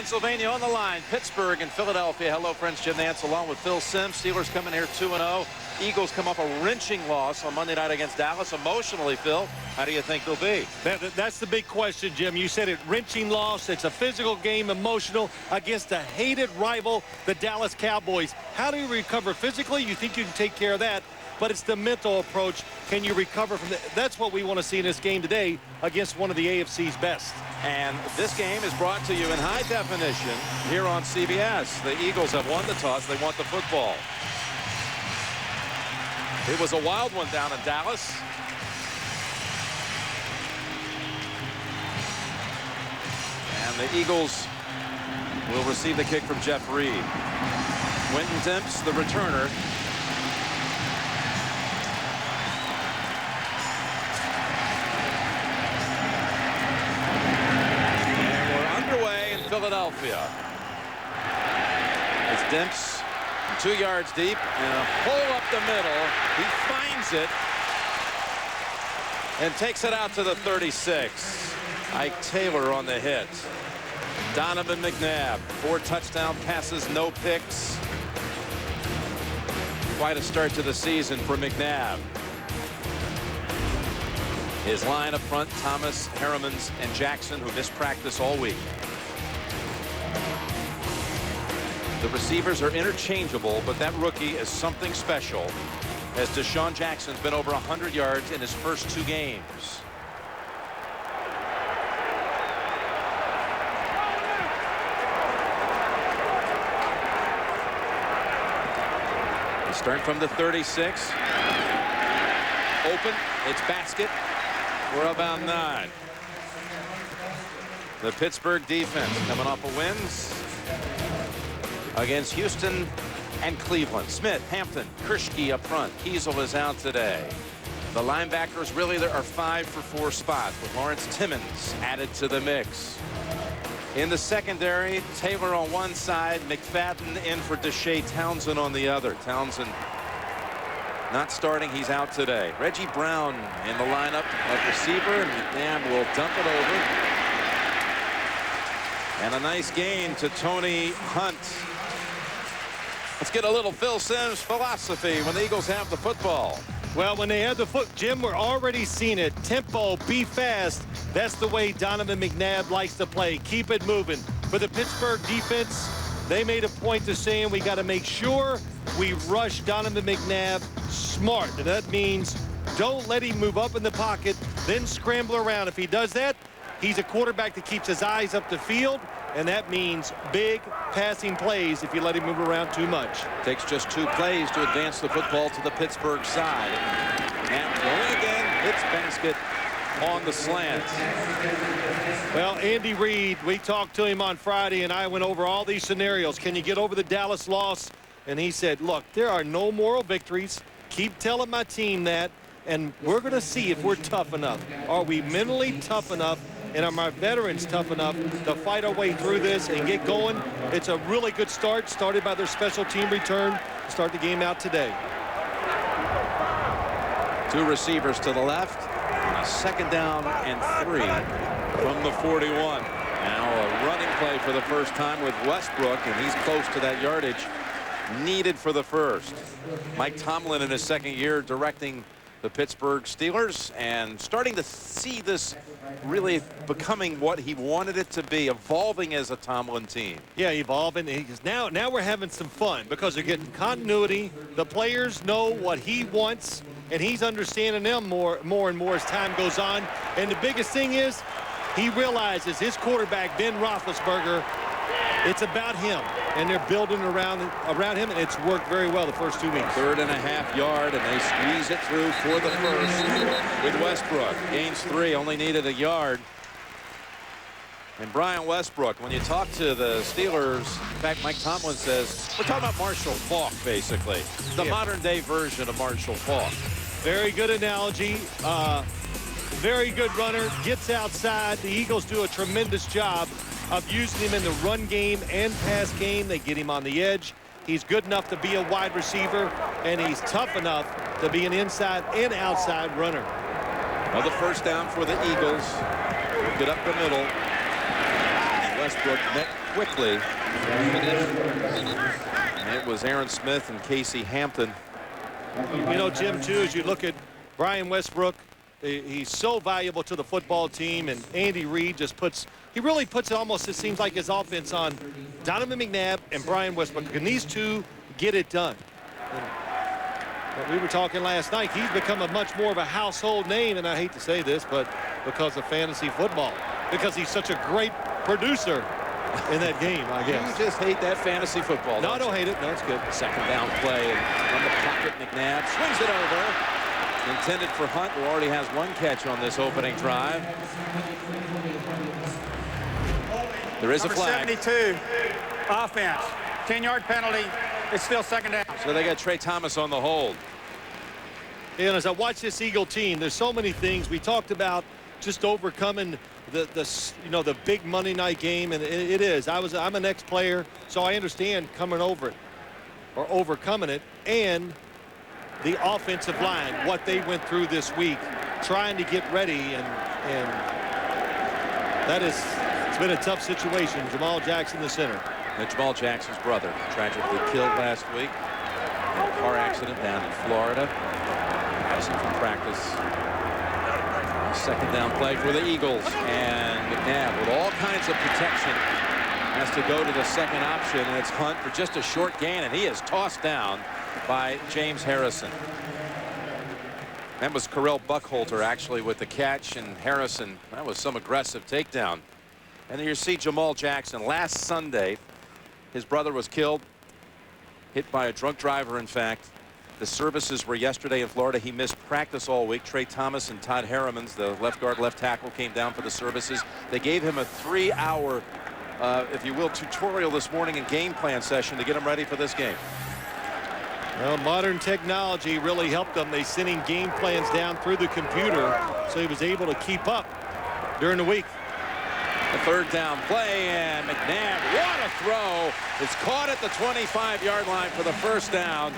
Pennsylvania on the line. Pittsburgh and Philadelphia. Hello, friends. Jim Nantz along with Phil Simms. Steelers coming here 2-0. Eagles come up a wrenching loss on Monday night against Dallas. Emotionally, Phil, how do you think they'll be? That's the big question, Jim. You said it, wrenching loss. It's a physical game, emotional, against a hated rival, the Dallas Cowboys. How do you recover physically? You think you can take care of that, but it's the mental approach. Can you recover from that? That's what we want to see in this game today against one of the AFC's best. And this game is brought to you in high definition here on CBS. The Eagles have won the toss. They want the football. It was a wild one down in Dallas. And the Eagles will receive the kick from Jeff Reed. Quentin Demps, the returner. And we're underway in Philadelphia. It's Demps 2 yards deep and a hole up the middle. He finds it and takes it out to the 36. Ike Taylor on the hit. Donovan McNabb, 4 touchdown passes, no picks. Quite a start to the season for McNabb. His line up front, Thomas, Hermans, and Jackson, who missed practice all week. The receivers are interchangeable, but that rookie is something special, as Deshaun Jackson's been over 100 yards in his first 2 games. They start from the 36. Open. It's basket. We're about 9. The Pittsburgh defense coming off of wins against Houston and Cleveland. Smith, Hampton, Kirschke up front. Kiesel is out today. The linebackers, really, there are 5 for 4 spots, with Lawrence Timmons added to the mix. In the secondary, Taylor on one side, McFadden in for Deshae Townsend on the other. Townsend not starting. He's out today. Reggie Brown in the lineup at receiver, and McNabb will dump it over. And a nice gain to Tony Hunt. Let's get a little Phil Simms philosophy when the Eagles have the football. Well, when they have the foot, Jim, we're already seeing it. Tempo, be fast. That's the way Donovan McNabb likes to play. Keep it moving. For the Pittsburgh defense, they made a point to saying we got to make sure we rush Donovan McNabb smart. And that means don't let him move up in the pocket, then scramble around. If he does that, he's a quarterback that keeps his eyes up the field, and that means big passing plays if you let him move around too much. Takes just 2 plays to advance the football to the Pittsburgh side. And going again, hits basket on the slant. Well, Andy Reid, we talked to him on Friday, and I went over all these scenarios. Can you get over the Dallas loss? And he said, look, there are no moral victories. Keep telling my team that, and we're going to see if we're tough enough. Are we mentally tough enough? And are my veterans tough enough to fight our way through this and get going? It's a really good start, started by their special team return to start the game out today. 2 receivers to the left, and a 2nd down and 3 from the 41. Now a running play for the first time with Westbrook, and he's close to that yardage needed for the first. Mike Tomlin in his 2nd year directing the Pittsburgh Steelers, and starting to see this really becoming what he wanted it to be, evolving as a Tomlin team. Yeah, evolving. Now we're having some fun because they're getting continuity. The players know what he wants, and he's understanding them more and more as time goes on. And the biggest thing is he realizes his quarterback, Ben Roethlisberger, it's about him, and they're building around him, and it's worked very well the first 2 weeks. 3.5 yard, and they squeeze it through for the first with Westbrook. Gains 3, only needed a yard. And Brian Westbrook, when you talk to the Steelers, in fact, Mike Tomlin says, we're talking about Marshall Faulk, basically. The modern-day version of Marshall Faulk. Very good analogy. Very good runner, gets outside. The Eagles do a tremendous job of using him in the run game and pass game. They get him on the edge. He's good enough to be a wide receiver, and he's tough enough to be an inside and outside runner. Another first down for the Eagles. Get up the middle. And Westbrook met quickly. And it was Aaron Smith and Casey Hampton. You know, Jim, too, as you look at Brian Westbrook, he's so valuable to the football team, and Andy Reid just really puts it almost, it seems like, his offense on Donovan McNabb and Brian Westbrook. Can these two get it done? But we were talking last night, he's become a much more of a household name, and I hate to say this, but because of fantasy football, because he's such a great producer in that game, I guess. You just hate that fantasy football. No, I don't hate it. No, it's good. Second down play, and from the pocket, McNabb swings it over. Intended for Hunt, who already has one catch on this opening drive. There is a flag. 72, offense, 10-yard penalty. It's still second down. So they got Trey Thomas on the hold. And as I watch this Eagle team, there's so many things. We talked about just overcoming the big Monday night game, and it is. I'm an ex-player, so I understand coming over it or overcoming it, and the offensive line, what they went through this week, trying to get ready, and it's been a tough situation. Jamal Jackson, the center. And Jamal Jackson's brother, tragically killed last week in a car accident down in Florida. Passing from practice. Second down play for the Eagles, and McNabb with all kinds of protection has to go to the second option, and it's Hunt for just a short gain, and he is tossed down by James Harrison. That was Carell Buckholter actually with the catch, and Harrison, that was some aggressive takedown. And then you see Jamal Jackson. Last Sunday, his brother was killed, hit by a drunk driver, in fact. The services were yesterday in Florida. He missed practice all week. Trey Thomas and Todd Harrimans, the left guard, left tackle, came down for the services. They gave him a 3-hour, if you will, tutorial this morning and game plan session to get him ready for this game. Well, modern technology really helped them. They sent him game plans down through the computer, so he was able to keep up during the week. The third down play, and McNabb, what a throw. It's caught at the 25-yard line for the first down.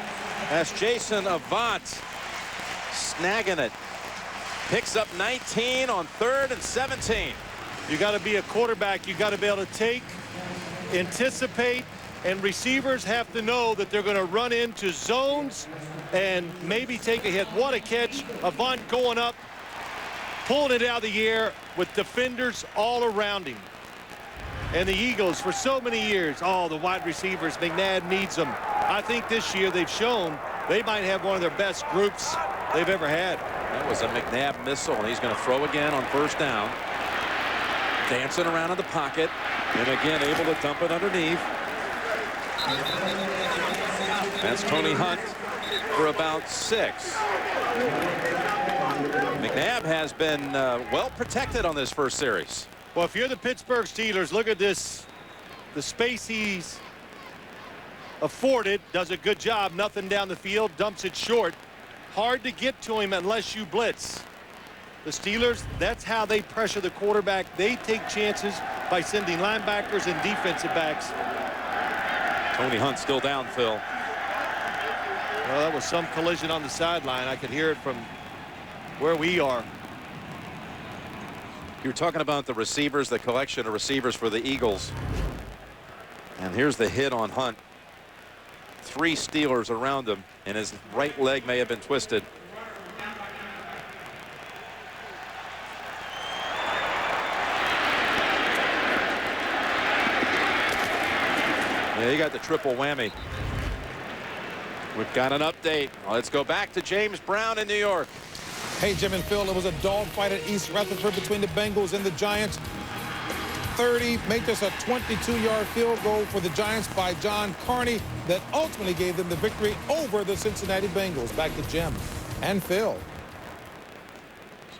That's Jason Avant snagging it. Picks up 19 on 3rd and 17. You got to be a quarterback. You got to be able to take, anticipate, and receivers have to know that they're going to run into zones and maybe take a hit. What a catch. Avant going up, pulling it out of the air with defenders all around him. And the Eagles, for so many years, the wide receivers, McNabb needs them. I think this year they've shown they might have one of their best groups they've ever had. That was a McNabb missile, and he's going to throw again on first down. Dancing around in the pocket, and again able to dump it underneath. That's Tony Hunt for about 6. McNabb has been well protected on this first series. Well, if you're the Pittsburgh Steelers, look at this. The space he's afforded, does a good job. Nothing down the field, dumps it short. Hard to get to him unless you blitz. The Steelers, that's how they pressure the quarterback. They take chances by sending linebackers and defensive backs. Tony Hunt still down, Phil. Well, that was some collision on the sideline. I could hear it from where we are. You're talking about the receivers, the collection of receivers for the Eagles. And here's the hit on Hunt. 3 Steelers around him, and his right leg may have been twisted. Yeah, he got the triple whammy. We've got an update. Let's go back to James Brown in New York. Hey, Jim and Phil, it was a dogfight at East Rutherford between the Bengals and the Giants. 30, make this a 22-yard field goal for the Giants by John Carney that ultimately gave them the victory over the Cincinnati Bengals. Back to Jim and Phil.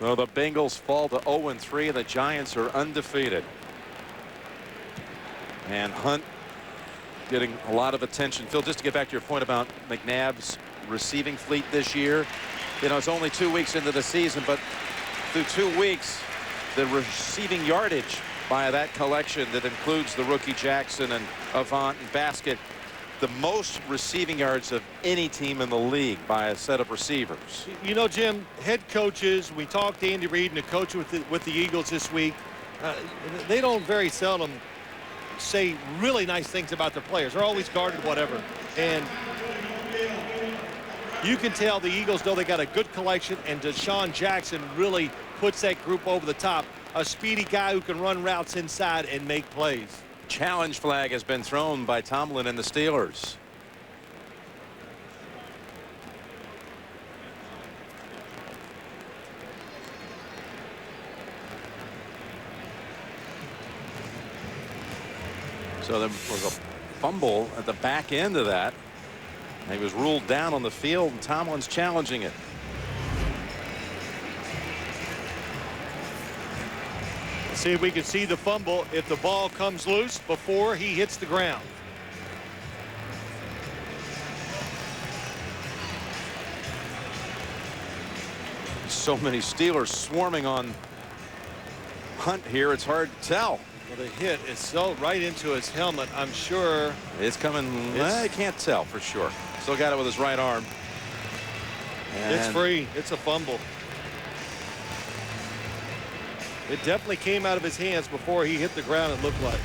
So the Bengals fall to 0-3. The Giants are undefeated. And Hunt getting a lot of attention. Phil, just to get back to your point about McNabb's receiving fleet this year. You know, it's only 2 weeks into the season, but through 2 weeks, the receiving yardage by that collection that includes the rookie Jackson and Avant and Baskett, the most receiving yards of any team in the league by a set of receivers. You know, Jim, head coaches, we talked to Andy Reid and the coach with the Eagles this week. They don't very seldom say really nice things about their players. They're always guarded, whatever. And you can tell the Eagles know they got a good collection, and Deshaun Jackson really puts that group over the top. A speedy guy who can run routes inside and make plays. Challenge flag has been thrown by Tomlin and the Steelers. So there was a fumble at the back end of that. He was ruled down on the field, and Tomlin's challenging it. Let's see if we can see the fumble if the ball comes loose before he hits the ground. So many Steelers swarming on Hunt here, it's hard to tell. Well, the hit is so right into his helmet. I'm sure It's coming. I can't tell for sure. Still got it with his right arm. it's And free. It's a fumble. It definitely came out of his hands before he hit the ground, it looked like.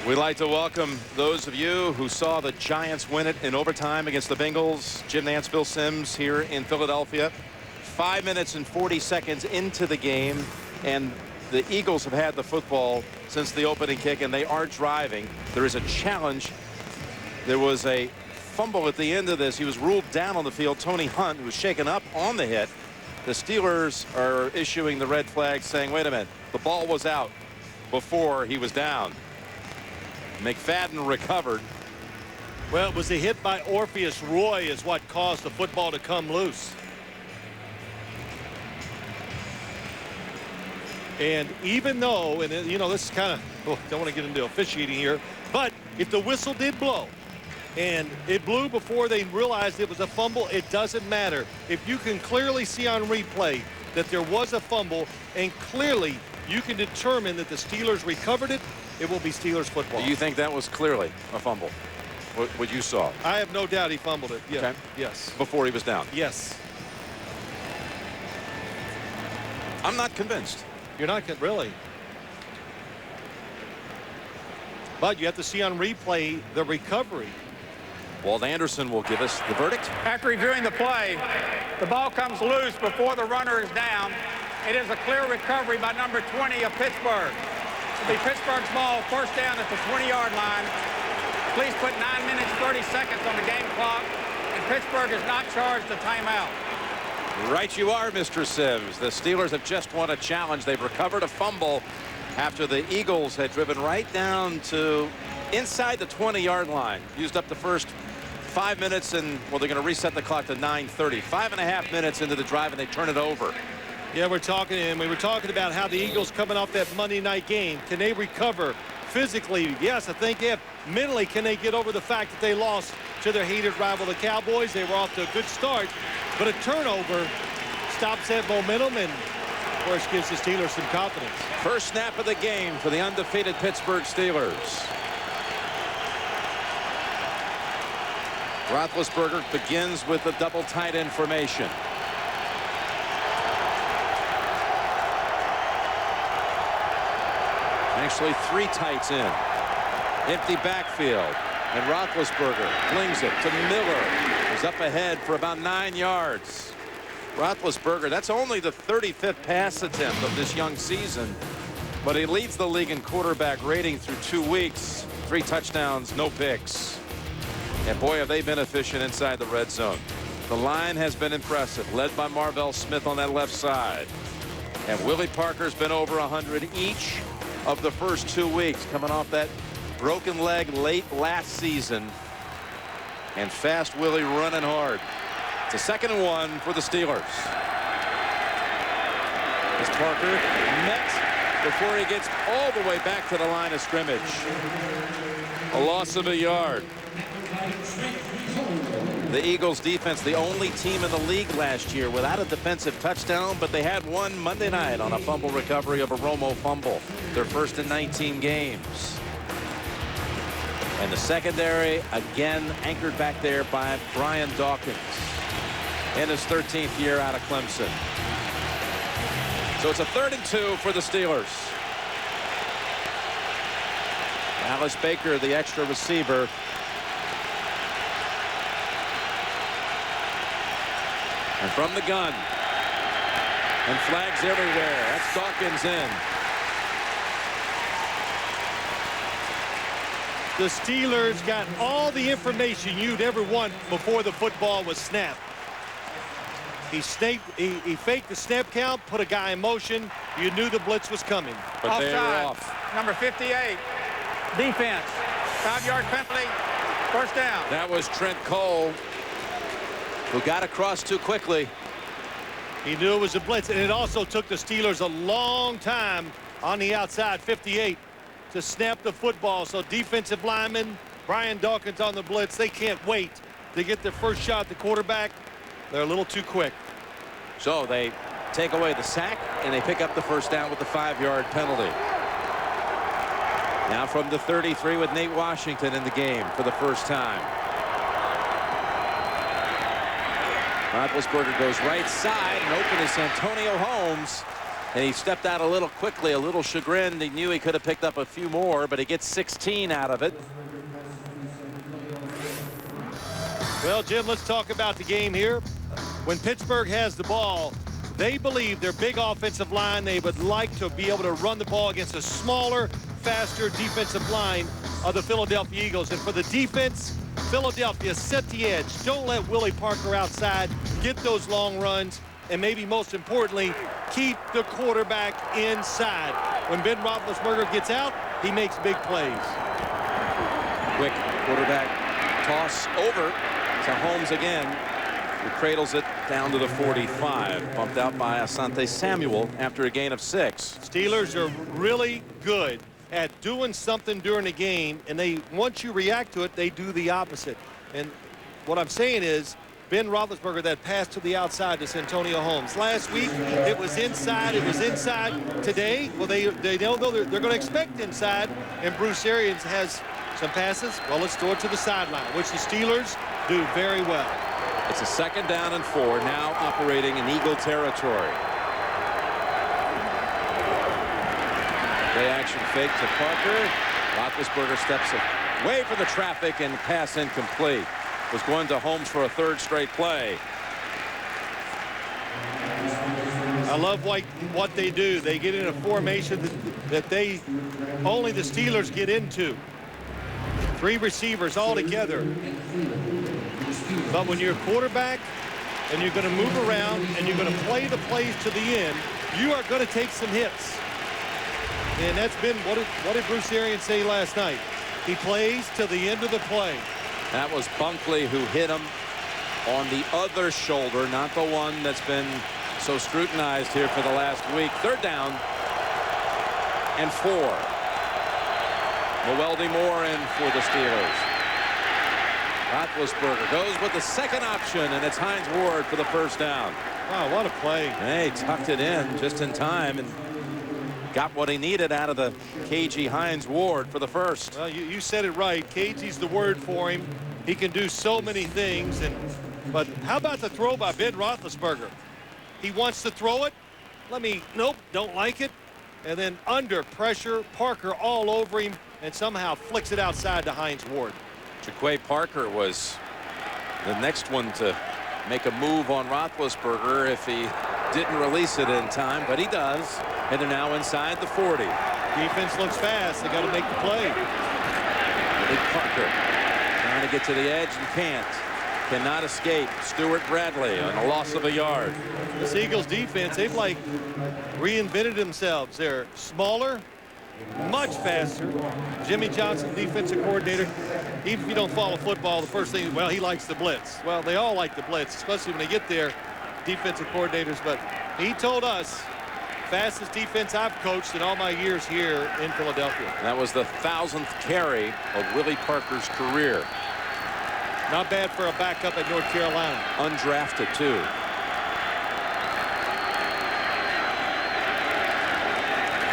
We'd like to welcome those of you who saw the Giants win it in overtime against the Bengals. Jim Nantz, Bill Sims here in Philadelphia. 5 minutes and 40 seconds into the game, and the Eagles have had the football since the opening kick, and they are driving. There is a challenge. There was a fumble at the end of this. He was ruled down on the field. Tony Hunt, who was shaken up on the hit. The Steelers are issuing the red flag, saying, wait a minute, the ball was out before he was down. McFadden recovered. Well, it was a hit by Orpheus Roy is what caused the football to come loose. And even though, and you know, this is kind of, don't want to get into officiating here, but if the whistle did blow and it blew before they realized it was a fumble, it doesn't matter. If you can clearly see on replay that there was a fumble and clearly you can determine that the Steelers recovered it, it will be Steelers football. Do you think that was clearly a fumble? What you saw? I have no doubt he fumbled it. Yeah. Okay. Yes. Before he was down. Yes. I'm not convinced. You're not really. But you have to see on replay the recovery. Walt Anderson will give us the verdict. After reviewing the play, the ball comes loose before the runner is down. It is a clear recovery by number 20 of Pittsburgh. It'll be Pittsburgh's ball, first down at the 20-yard line. Please put 9 minutes, 30 seconds on the game clock, and Pittsburgh is not charged a timeout. Right you are, Mr. Sims. The Steelers have just won a challenge. They've recovered a fumble after the Eagles had driven right down to inside the 20-yard line. Used up the first 5 minutes, and, well, they're going to reset the clock to 9:30. 5.5 minutes into the drive, and they turn it over. Yeah, we were talking about how the Eagles coming off that Monday night game. Can they recover physically? Yes, I think if. Mentally, can they get over the fact that they lost to their hated rival, the Cowboys? They were off to a good start, but a turnover stops that momentum and, of course, gives the Steelers some confidence. First snap of the game for the undefeated Pittsburgh Steelers. Roethlisberger begins with the double tight end formation. Actually, 3 tights in. Empty backfield. And Roethlisberger flings it to Miller. He's up ahead for about 9 yards. Roethlisberger, that's only the 35th pass attempt of this young season, but he leads the league in quarterback rating through 2 weeks. 3 touchdowns, no picks. And boy, have they been efficient inside the red zone. The line has been impressive, led by Marvell Smith on that left side. And Willie Parker's been over 100 each of the first 2 weeks, coming off that broken leg late last season. And Fast Willie running hard. It's a 2nd and 1 for the Steelers. As Parker met before he gets all the way back to the line of scrimmage. A loss of a yard. The Eagles defense, the only team in the league last year without a defensive touchdown, but they had one Monday night on a fumble recovery of a Romo fumble. Their first in 19 games. And the secondary again anchored back there by Brian Dawkins in his 13th year out of Clemson. So it's a 3rd and 2 for the Steelers. Alice Baker, the extra receiver. And from the gun. And flags everywhere. That's Dawkins in. The Steelers got all the information you'd ever want before the football was snapped. He faked the snap count, put a guy in motion. You knew the blitz was coming. But they were Offside. off. Number 58. Defense. 5-yard penalty. First down. That was Trent Cole, who got across too quickly. He knew it was a blitz, and it also took the Steelers a long time on the outside, 58, to snap the football. So defensive lineman Brian Dawkins on the blitz. They can't wait to get their first shot at the quarterback. They're a little too quick. So they take away the sack, and they pick up the first down with the 5-yard penalty. Now from the 33 with Nate Washington in the game for the first time. Roethlisberger goes right side, and open is Antonio Holmes. And he stepped out a little quickly, a little chagrined. He knew he could have picked up a few more, but he gets 16 out of it. Well, Jim, let's talk about the game here. When Pittsburgh has the ball, they believe their big offensive line, they would like to be able to run the ball against a smaller, faster defensive line of the Philadelphia Eagles. And for the defense, Philadelphia, set the edge. Don't let Willie Parker outside. Get those long runs. And maybe most importantly, keep the quarterback inside. When Ben Roethlisberger gets out, he makes big plays. Quick quarterback toss over to Holmes again, who cradles it down to the 45. Bumped out by Asante Samuel after a gain of 6. Steelers are really good at doing something during the game, and once you react to it, they do the opposite. And what I'm saying is, Ben Roethlisberger, that pass to the outside to Santonio Holmes. Last week, it was inside. It was inside. Today, well, they don't know they're going to expect inside, and Bruce Arians has some passes. Well, let's throw it to the sideline, which the Steelers do very well. It's a 2nd down and 4, now operating in Eagle territory. Play action fake to Parker. Roethlisberger steps away from the traffic, and pass incomplete. Was going to Holmes for a 3rd straight play. I love what they do. They get in a formation that only the Steelers get into. 3 receivers all together. But when you're a quarterback and you're going to move around and you're going to play the plays to the end, you are going to take some hits. And that's been what did Bruce Arians say last night? He plays to the end of the play. That was Bunkley who hit him on the other shoulder, not the one that's been so scrutinized here for the last week. 3rd down and 4. Llewellyn Moore in for the Steelers. Roethlisberger goes with the 2nd option, and it's Hines Ward for the first down. Wow, what a play. Hey, tucked it in just in time and got what he needed out of the cagey Hines Ward for the first. Well, you said it right. Cagey's the word for him. He can do so many things. But how about the throw by Ben Roethlisberger? He wants to throw it. Nope, don't like it. And then under pressure, Parker all over him and somehow flicks it outside to Hines Ward. Jaquay Parker was the next one to make a move on Roethlisberger if he didn't release it in time, but he does. And they're now inside the 40. Defense looks fast. They got to make the play. Big Parker trying to get to the edge and can't. Cannot escape. Stuart Bradley on a loss of a yard. This Eagles defense, they've like reinvented themselves. They're smaller, much faster. Jimmy Johnson, defensive coordinator. Even if you don't follow football, the first thing, well, he likes the blitz. Well, they all like the blitz, especially when they get there, defensive coordinators. But he told us, fastest defense I've coached in all my years here in Philadelphia. That was the 1,000th carry of Willie Parker's career. Not bad for a backup at North Carolina. Undrafted, too.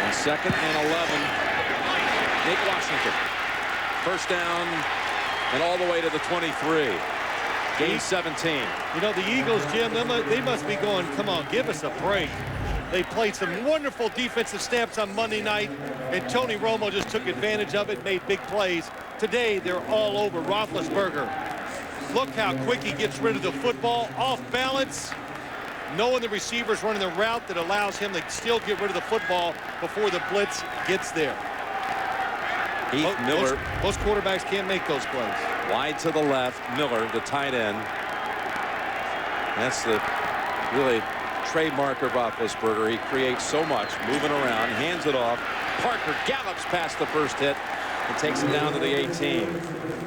On 2nd and 11, Nate Washington. First down and all the way to the 23. Gain 17. You know, the Eagles, Jim, they must be going, come on, give us a break. They played some wonderful defensive snaps on Monday night, and Tony Romo just took advantage of it, made big plays. Today, they're all over Roethlisberger. Look how quick he gets rid of the football, off balance, knowing the receiver's running the route that allows him to still get rid of the football before the blitz gets there. Heath Miller. Most quarterbacks can't make those plays. Wide to the left, Miller, the tight end. That's the really trademark of Roethlisberger. He creates so much, moving around, hands it off. Parker gallops past the first hit and takes him down to the 18.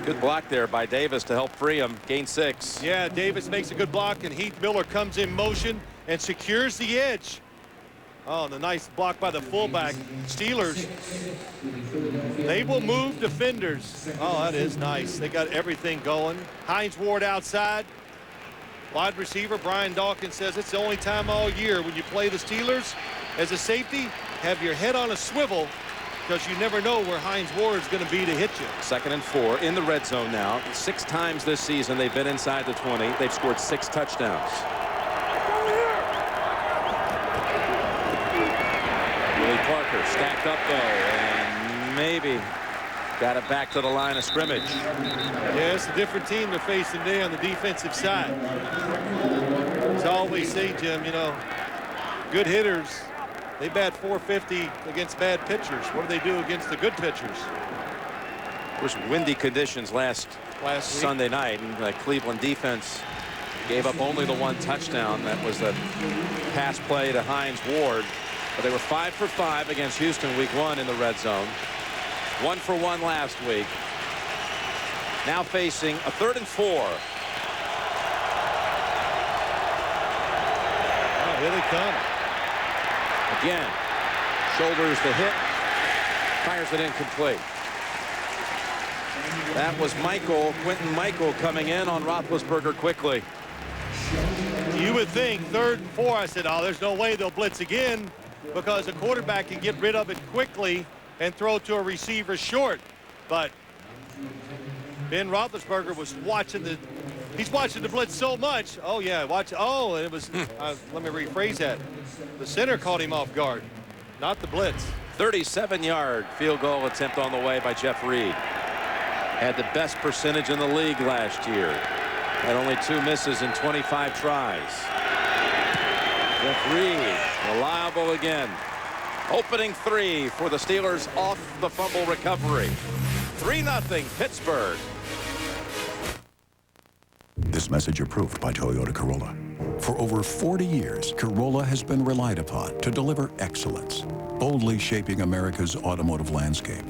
Good block there by Davis to help free him. Gain 6. Yeah, Davis makes a good block, and Heath Miller comes in motion and secures the edge. Oh, the nice block by the fullback. Steelers, they will move defenders. Oh, that is nice. They got everything going. Hines Ward outside. Wide receiver Brian Dawkins says it's the only time all year when you play the Steelers as a safety, have your head on a swivel, because you never know where Hines Ward is going to be to hit you. 2nd and 4 in the red zone now. 6 times this season they've been inside the 20. They've scored 6 touchdowns. Willie Parker stacked up though, and maybe got it back to the line of scrimmage. Yeah, it's a different team they're facing today on the defensive side. As I always say, Jim, you know, good hitters, they bat .450 against bad pitchers. What do they do against the good pitchers? It was windy conditions last Sunday night, and the Cleveland defense gave up only the 1 touchdown. That was the pass play to Hines Ward. But they were 5 for 5 against Houston week 1 in the red zone. 1 for 1 last week. Now facing a 3rd and 4. Oh, here they come. Again, shoulders the hit, fires it incomplete. That was Quentin Michael coming in on Roethlisberger quickly. You would think 3rd and 4. I said, oh, there's no way they'll blitz again, because a quarterback can get rid of it quickly and throw to a receiver short. But Ben Roethlisberger was watching he's watching the blitz so much. Oh yeah, watch. Oh, it was let me rephrase that. The center caught him off guard, not the blitz. 37-yard field goal attempt on the way by Jeff Reed. Had the best percentage in the league last year. Had only 2 misses in 25 tries. Jeff Reed, reliable again. Opening 3 for the Steelers off the fumble recovery. 3-0 Pittsburgh. This message approved by Toyota Corolla. For over 40 years, Corolla has been relied upon to deliver excellence, boldly shaping America's automotive landscape.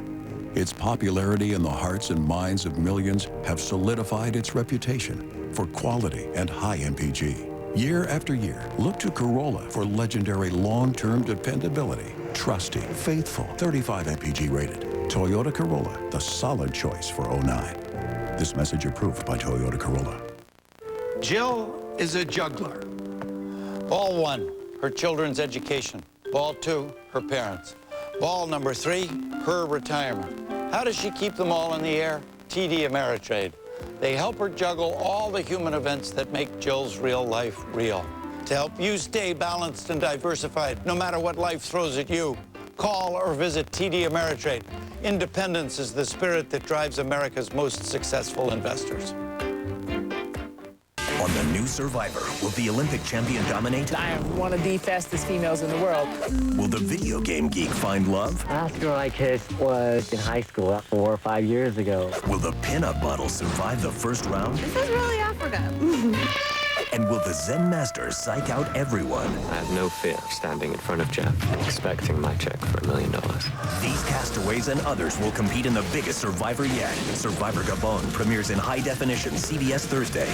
Its popularity in the hearts and minds of millions have solidified its reputation for quality and high MPG. Year after year, look to Corolla for legendary long-term dependability. Trusty, faithful, 35 MPG rated. Toyota Corolla, the solid choice for '09. This message approved by Toyota Corolla. Jill is a juggler. Ball 1, her children's education. Ball 2, her parents. Ball number 3, her retirement. How does she keep them all in the air? TD Ameritrade. They help her juggle all the human events that make Jill's real life real. To help you stay balanced and diversified, no matter what life throws at you, call or visit TD Ameritrade. Independence is the spirit that drives America's most successful investors. On the new Survivor, will the Olympic champion dominate? I am one of the fastest females in the world. Will the video game geek find love? Last girl I kissed was in high school 4 or 5 years ago. Will the pinup bottle survive the first round? This is really Africa. And will the Zen master psych out everyone? I have no fear standing in front of Jeff, expecting my check for $1 million. These castaways and others will compete in the biggest Survivor yet. Survivor Gabon premieres in high definition CBS Thursday.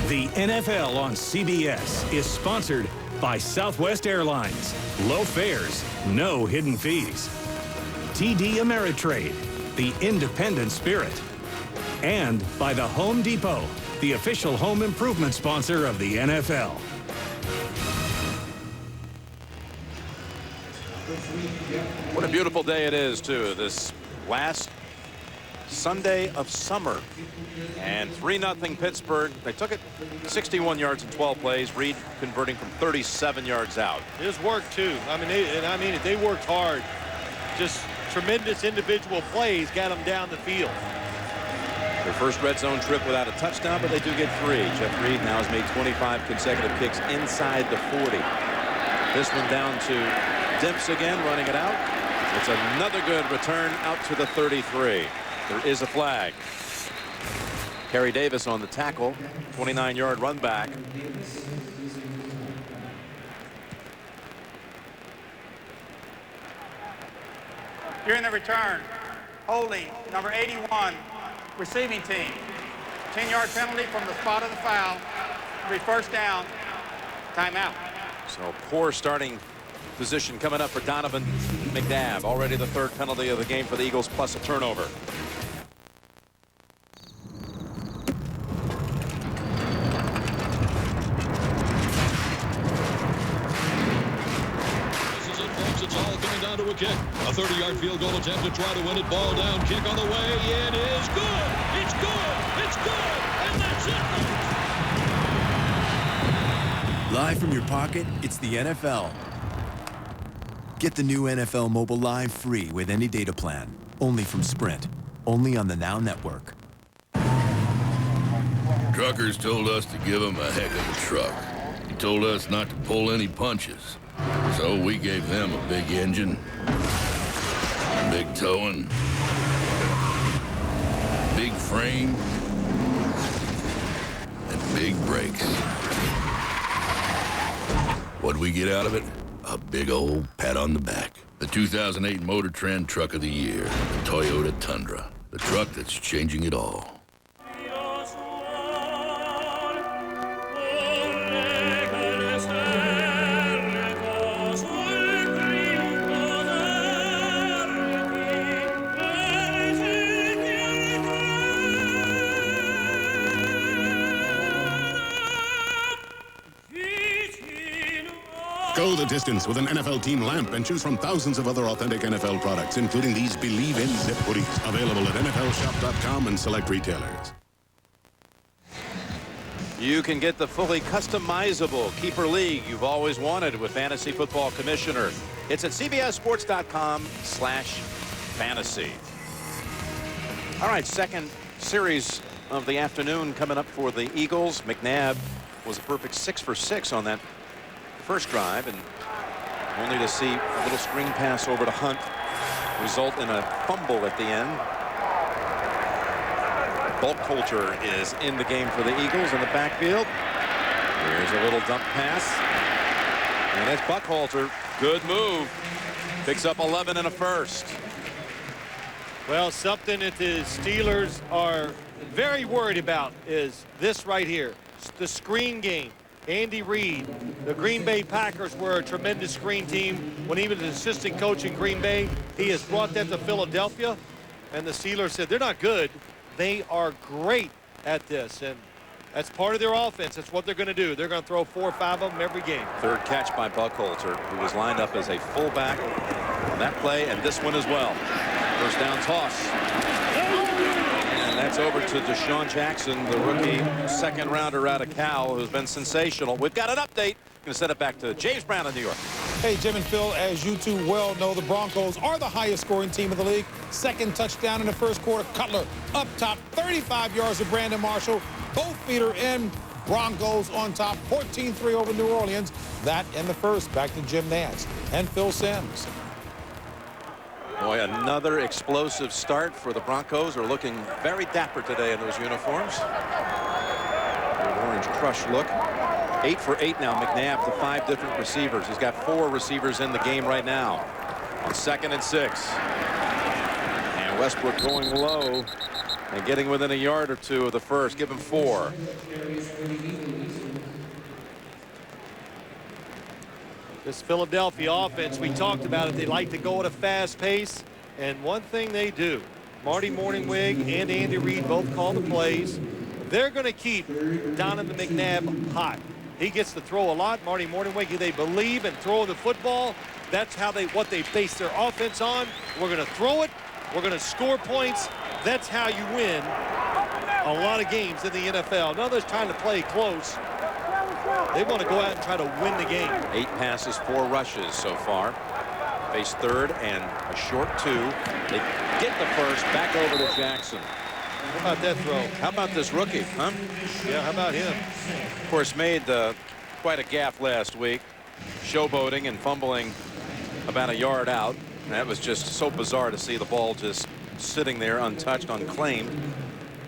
The NFL on CBS is sponsored by Southwest Airlines. Low fares, no hidden fees. TD Ameritrade, the independent spirit. And by the Home Depot, the official home improvement sponsor of the NFL. What a beautiful day it is, too, this last Sunday of summer. And 3-0 Pittsburgh. They took it 61 yards in 12 plays. Reed converting from 37 yards out. His work, too. I mean, they worked hard. Just tremendous individual plays got them down the field. Their first red zone trip without a touchdown, but they do get 3. Jeff Reed now has made 25 consecutive kicks inside the 40. This one down to Dimps again, running it out. It's another good return out to the 33. There is a flag. Kerry Davis on the tackle, 29-yard run back. During the return, holding number 81, receiving team. 10-yard penalty from the spot of the foul. It'll be first down. Timeout. So poor starting position coming up for Donovan McNabb. Already the 3rd penalty of the game for the Eagles, plus a turnover. It's all coming down to a kick. A 30-yard field goal attempt to try to win it. Ball down, kick on the way. It is good. It's good. It's good. And that's it. Live from your pocket, it's the NFL. Get the new NFL Mobile Live free with any data plan. Only from Sprint. Only on the Now Network. Truckers told us to give him a heck of a truck. He told us not to pull any punches. So we gave them a big engine, big towing, big frame, and big brakes. What'd we get out of it? A big old pat on the back. The 2008 Motor Trend Truck of the Year, the Toyota Tundra. The truck that's changing it all. Go the distance with an NFL team lamp and choose from thousands of other authentic NFL products, including these Believe in Zip hoodies, available at NFLshop.com and select retailers. You can get the fully customizable Keeper League you've always wanted with Fantasy Football Commissioner. It's at CBSSports.com/fantasy. All right, second series of the afternoon coming up for the Eagles. McNabb was a perfect 6 for 6 on that first drive, and only to see a little screen pass over to Hunt result in a fumble at the end. Buckholter is in the game for the Eagles in the backfield. Here's a little dump pass, and that's Buckholter. Good move. Picks up 11 and a first. Well, something that the Steelers are very worried about is this right here, the screen game. Andy Reid, the Green Bay Packers were a tremendous screen team when he was an assistant coach in Green Bay. He has brought that to Philadelphia, and the Steelers said they're not good. They are great at this, and that's part of their offense. That's what they're going to do. They're going to throw 4 or 5 of them every game. Third catch by Buckholter, who was lined up as a fullback on that play, and this one as well. First down toss. And that's over to Deshaun Jackson, the rookie second rounder out of Cal, who's been sensational. We've got an update. Going to send it back to James Brown in New York. Hey, Jim and Phil, as you two well know, the Broncos are the highest scoring team in the league. Second touchdown in the first quarter. Cutler up top, 35 yards to Brandon Marshall. Both feet are in. Broncos on top, 14-3 over New Orleans. That in the first. Back to Jim Nantz and Phil Simms. Boy, another explosive start for the Broncos. Are looking very dapper today in those uniforms. The orange crush look. 8 for 8 now. McNabb to 5 different receivers. He's got 4 receivers in the game right now. On 2nd and 6. And Westbrook going low and getting within a yard or 2 of the first. Give him 4. This Philadelphia offense, we talked about it. They like to go at a fast pace. And one thing they do, Marty Morningwig and Andy Reid both call the plays. They're going to keep Donovan McNabb hot. He gets to throw a lot. Marty Mornhinweg, they believe in throwing the football. That's how what they base their offense on. We're going to throw it. We're going to score points. That's how you win a lot of games in the NFL. None of us trying to play close. They want to go out and try to win the game. 8 passes, 4 rushes so far. Face third and a short 2. They get the first back over to Jackson. How about that throw? How about this rookie, huh? Yeah, how about him? Of course, made quite a gaffe last week, showboating and fumbling about a yard out. And that was just so bizarre to see the ball just sitting there untouched, unclaimed.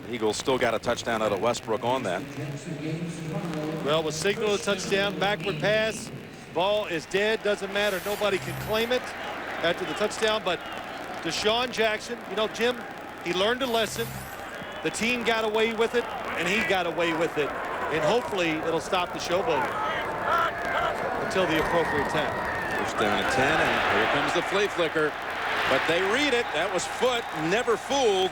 The Eagles still got a touchdown out of Westbrook on that. Well, we'll signal a touchdown, backward pass. Ball is dead, doesn't matter. Nobody can claim it after the touchdown, but Deshaun Jackson, you know, Jim, he learned a lesson. The team got away with it, and he got away with it. And hopefully it'll stop the showboating until the appropriate time. First down at 10, and here comes the flea flicker. But they read it. That was Foot, never fooled.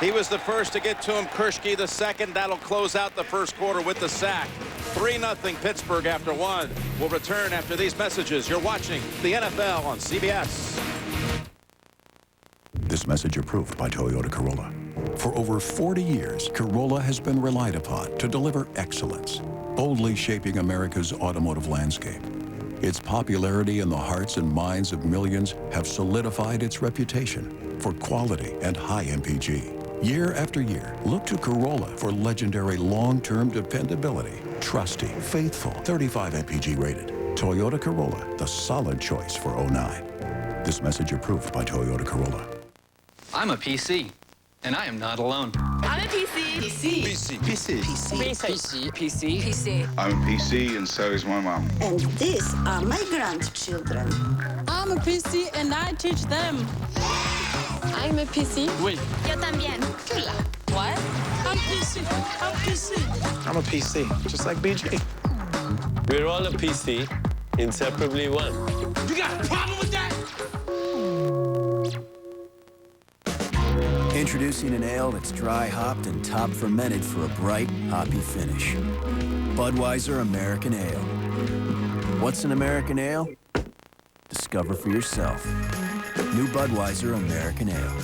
He was the first to get to him. Kirschke the second. That'll close out the first quarter with the sack. 3-0 Pittsburgh after 1. We'll return after these messages. You're watching the NFL on CBS. This message approved by Toyota Corolla. For over 40 years, Corolla has been relied upon to deliver excellence, boldly shaping America's automotive landscape. Its popularity in the hearts and minds of millions have solidified its reputation for quality and high MPG. Year after year, look to Corolla for legendary long-term dependability, trusty, faithful, 35 MPG rated. Toyota Corolla, the solid choice for '09. This message approved by Toyota Corolla. I'm a PC, and I am not alone. I'm a PC. PC. PC. PC. PC. PC. PC. I'm a PC, and so is my mom. And these are my grandchildren. I'm a PC, and I teach them. I'm a PC. Oui. Yo también. Chula. What? I'm PC. I'm PC. I'm a PC, just like BJ. We're all a PC, inseparably one. You got a problem with that? Introducing an ale that's dry hopped and top fermented for a bright, hoppy finish. Budweiser American Ale. What's an American Ale? Discover for yourself. New Budweiser American Ale.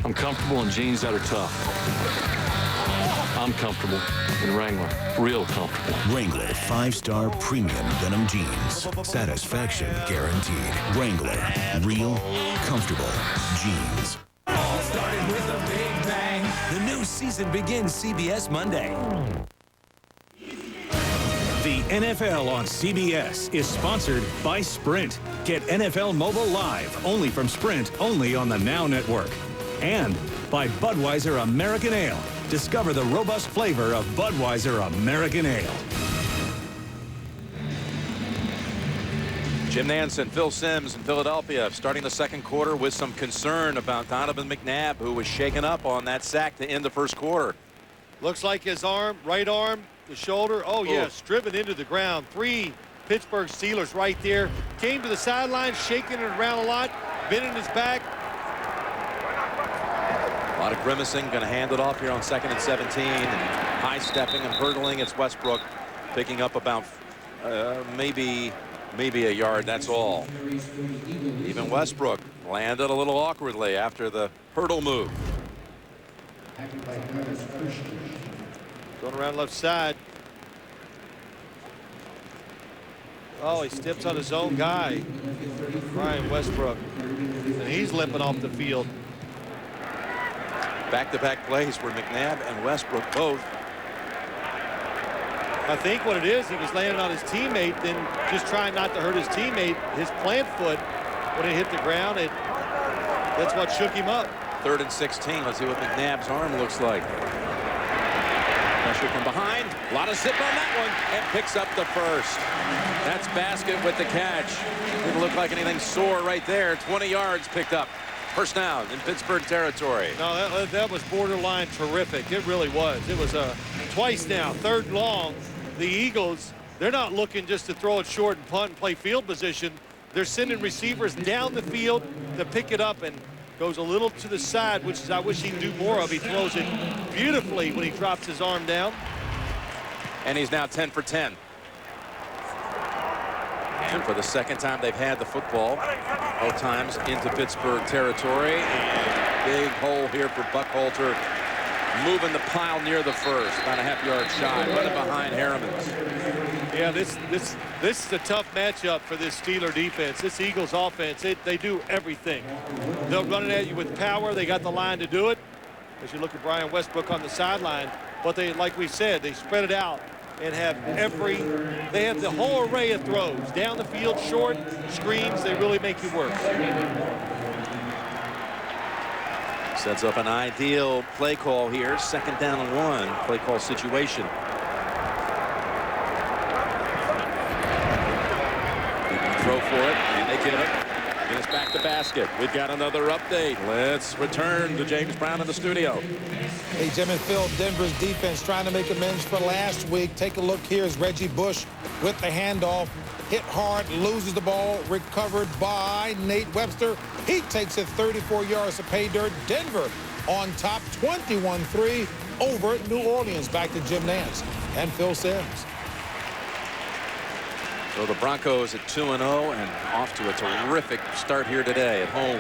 I'm comfortable in jeans that are tough. I'm comfortable in Wrangler, real comfortable. Wrangler 5-star premium denim jeans. Satisfaction guaranteed. Wrangler, real comfortable jeans. All started with a big bang. The new season begins CBS Monday. The NFL on CBS is sponsored by Sprint. Get NFL Mobile Live only from Sprint, only on the Now Network. And by Budweiser American Ale. Discover the robust flavor of Budweiser American Ale. Jim Nantz, Phil Simms in Philadelphia starting the second quarter with some concern about Donovan McNabb, who was shaken up on that sack to end the first quarter. Looks like his arm, right arm, the shoulder. Oh, yes, driven into the ground. 3 Pittsburgh Steelers right there. Came to the sideline, shaking it around a lot, bending his back. A lot of grimacing, going to hand it off here on 2nd and 17. And high stepping and hurdling. It's Westbrook picking up about maybe a yard, that's all. Even Westbrook landed a little awkwardly after the hurdle move. Going around left side. Oh, he steps on his own guy, Brian Westbrook, and he's limping off the field. Back-to-back plays for McNabb and Westbrook both. I think what it is, he was landing on his teammate, then just trying not to hurt his teammate. His plant foot, when it hit the ground, that's what shook him up. 3rd and 16. Let's see what McNabb's arm looks like. Pressure from behind. A lot of zip on that one, and picks up the first. That's Basket with the catch. Didn't look like anything sore right there. 20 yards picked up. First down in Pittsburgh territory. No, that was borderline terrific. It really was. It was twice now, 3rd long. The Eagles, they're not looking just to throw it short and punt and play field position. They're sending receivers down the field to pick it up, and goes a little to the side, which is I wish he'd do more of. He throws it beautifully when he drops his arm down. And he's now 10 for 10. And for the second time they've had the football, both times into Pittsburgh territory. And big hole here for Buckhalter, moving the pile near the first, about a half-yard shy, running behind Harriman's. Yeah, this is a tough matchup for this Steeler defense. This Eagles offense, they do everything. They'll run it at you with power. They got the line to do it. As you look at Brian Westbrook on the sideline, but they, like we said, they spread it out and they have the whole array of throws. Down the field, short, screens, they really make you work. Sets up an ideal play call here. 2nd down and 1 play call situation. You can throw for it, and they get it. And it's back to basket. We've got another update. Let's return to James Brown in the studio. Hey, Jim and Phil, Denver's defense trying to make amends for last week. Take a look here as Reggie Bush with the handoff. Hit hard, loses the ball, recovered by Nate Webster. He takes it 34 yards to pay dirt. Denver on top 21-3 over New Orleans. Back to Jim Nance and Phil Simms. So the Broncos at 2-0 and off to a terrific start here today at home.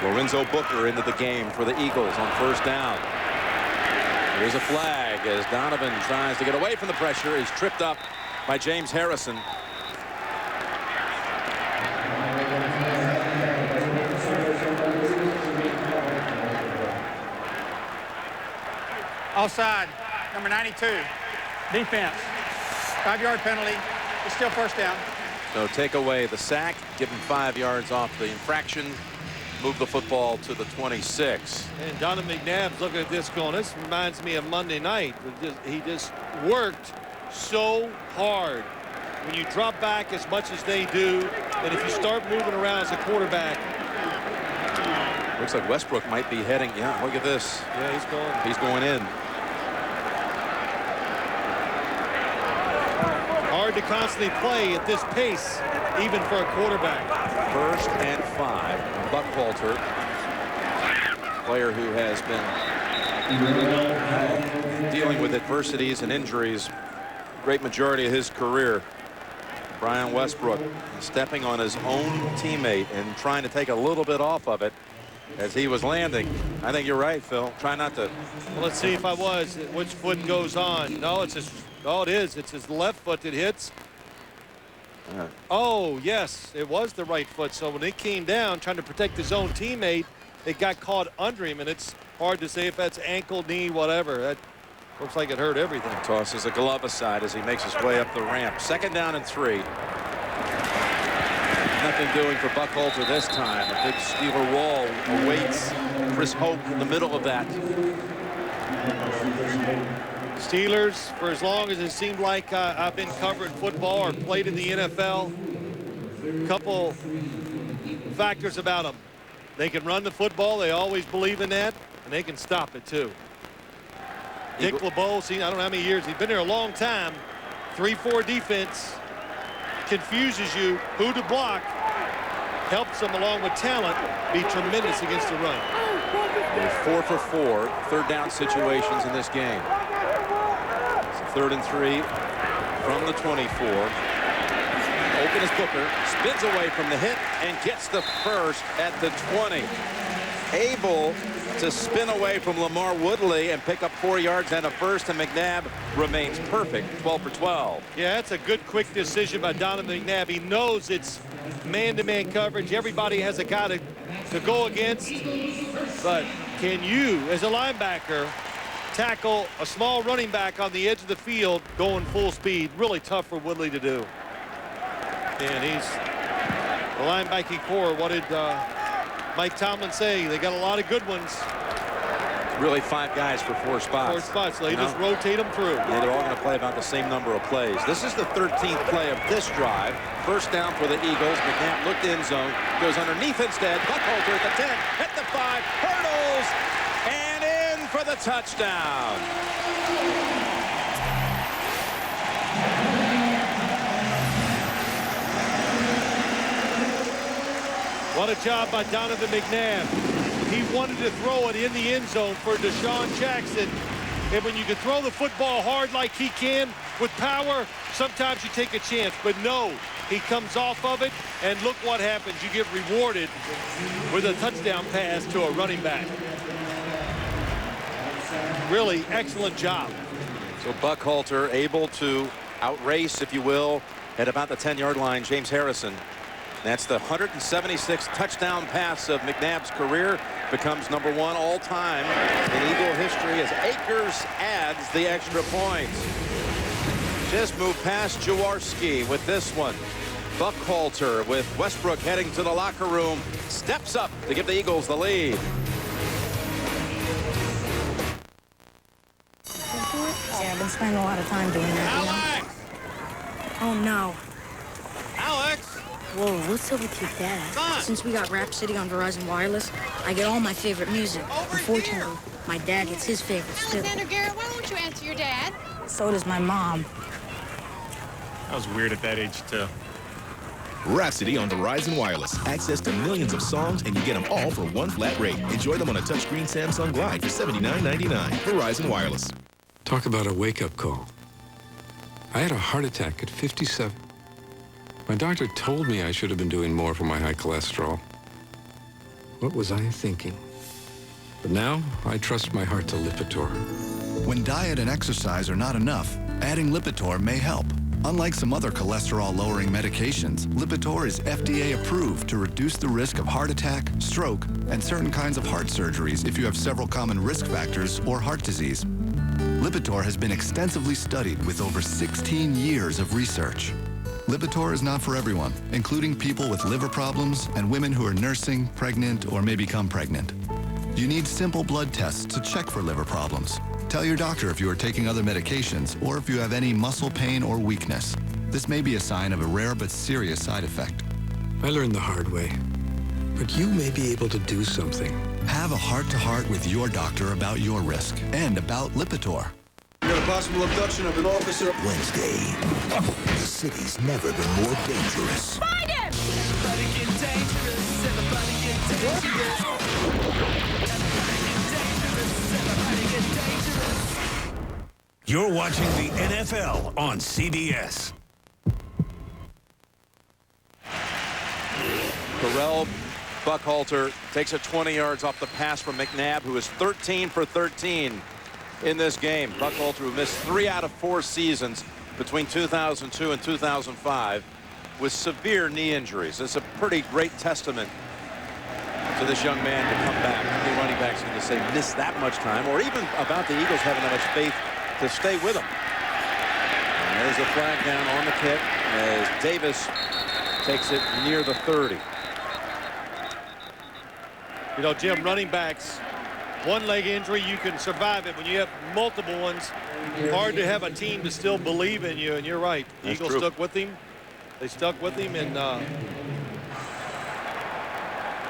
Lorenzo Booker into the game for the Eagles on 1st down. Here's a flag as Donovan tries to get away from the pressure. He's tripped up by James Harrison. Offside, number 92. Defense. 5-yard penalty. It's still 1st down. So take away the sack, give him 5 yards off the infraction, move the football to the 26. And Donovan McNabb's looking at this going, this reminds me of Monday night. He just worked so hard. When you drop back as much as they do, and if you start moving around as a quarterback. Looks like Westbrook might be heading. Yeah, look at this. Yeah, he's going. He's going in. Hard to constantly play at this pace, even for a quarterback. 1st and 5. Buckhalter, player who has been dealing with adversities and injuries great majority of his career. Brian Westbrook stepping on his own teammate and trying to take a little bit off of it as he was landing. I think you're right, Phil. Try not to. Well, let's see if I was. Which foot goes on? No, it's his. Oh, it is. It's his left foot that hits. Oh, yes, it was the right foot. So when it came down trying to protect his own teammate, it got caught under him, and it's hard to say if that's ankle, knee, whatever. That looks like it hurt everything. Tosses a glove aside as he makes his way up the ramp. 2nd down and 3. Nothing doing for Buckhalter this time. A big Steeler wall awaits Chris Hope in the middle of that. Steelers, for as long as it seemed like I've been covering football or played in the NFL, a couple factors about them. They can run the football. They always believe in that, and they can stop it too. Dick LeBeau, I don't know how many years. He's been there a long time. 3-4 defense confuses you who to block. Helps them, along with talent, be tremendous against the run. They're 4 for 4 3rd down situations in this game. 3rd and 3 from the 24. Open is Booker, spins away from the hit and gets the first at the 20. Able to spin away from Lamar Woodley and pick up 4 yards and a first, and McNabb remains perfect, 12 for 12. Yeah, that's a good quick decision by Donovan McNabb. He knows it's man-to-man coverage. Everybody has a guy to go against, but can you, as a linebacker, tackle a small running back on the edge of the field going full speed? Really tough for Woodley to do. And he's the linebacking core. What did Mike Tomlin say? They got a lot of good ones. Really 5 guys for 4 spots. 4 spots. So they just rotate them through. Yeah, they're all going to play about the same number of plays. This is the 13th play of this drive. 1st down for the Eagles. McNabb looked end zone, goes underneath instead. Buckhalter at the 10, at the 5, hurdles, and in for the touchdown. What a job by Donovan McNabb. He wanted to throw it in the end zone for Deshaun Jackson. And when you can throw the football hard like he can with power, sometimes you take a chance. But no, he comes off of it, and look what happens. You get rewarded with a touchdown pass to a running back. Really excellent job. So Buckhalter able to outrace, if you will, at about the 10-yard line, James Harrison. That's the 176th touchdown pass of McNabb's career. Becomes #1 all-time in Eagle history as Akers adds the extra points. Just moved past Jaworski with this one. Buckhalter with Westbrook heading to the locker room. Steps up to give the Eagles the lead. Yeah, I've been spending a lot of time doing that. Alex! Oh, no. Alex! Whoa, what's up with your dad? Since we got Rap City on Verizon Wireless, I get all my favorite music. Unfortunately, my dad gets his favorite still. Alexander Garrett, why won't you answer your dad? So does my mom. I was weird at that age, too. Rhapsody on Verizon Wireless. Access to millions of songs, and you get them all for one flat rate. Enjoy them on a touchscreen Samsung Glide for $79.99. Verizon Wireless. Talk about a wake-up call. I had a heart attack at 57. My doctor told me I should have been doing more for my high cholesterol. What was I thinking? But now, I trust my heart to Lipitor. When diet and exercise are not enough, adding Lipitor may help. Unlike some other cholesterol-lowering medications, Lipitor is FDA approved to reduce the risk of heart attack, stroke, and certain kinds of heart surgeries if you have several common risk factors or heart disease. Lipitor has been extensively studied with over 16 years of research. Lipitor is not for everyone, including people with liver problems and women who are nursing, pregnant, or may become pregnant. You need simple blood tests to check for liver problems. Tell your doctor if you are taking other medications or if you have any muscle pain or weakness. This may be a sign of a rare but serious side effect. I learned the hard way, but you may be able to do something. Have a heart-to-heart with your doctor about your risk and about Lipitor. We got a possible abduction of an officer. Wednesday. The city's never been more dangerous. Find him! Everybody get dangerous. Everybody get dangerous. Everybody get dangerous. Everybody get dangerous. You're watching the NFL on CBS. Terrell Buckhalter takes it 20 yards off the pass from McNabb, who is 13 for 13 in this game. Buckhalter, who missed 3 out of 4 seasons between 2002 and 2005 with severe knee injuries. It's a pretty great testament to this young man to come back. The running backs going to say miss that much time, or even about the Eagles having that much faith to stay with him. And there's a flag down on the kick as Davis takes it near the 30. You know, Jim, running backs, one leg injury, you can survive it. When you have multiple ones, hard to have a team to still believe in you, and you're right. The Eagles stuck with him. They stuck with him, and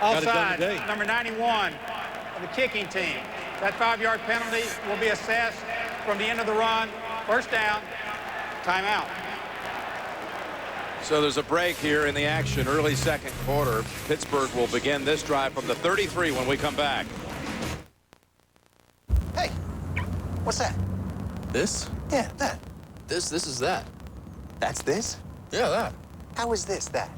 offside, number 91 of the kicking team. That 5-yard penalty will be assessed from the end of the run. First down, timeout. So there's a break here in the action, early second quarter. Pittsburgh will begin this drive from the 33 when we come back. Hey, what's that? This? Yeah, that. This is that. That's this? Yeah, that. How is this that?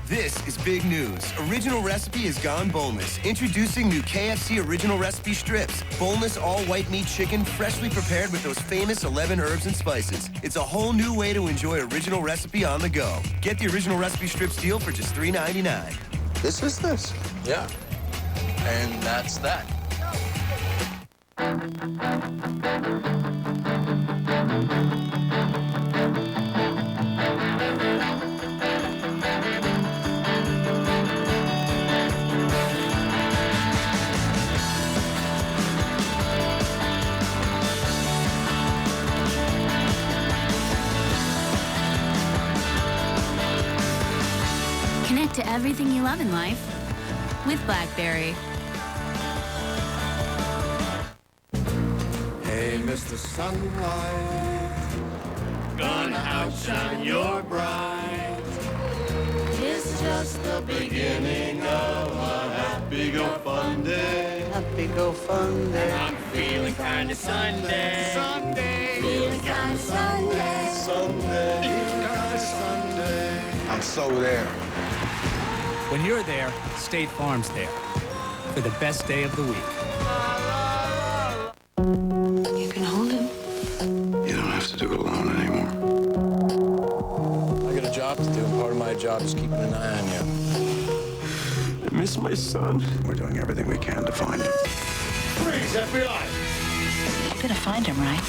This is big news. Original Recipe has gone boneless. Introducing new KFC Original Recipe Strips. Boneless all-white meat chicken, freshly prepared with those famous 11 herbs and spices. It's a whole new way to enjoy Original Recipe on the go. Get the Original Recipe Strips deal for just $3.99. This is this. Yeah. And that's that. Connect to everything you love in life with BlackBerry. Hey, Mr. Sunlight, gonna outshine your bright. Just just the beginning of a happy go fun day. Happy go fun day. I'm feeling kind of Sunday. Sunday. Feeling kind of Sunday. Sunday. Feeling kind of Sunday. I'm so there. When you're there, State Farm's there for the best day of the week. You can hold him. You don't have to do it alone anymore. I got a job to do, and part of my job is keeping an eye on you. I miss my son. We're doing everything we can to find him. Freeze, FBI! You're gonna find him, right?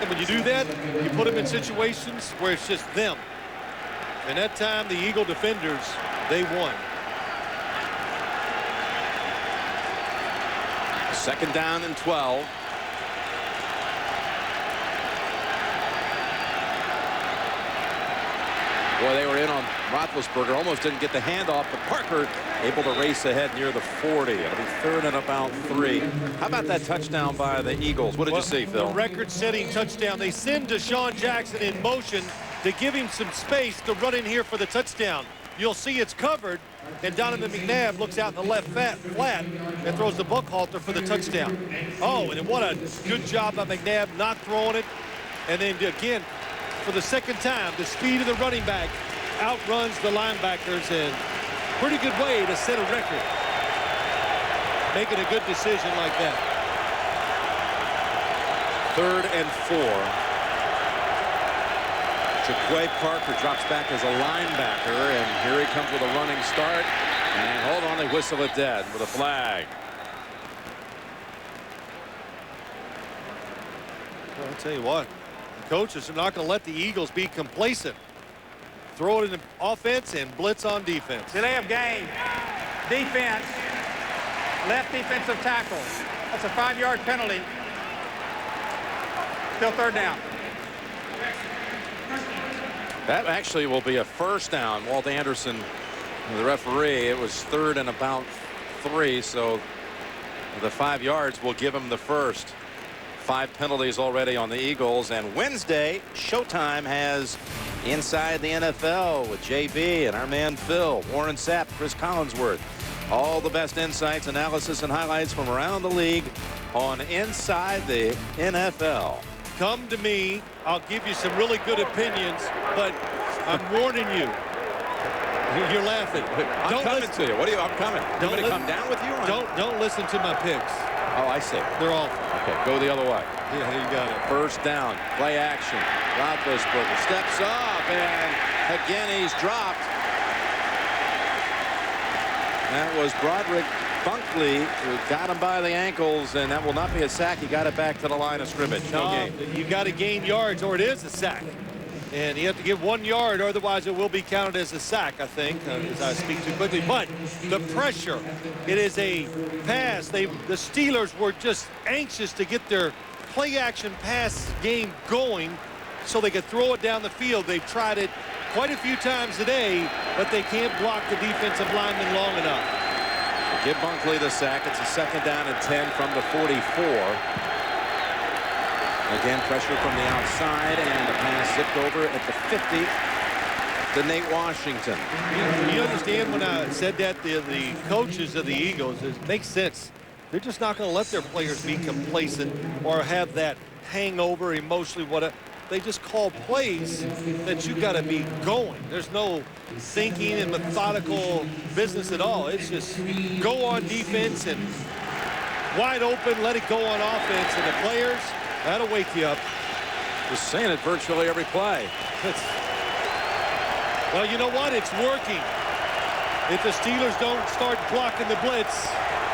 And when you do that, you put them in situations where it's just them. And that time, the Eagle defenders, they won. Second down and 12. Boy, they were in on Roethlisberger. Almost didn't get the handoff, but Parker able to race ahead near the 40. It'll be third and about 3. How about that touchdown by the Eagles? What did you see, Phil? The record-setting touchdown. They send Deshaun Jackson in motion to give him some space to run in here for the touchdown. You'll see it's covered, and Donovan McNabb looks out in the left flat and throws the Buckhalter for the touchdown. Oh, and what a good job by McNabb not throwing it. And then again, for the second time, the speed of the running back outruns the linebackers, and pretty good way to set a record. Making a good decision like that. Third and 4. Jaquay Parker drops back as a linebacker, and here he comes with a running start. And hold on, they whistle it dead with a flag. Well, I'll tell you what, the coaches are not going to let the Eagles be complacent. Throw it in the offense and blitz on defense. Delay of game. Defense. Left defensive tackle. That's a 5-yard penalty. Still third down. That actually will be a first down. Walt Anderson, the referee, it was third and about 3, so the 5 yards will give him the first. 5 penalties already on the Eagles, and Wednesday, Showtime has Inside the NFL with JB and our man Phil, Warren Sapp, Chris Collinsworth. All the best insights, analysis, and highlights from around the league on Inside the NFL. Come to me. I'll give you some really good opinions, but I'm warning you. You're laughing. I'm coming to you. What are you? I'm coming. You want me to come down with you? Don't listen to my picks. Oh, I see. They're awful. Okay, go the other way. Yeah, you got it. First down, play action. Roethlisberger steps up, and again he's dropped. That was Broderick Bunkley who got him by the ankles, and that will not be a sack. He got it back to the line of scrimmage. No gain. You got to gain yards, or it is a sack. And you have to get 1 yard, or otherwise it will be counted as a sack, I think, as I speak too quickly. But the pressure, it is a pass. The Steelers were just anxious to get their play-action pass game going so they could throw it down the field. They've tried it quite a few times today, but they can't block the defensive lineman long enough. Give Bunkley the sack. It's a second down and 10 from the 44. Again, pressure from the outside, and the pass zipped over at the 50 to Nate Washington. You understand when I said that the coaches of the Eagles, it makes sense. They're just not going to let their players be complacent or have that hangover emotionally. They just call plays that you got to be going. There's no thinking and methodical business at all. It's just go on defense and wide open, let it go on offense, and the players, that'll wake you up. Just saying it virtually every play. Well, you know what? It's working. If the Steelers don't start blocking the blitz,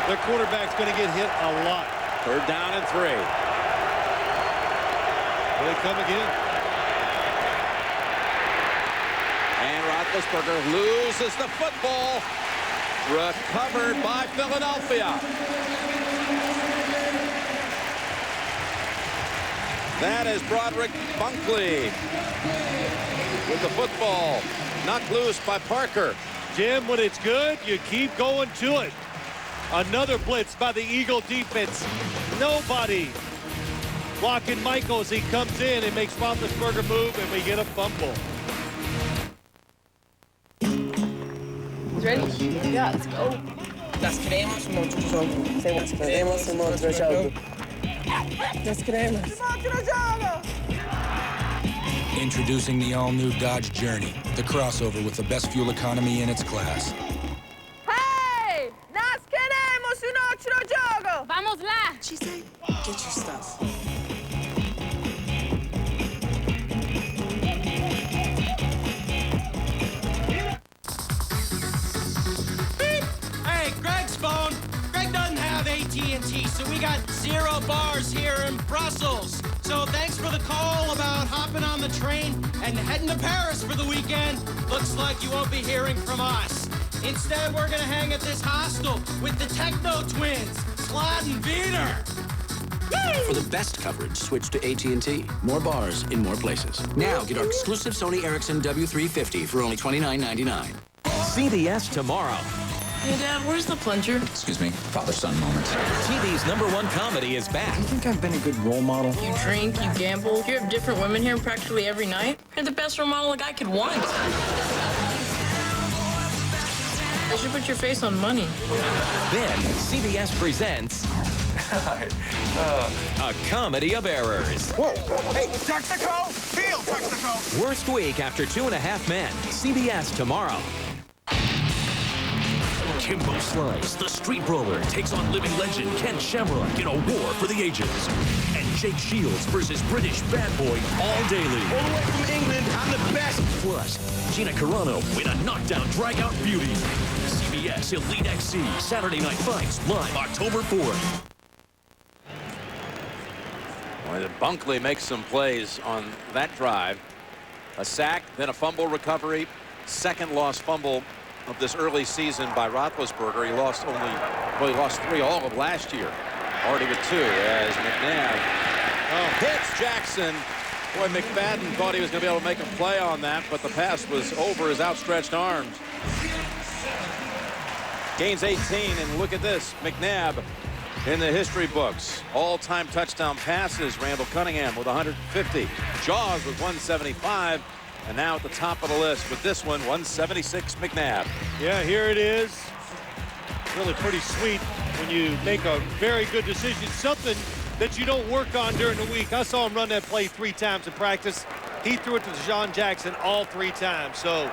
their quarterback's going to get hit a lot. 3rd down and 3. Here they come again. And Roethlisberger loses the football. Recovered by Philadelphia. That is Broderick Bunkley with the football. Knocked loose by Parker. Jim, when it's good, you keep going to it. Another blitz by the Eagle defense. Nobody blocking Michael as he comes in and makes Roethlisberger move, and we get a fumble. Ready? Yeah, let's go. Las queremos mucho, Jogo. Say las queremos mucho, Jogo. Las queremos. Introducing the all-new Dodge Journey, the crossover with the best fuel economy in its class. Hey! Nas queremos un otro jogo! Vamos lá! She said, get your stuff. Hey, Greg's phone. Greg doesn't have AT&T, so we got 0 bars here in Brussels. So thanks for the call about hopping on the train and heading to Paris for the weekend. Looks like you won't be hearing from us. Instead, we're gonna hang at this hostel with the Techno Twins, Slad and Wiener. For the best coverage, switch to AT&T. More bars in more places. Now get our exclusive Sony Ericsson W350 for only $29.99. CBS tomorrow. Hey, Dad, where's the plunger? Excuse me, father-son moment. TV's #1 comedy is back. You think I've been a good role model? You drink, you gamble, you have different women here practically every night. You're the best role model a guy could want. I should put your face on money. Then CBS presents a comedy of errors. Whoa! Hey, Texaco! Feel Texaco! Worst week after 2.5 Men. CBS tomorrow. Kimbo Slice, the street brawler, takes on living legend Ken Shamrock in a war for the ages. And Jake Shields versus British bad boy All Daily. All the way from England, I'm the best! Plus, Gina Carano in a knockdown drag-out beauty. CBS Elite XC, Saturday Night Fights, live October 4th. Well, Bunkley makes some plays on that drive. A sack, then a fumble recovery. Second lost fumble of this early season by Roethlisberger. He lost he lost 3 all of last year. Already with 2 as McNabb hits Jackson. Boy, McFadden thought he was going to be able to make a play on that, but the pass was over his outstretched arms. Gains 18, and look at this. McNabb in the history books. All-time touchdown passes. Randall Cunningham with 150. Jaws with 175. And now at the top of the list with this one, 176 McNabb. Yeah, here it is. Really pretty sweet when you make a very good decision. Something that you don't work on during the week. I saw him run that play 3 times in practice. He threw it to Deshaun Jackson all 3 times. So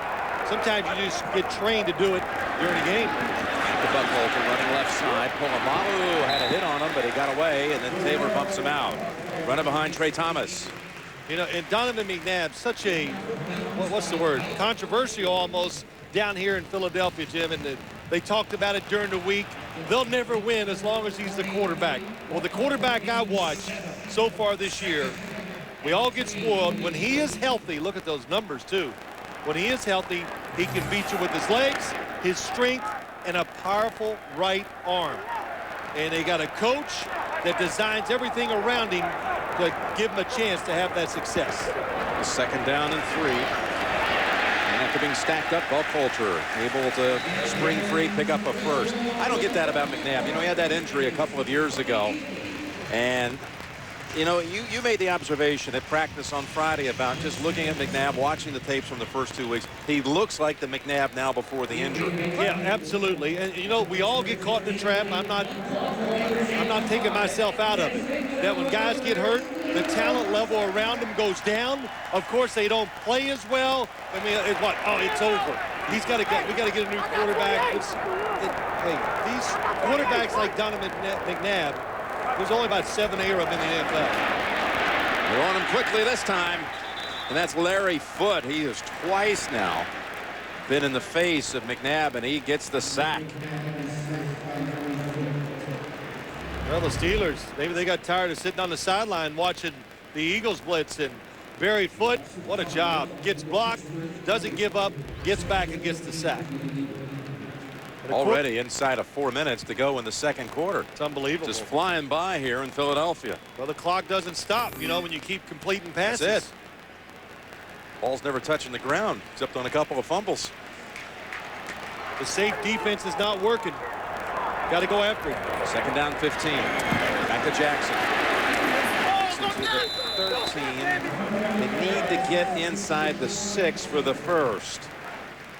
sometimes you just get trained to do it during the game. The Buckholter running left side. Polamalu had a hit on him, but he got away, and then Taylor bumps him out. Running behind Trey Thomas. You know, and Donovan McNabb, such a, what's the word, controversial almost down here in Philadelphia, Jim, and they talked about it during the week. They'll never win as long as he's the quarterback. Well, the quarterback I watched so far this year, we all get spoiled. When he is healthy, look at those numbers, too. When he is healthy, he can beat you with his legs, his strength, and a powerful right arm. And they got a coach that designs everything around him to give him a chance to have that success. Second down and 3. And after being stacked up, Buckholter able to spring free, pick up a first. I don't get that about McNabb. You know, he had that injury a couple of years ago. And, you know, you made the observation at practice on Friday about just looking at McNabb, watching the tapes from the first 2 weeks. He looks like the McNabb now before the injury. Yeah, absolutely. And, you know, we all get caught in the trap. I'm not taking myself out of it. That when guys get hurt, the talent level around them goes down. Of course, they don't play as well. I mean, it's what? Oh, it's over. We got to get a new quarterback. Hey, these quarterbacks like Donovan McNabb, there's only about 7 or 8 of them in the NFL. They're on him quickly this time, and that's Larry Foote. He is twice now been in the face of McNabb, and he gets the sack. Well, the Steelers, maybe they got tired of sitting on the sideline watching the Eagles blitz, and buried foot, what a job. Gets blocked, doesn't give up, gets back and gets the sack. Already inside of 4 minutes to go in the second quarter. It's unbelievable. Just flying by here in Philadelphia. Well, the clock doesn't stop, you know, when you keep completing passes. That's it. Ball's never touching the ground, except on a couple of fumbles. The safe defense is not working. Got to go after it. Second down 15. Back to Jackson. Jackson to the 13. They need to get inside the 6 for the first.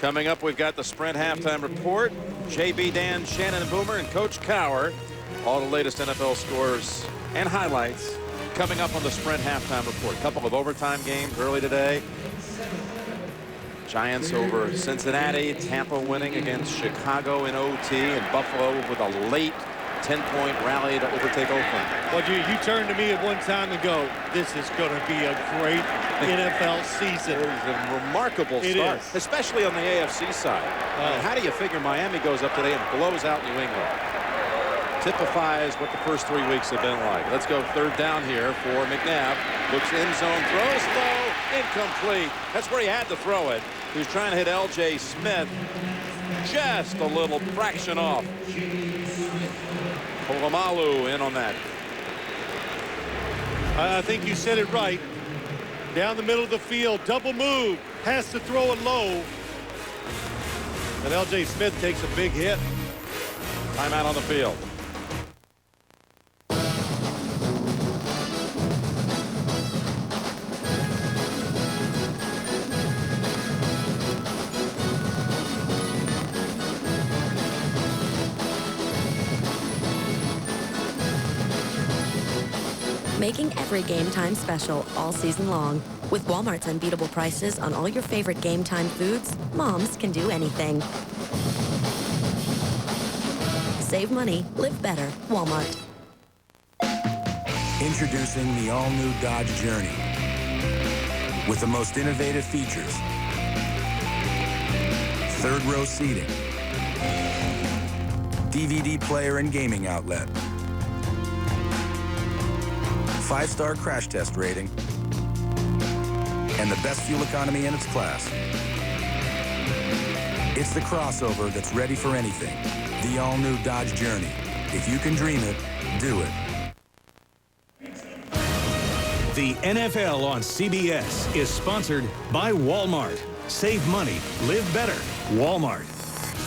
Coming up, we've got the Sprint halftime report. JB, Dan, Shannon, and Boomer, and Coach Cowher. All the latest NFL scores and highlights coming up on the Sprint halftime report. A couple of overtime games early today. Giants over Cincinnati, Tampa winning against Chicago in OT, and Buffalo with a late 10-point rally to overtake Oakland. Well, you turned to me at one time and go, this is going to be a great NFL season. It is a remarkable start, especially on the AFC side. How do you figure Miami goes up today and blows out New England? Typifies what the first 3 weeks have been like. Let's go third down here for McNabb. Looks end zone, throws low, incomplete. That's where he had to throw it. He was trying to hit L.J. Smith. Just a little fraction off. Polamalu in on that. I think you said it right. Down the middle of the field, double move, has to throw it low. And L.J. Smith takes a big hit. Timeout on the field. Making every game time special all season long. With Walmart's unbeatable prices on all your favorite game time foods, moms can do anything. Save money, live better. Walmart. Introducing the all-new Dodge Journey. With the most innovative features. Third-row seating. DVD player and gaming outlet. 5-star crash test rating, and the best fuel economy in its class. It's the crossover that's ready for anything. The all-new Dodge Journey. If you can dream it, do it. The NFL on CBS is sponsored by Walmart. Save money, live better. Walmart.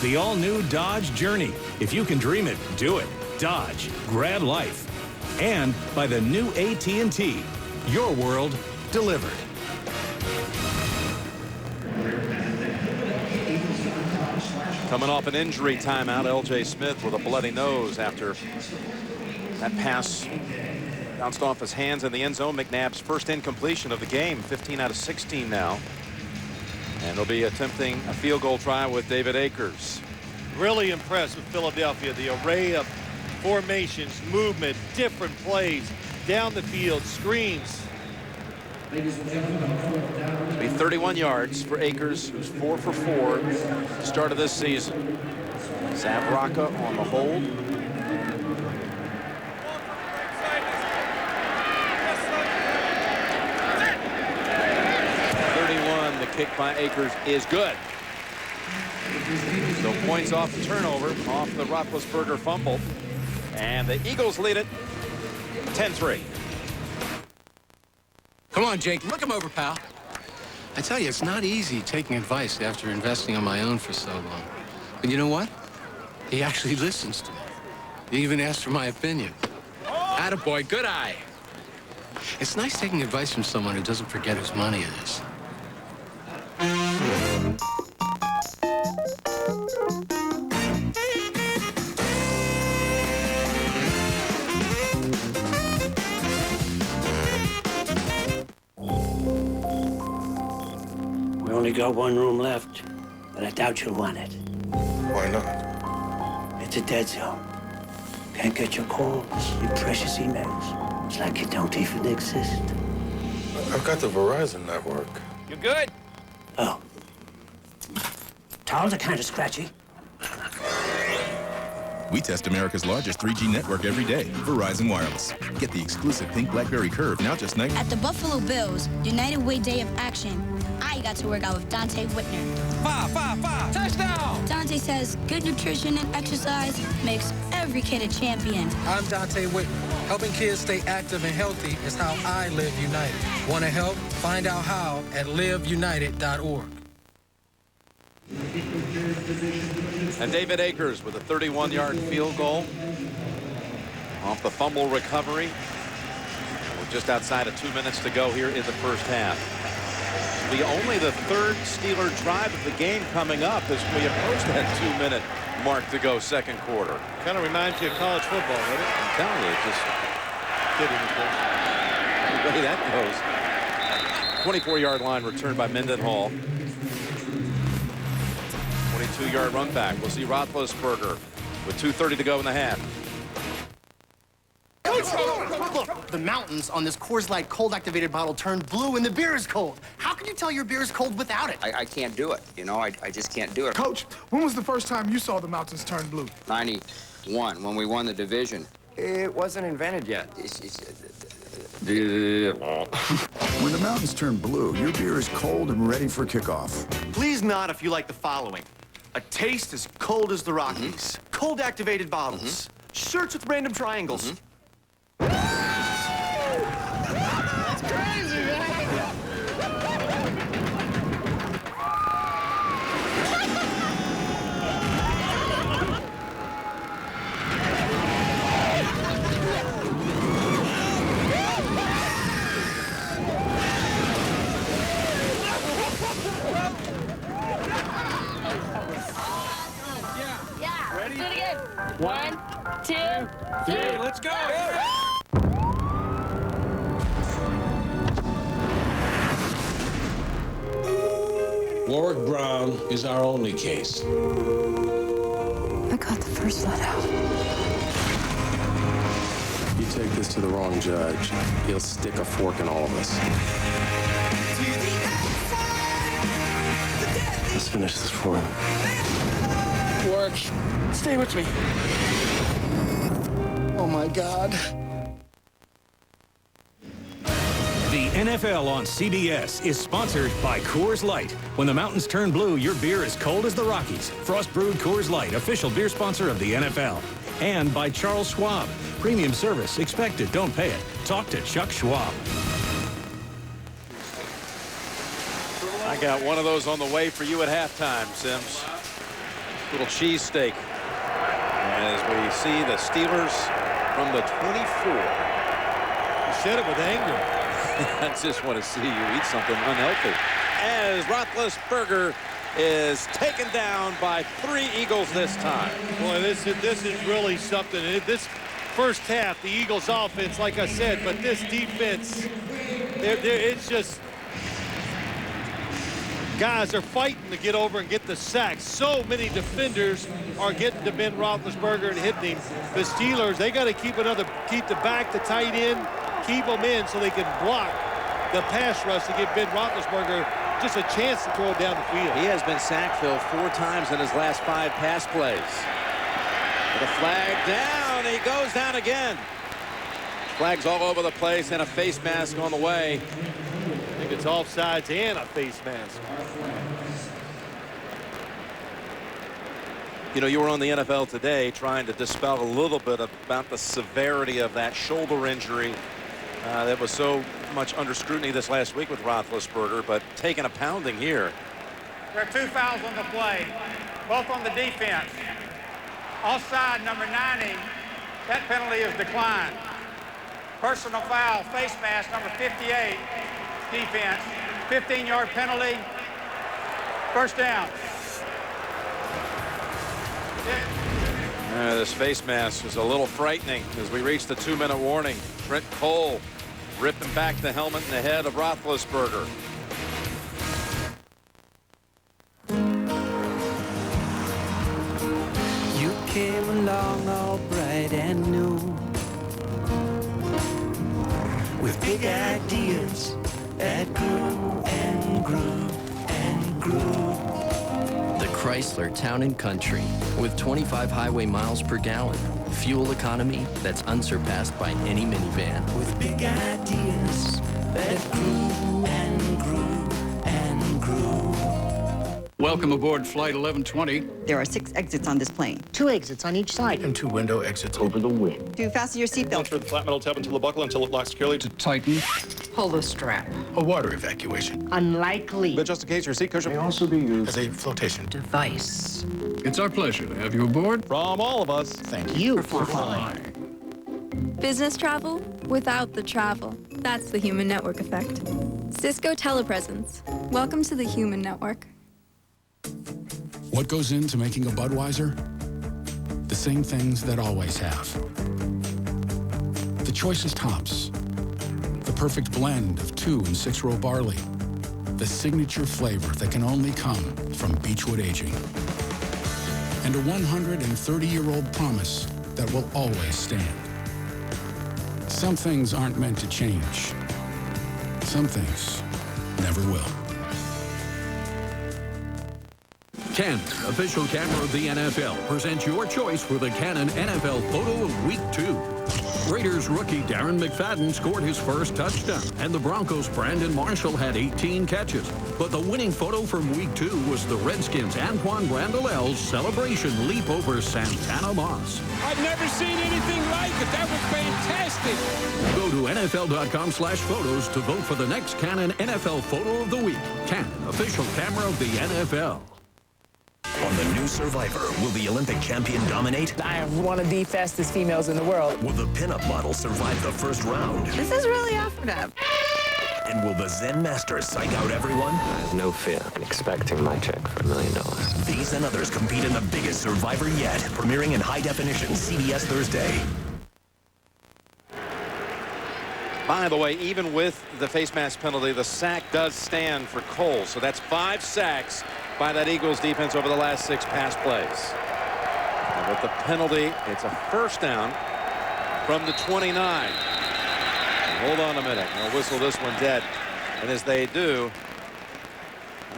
The all-new Dodge Journey. If you can dream it, do it. Dodge. Grab life. And by the new AT&T, your world delivered. Coming off an injury timeout, L.J. Smith with a bloody nose after that pass bounced off his hands in the end zone. McNabb's first incompletion of the game, 15 out of 16 now. And they'll be attempting a field goal try with David Akers. Really impressed with Philadelphia, the array of formations, movement, different plays, down the field, screens. It'll be 31 yards for Akers, who's 4 for 4 start of this season. Zabraka on the hold. The kick by Akers is good. So points off the turnover, off the Roethlisberger fumble. And the Eagles lead it 10-3. Come on, Jake. Look him over, pal. I tell you, it's not easy taking advice after investing on my own for so long. But you know what? He actually listens to me. He even asked for my opinion. Attaboy, good eye. It's nice taking advice from someone who doesn't forget whose money it is. We only got one room left, but I doubt you'll want it. Why not? It's a dead zone. Can't get your calls, your precious emails. It's like you don't even exist. I've got the Verizon network. You good? Oh. Towels are kind of scratchy. We test America's largest 3G network every day. Verizon Wireless. Get the exclusive pink BlackBerry Curve, now just $90. At the Buffalo Bills United Way Day of Action, I got to work out with Dante Whitner. 5, touchdown! Dante says good nutrition and exercise makes every kid a champion. I'm Dante Whitner. Helping kids stay active and healthy is how I live United. Want to help? Find out how at liveunited.org. And David Akers with a 31-yard field goal off the fumble recovery. We're just outside of 2 minutes to go here in the first half. Only the third Steeler drive of the game coming up as we approach that 2-minute mark to go second quarter. Kind of reminds you of college football, doesn't it? I'm telling you, just kidding, of course. The way that goes. 24-yard line returned by Mendenhall. 22-yard run back. We'll see Roethlisberger with 2:30 to go in the half. Look, the mountains on this Coors Light cold activated bottle turned blue and the beer is cold. How can you tell your beer is cold without it? I can't do it. You know, I just can't do it. Coach, when was the first time you saw the mountains turn blue? 91, when we won the division. It wasn't invented yet. When the mountains turn blue, your beer is cold and ready for kickoff. Please nod if you like the following. A taste as cold as the Rockies. Cold activated bottles. Shirts with random triangles. That's crazy, man. Ready? Do it again. 1, 2, 3, let's go. Warwick Brown is our only case. I got the first let out. You take this to the wrong judge, he'll stick a fork in all of us. Let's finish this for him. Work. Stay with me. Oh, my God. The NFL on CBS is sponsored by Coors Light. When the mountains turn blue, your beer is cold as the Rockies. Frost brewed Coors Light, official beer sponsor of the NFL. And by Charles Schwab. Premium service. Expect it, don't pay it. Talk to Chuck Schwab. I got one of those on the way for you at halftime, Sims. Little cheesesteak. As we see the Steelers from the 24. You said it with anger. I just want to see you eat something unhealthy. As Roethlisberger is taken down by 3 Eagles this time. Boy, this is really something. This first half, the Eagles offense, like I said, but this defense, it's just guys are fighting to get over and get the sack. So many defenders are getting to Ben Roethlisberger and hitting him. The Steelers, they got to keep the back, the tight end, keep them in so they can block the pass rush to give Ben Roethlisberger just a chance to throw it down the field. He has been sacked, Phil, 4 times in his last 5 pass plays. With a flag down, he goes down again. Flags all over the place and a face mask on the way. I think it's offsides and a face mask. You know, you were on the NFL Today trying to dispel a little bit about the severity of that shoulder injury that was so much under scrutiny this last week with Roethlisberger, but taking a pounding here. There are 2 fouls on the play, both on the defense. Offside number 90, that penalty is declined. Personal foul, face mask number 58, defense. 15-yard penalty, first down. This face mask is a little frightening as we reach the 2-minute warning. Trent Cole ripping back the helmet in the head of Roethlisberger. You came along all bright and new with big ideas that grew and grew and grew. The Chrysler Town & Country with 25 highway miles per gallon. Fuel economy that's unsurpassed by any minivan. With big ideas that grew and grew and grew. Welcome aboard Flight 1120. There are 6 exits on this plane. 2 exits on each side. And 2 window exits over the wing. Do fasten your seatbelt. Enter the flat metal tab into the buckle until it locks securely. To tighten. Pull the strap. A water evacuation. Unlikely. But just in case, your seat cushion may also be used as a flotation device. It's our pleasure to have you aboard. From all of us, thank you for flying. Business travel without the travel. That's the human network effect. Cisco Telepresence. Welcome to the human network. What goes into making a Budweiser? The same things that always have. The choicest hops, the perfect blend of 2- and 6-row barley, the signature flavor that can only come from Beechwood Aging, and a 130-year-old promise that will always stand. Some things aren't meant to change. Some things never will. Canon, official camera of the NFL, presents your choice for the Canon NFL photo of Week 2. Raiders rookie Darren McFadden scored his first touchdown, and the Broncos' Brandon Marshall had 18 catches. But the winning photo from Week 2 was the Redskins' Antoine Randall-L's celebration leap over Santana Moss. I've never seen anything like it. That was fantastic. Go to NFL.com/photos to vote for the next Canon NFL photo of the week. Canon, official camera of the NFL. On the new Survivor, will the Olympic champion dominate? I am one of the fastest females in the world. Will the pinup model survive the first round? This is really awesome. And will the Zen master psych out everyone? I have no fear in expecting my check for $1 million. These and others compete in the biggest Survivor yet, premiering in high definition CBS Thursday. By the way, even with the face mask penalty, the sack does stand for Cole. So that's 5 sacks by that Eagles defense over the last 6 pass plays. And with the penalty, it's a first down from the 29. Hold on a minute. We'll whistle this one dead. And as they do,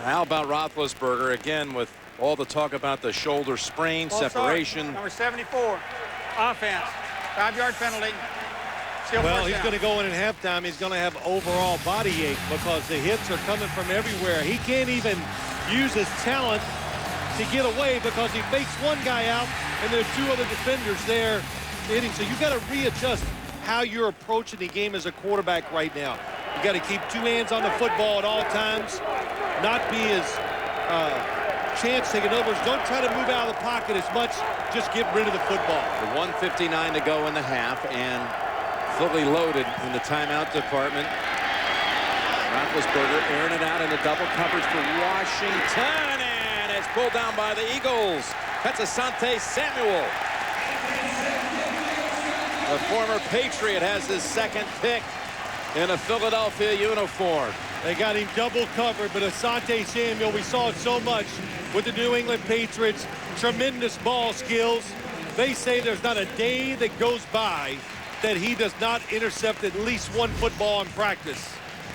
how about Roethlisberger again with all the talk about the shoulder sprain, separation. Number 74, offense, 5-yard penalty. Well, he's going to go in at halftime. He's going to have overall body ache because the hits are coming from everywhere. He can't even use his talent to get away because he fakes one guy out and there's 2 other defenders there hitting. So you got to readjust how you're approaching the game as a quarterback right now. You got to keep 2 hands on the football at all times, not be as chance taking. In other words, don't try to move out of the pocket as much. Just get rid of the football. The 1:59 to go in the half, and fully loaded in the timeout department. Roethlisberger airing it out in the double coverage for Washington, and it's pulled down by the Eagles. That's Asante Samuel. The former Patriot has his 2nd pick in a Philadelphia uniform. They got him double covered, but Asante Samuel, we saw it so much with the New England Patriots. Tremendous ball skills. They say there's not a day that goes by that he does not intercept at least 1 football in practice.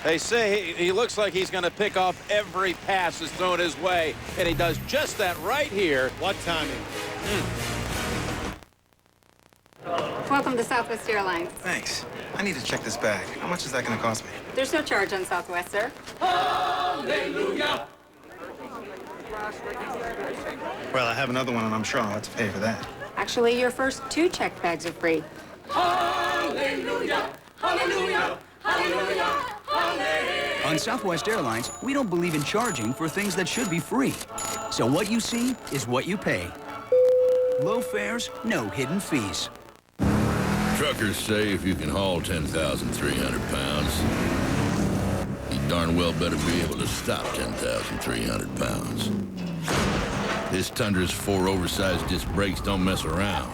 They say he looks like he's going to pick off every pass that's thrown his way, and he does just that right here. What timing? Welcome to Southwest Airlines. Thanks. I need to check this bag. How much is that going to cost me? There's no charge on Southwest, sir. Hallelujah! Well, I have another one, and I'm sure I'll have to pay for that. Actually, your first 2 checked bags are free. Hallelujah! Hallelujah! Hallelujah! Hallelujah! On Southwest Airlines, we don't believe in charging for things that should be free. So what you see is what you pay. Low fares, no hidden fees. Truckers say if you can haul 10,300 pounds, you darn well better be able to stop 10,300 pounds. This Tundra's 4 oversized disc brakes don't mess around.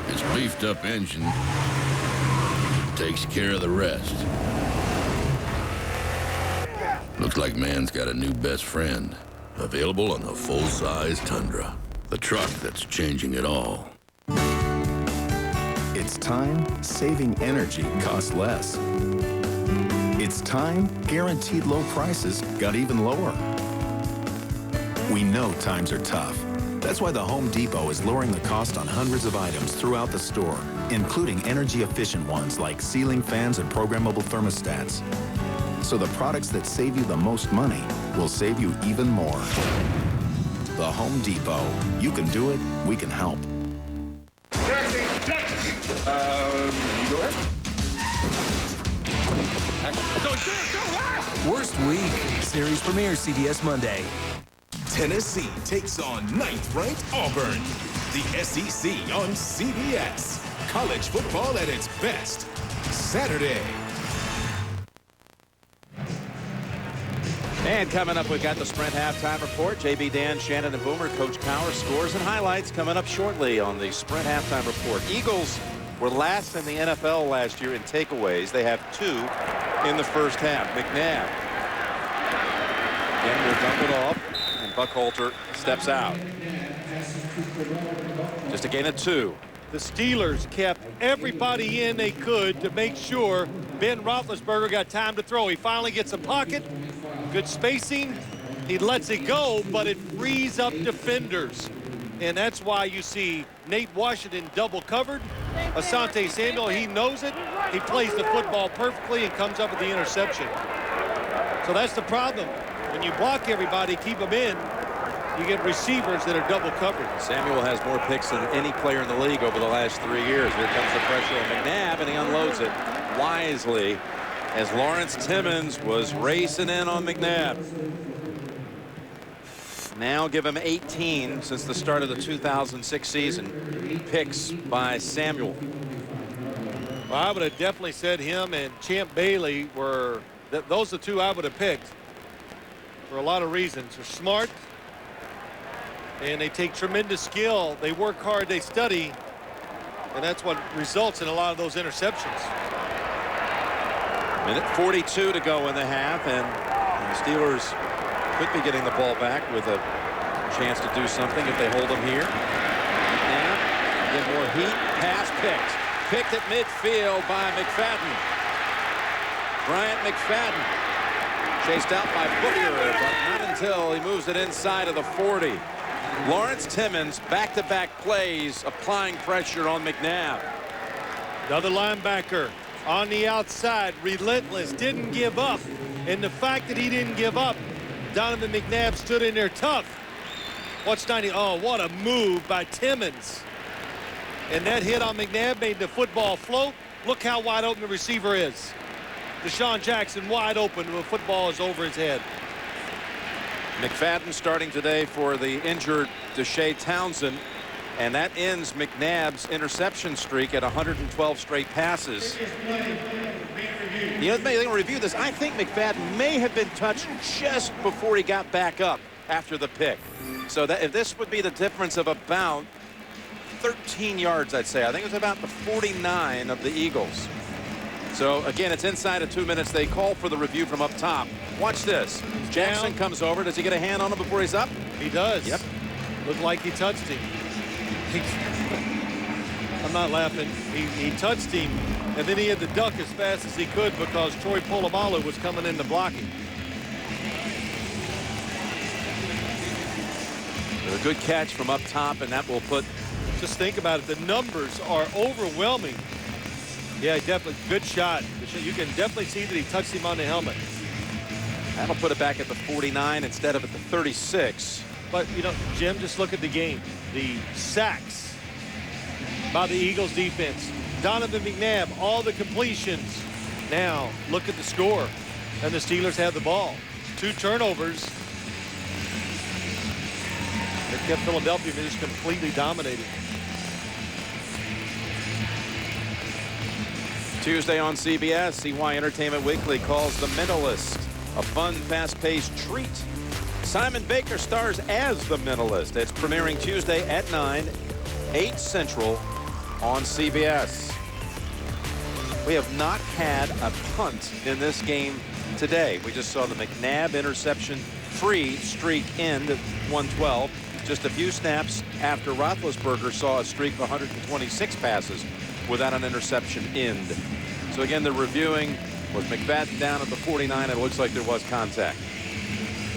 Its beefed-up engine takes care of the rest. Looks like man's got a new best friend. Available on the full-size Tundra. The truck that's changing it all. It's time saving energy costs less. It's time guaranteed low prices got even lower. We know times are tough. That's why the Home Depot is lowering the cost on hundreds of items throughout the store, including energy-efficient ones like ceiling fans and programmable thermostats. So the products that save you the most money will save you even more. The Home Depot. You can do it, we can help. Go ahead. Worst week. Series premiere CBS Monday. Tennessee takes on 9th-ranked Auburn. The SEC on CBS. College football at its best. Saturday. And coming up, we've got the Sprint halftime report. JB, Dan, Shannon, and Boomer. Coach Power scores and highlights coming up shortly on the Sprint halftime report. Eagles were last in the NFL last year in takeaways. They have 2 in the first half. McNabb again will dump it off, and Buckhalter steps out. Just a gain of 2. The Steelers kept everybody in they could to make sure Ben Roethlisberger got time to throw. He finally gets a pocket, good spacing. He lets it go, but it frees up defenders. And that's why you see Nate Washington double covered. Asante Samuel, he knows it. He plays the football perfectly and comes up with the interception. So that's the problem. When you block everybody, keep them in, you get receivers that are double covered. Samuel has more picks than any player in the league over the last 3 years. Here comes the pressure on McNabb, and he unloads it wisely as Lawrence Timmons was racing in on McNabb. Now give him 18 since the start of the 2006 season. Picks by Samuel. Well, I would have definitely said him and Champ Bailey were, those are the 2 I would have picked for a lot of reasons. They're smart, and they take tremendous skill. They work hard, they study, and that's what results in a lot of those interceptions. Minute 42 to go in the half, and the Steelers could be getting the ball back with a chance to do something if they hold them here. McNabb, get more heat, pass picked. Picked at midfield by McFadden. Bryant McFadden chased out by Booker, but not until he moves it inside of the 40. Lawrence Timmons, back-to-back plays, applying pressure on McNabb. Another linebacker on the outside, relentless, didn't give up. And the fact that he didn't give up, Donovan McNabb stood in there tough. Watch 90. Oh, what a move by Timmons. And that hit on McNabb made the football float. Look how wide open the receiver is. Deshaun Jackson wide open. The football is over his head. McFadden starting today for the injured Deshae Townsend, and that ends McNabb's interception streak at 112 straight passes. You know, they review this. I think McFadden may have been touched just before he got back up after the pick. So that if this would be the difference of about 13 yards, I'd say. I think it was about the 49 of the Eagles. So again, it's inside of 2 minutes. They call for the review from up top. Watch this. Jackson comes over. Does he get a hand on him before he's up? He does. Yep. Looked like he touched him. I'm not laughing. He touched him, and then he had to duck as fast as he could because Troy Polamalu was coming into blocking. A good catch from up top, and that will put. Just think about it. The numbers are overwhelming. Yeah, definitely. Good shot. You can definitely see that he touched him on the helmet. That'll put it back at the 49 instead of at the 36. But, you know, Jim, just look at the game. The sacks by the Eagles defense. Donovan McNabb, all the completions. Now, look at the score. And the Steelers have the ball. 2 turnovers. They kept Philadelphia just completely dominating. Tuesday on CBS, CY Entertainment Weekly calls The Mentalist a fun, fast-paced treat. Simon Baker stars as the Mentalist. It's premiering Tuesday at 9, 8 Central on CBS. We have not had a punt in this game today. We just saw the McNabb interception-free streak end at 112. Just a few snaps after Roethlisberger saw a streak of 126 passes without an interception end. So again, they're reviewing. Was McFadden down at the 49? It looks like there was contact.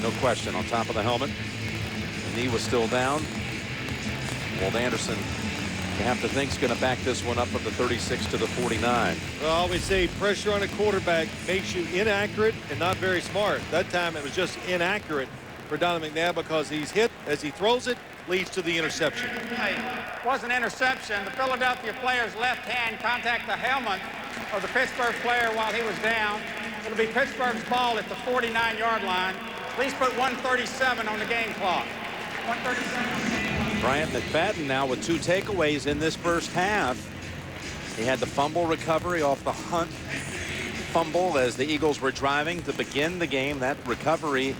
No question on top of the helmet. knee was still down. Walt Anderson, you have to think, is going to back this one up from the 36 to the 49. Well, I always say pressure on a quarterback makes you inaccurate and not very smart. That time it was just inaccurate for Donovan McNabb because he's hit as he throws it, leads to the interception. It was an interception. The Philadelphia player's left hand contacted the helmet of the Pittsburgh player while he was down. It'll be Pittsburgh's ball at the 49-yard line. Please put 1:37 on the game clock. 1:37. Bryant McFadden now with 2 takeaways in this first half. He had the fumble recovery off the Hunt fumble as the Eagles were driving to begin the game. That recovery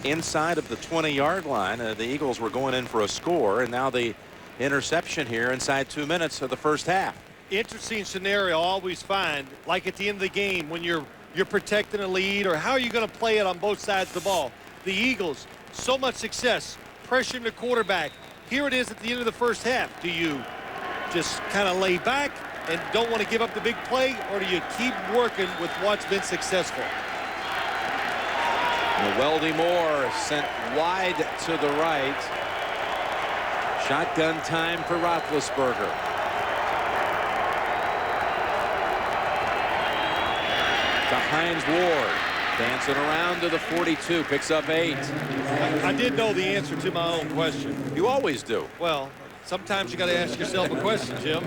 inside of the 20-yard line. The Eagles were going in for a score, and now the interception here inside 2 minutes of the first half. Interesting scenario I always find, like at the end of the game when you're protecting a lead, or how are you going to play it on both sides of the ball. The Eagles, so much success pressuring the quarterback. Here it is at the end of the first half. Do you just kind of lay back and don't want to give up the big play, or do you keep working with what's been successful? Weldy Moore sent wide to the right. Shotgun time for Roethlisberger. To Hines Ward, dancing around to the 42, picks up 8. I did know the answer to my own question. You always do. Well, sometimes you got to ask yourself a question, Jim.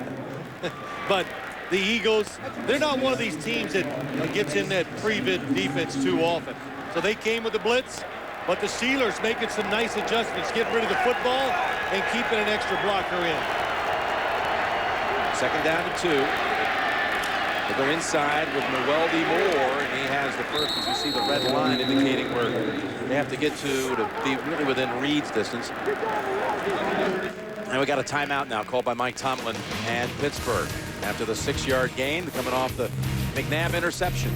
But the Eagles, they're not one of these teams that gets in that pre-bid defense too often. So they came with the blitz, but the Steelers making some nice adjustments, getting rid of the football and keeping an extra blocker in. 2nd down to 2. They go inside with Weldy Moore, and he has the first, as you see the red line indicating where they have to get to be really within Reed's distance. And we got a timeout now called by Mike Tomlin and Pittsburgh after the 6-yard gain coming off the McNabb interception.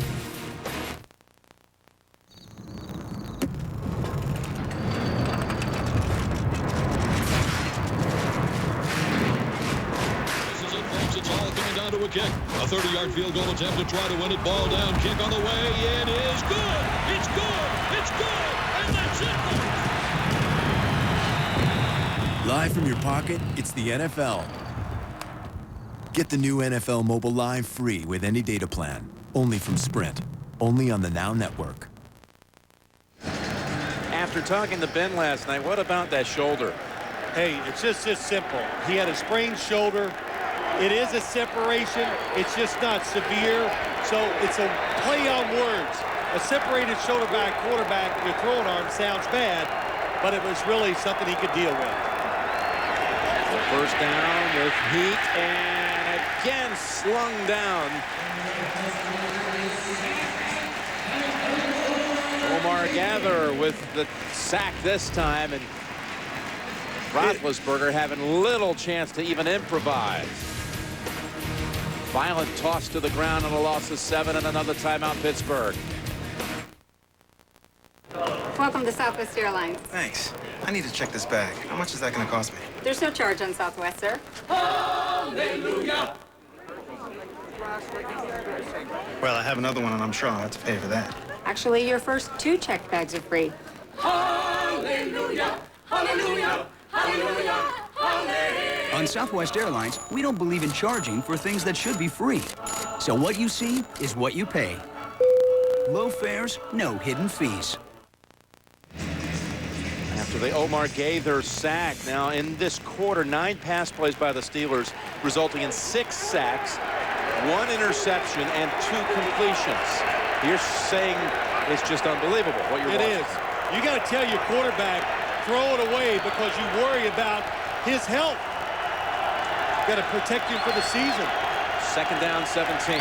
A kick, a 30-yard field goal attempt to try to win it. Ball down, kick on the way. It is good. It's good. It's good. And that's it. Live from your pocket, it's the NFL. Get the new NFL Mobile Live free with any data plan. Only from Sprint. Only on the Now Network. After talking to Ben last night, what about that shoulder? Hey, it's just this simple. He had a sprained shoulder. It is a separation. It's just not severe. So it's a play on words. A separated shoulder back quarterback with your throwing arm sounds bad, but it was really something he could deal with. First down with heat, and again slung down. Omar Gather with the sack this time, and Roethlisberger having little chance to even improvise. Violent toss to the ground and a loss of 7 and another timeout, Pittsburgh. Welcome to Southwest Airlines. Thanks. I need to check this bag. How much is that going to cost me? There's no charge on Southwest, sir. Hallelujah! Well, I have another one, and I'm sure I'll have to pay for that. Actually, your first 2 checked bags are free. Hallelujah! Hallelujah! Hallelujah! Hallelujah! On Southwest Airlines, we don't believe in charging for things that should be free. So what you see is what you pay. Low fares, no hidden fees. After the Omar Gather sack, now in this quarter, 9 pass plays by the Steelers, resulting in 6 sacks, 1 interception, and 2 completions. You're saying it's just unbelievable what you're watching. It is. You got to tell your quarterback, throw it away because you worry about his health. Got to protect him for the season. 2nd down, 17.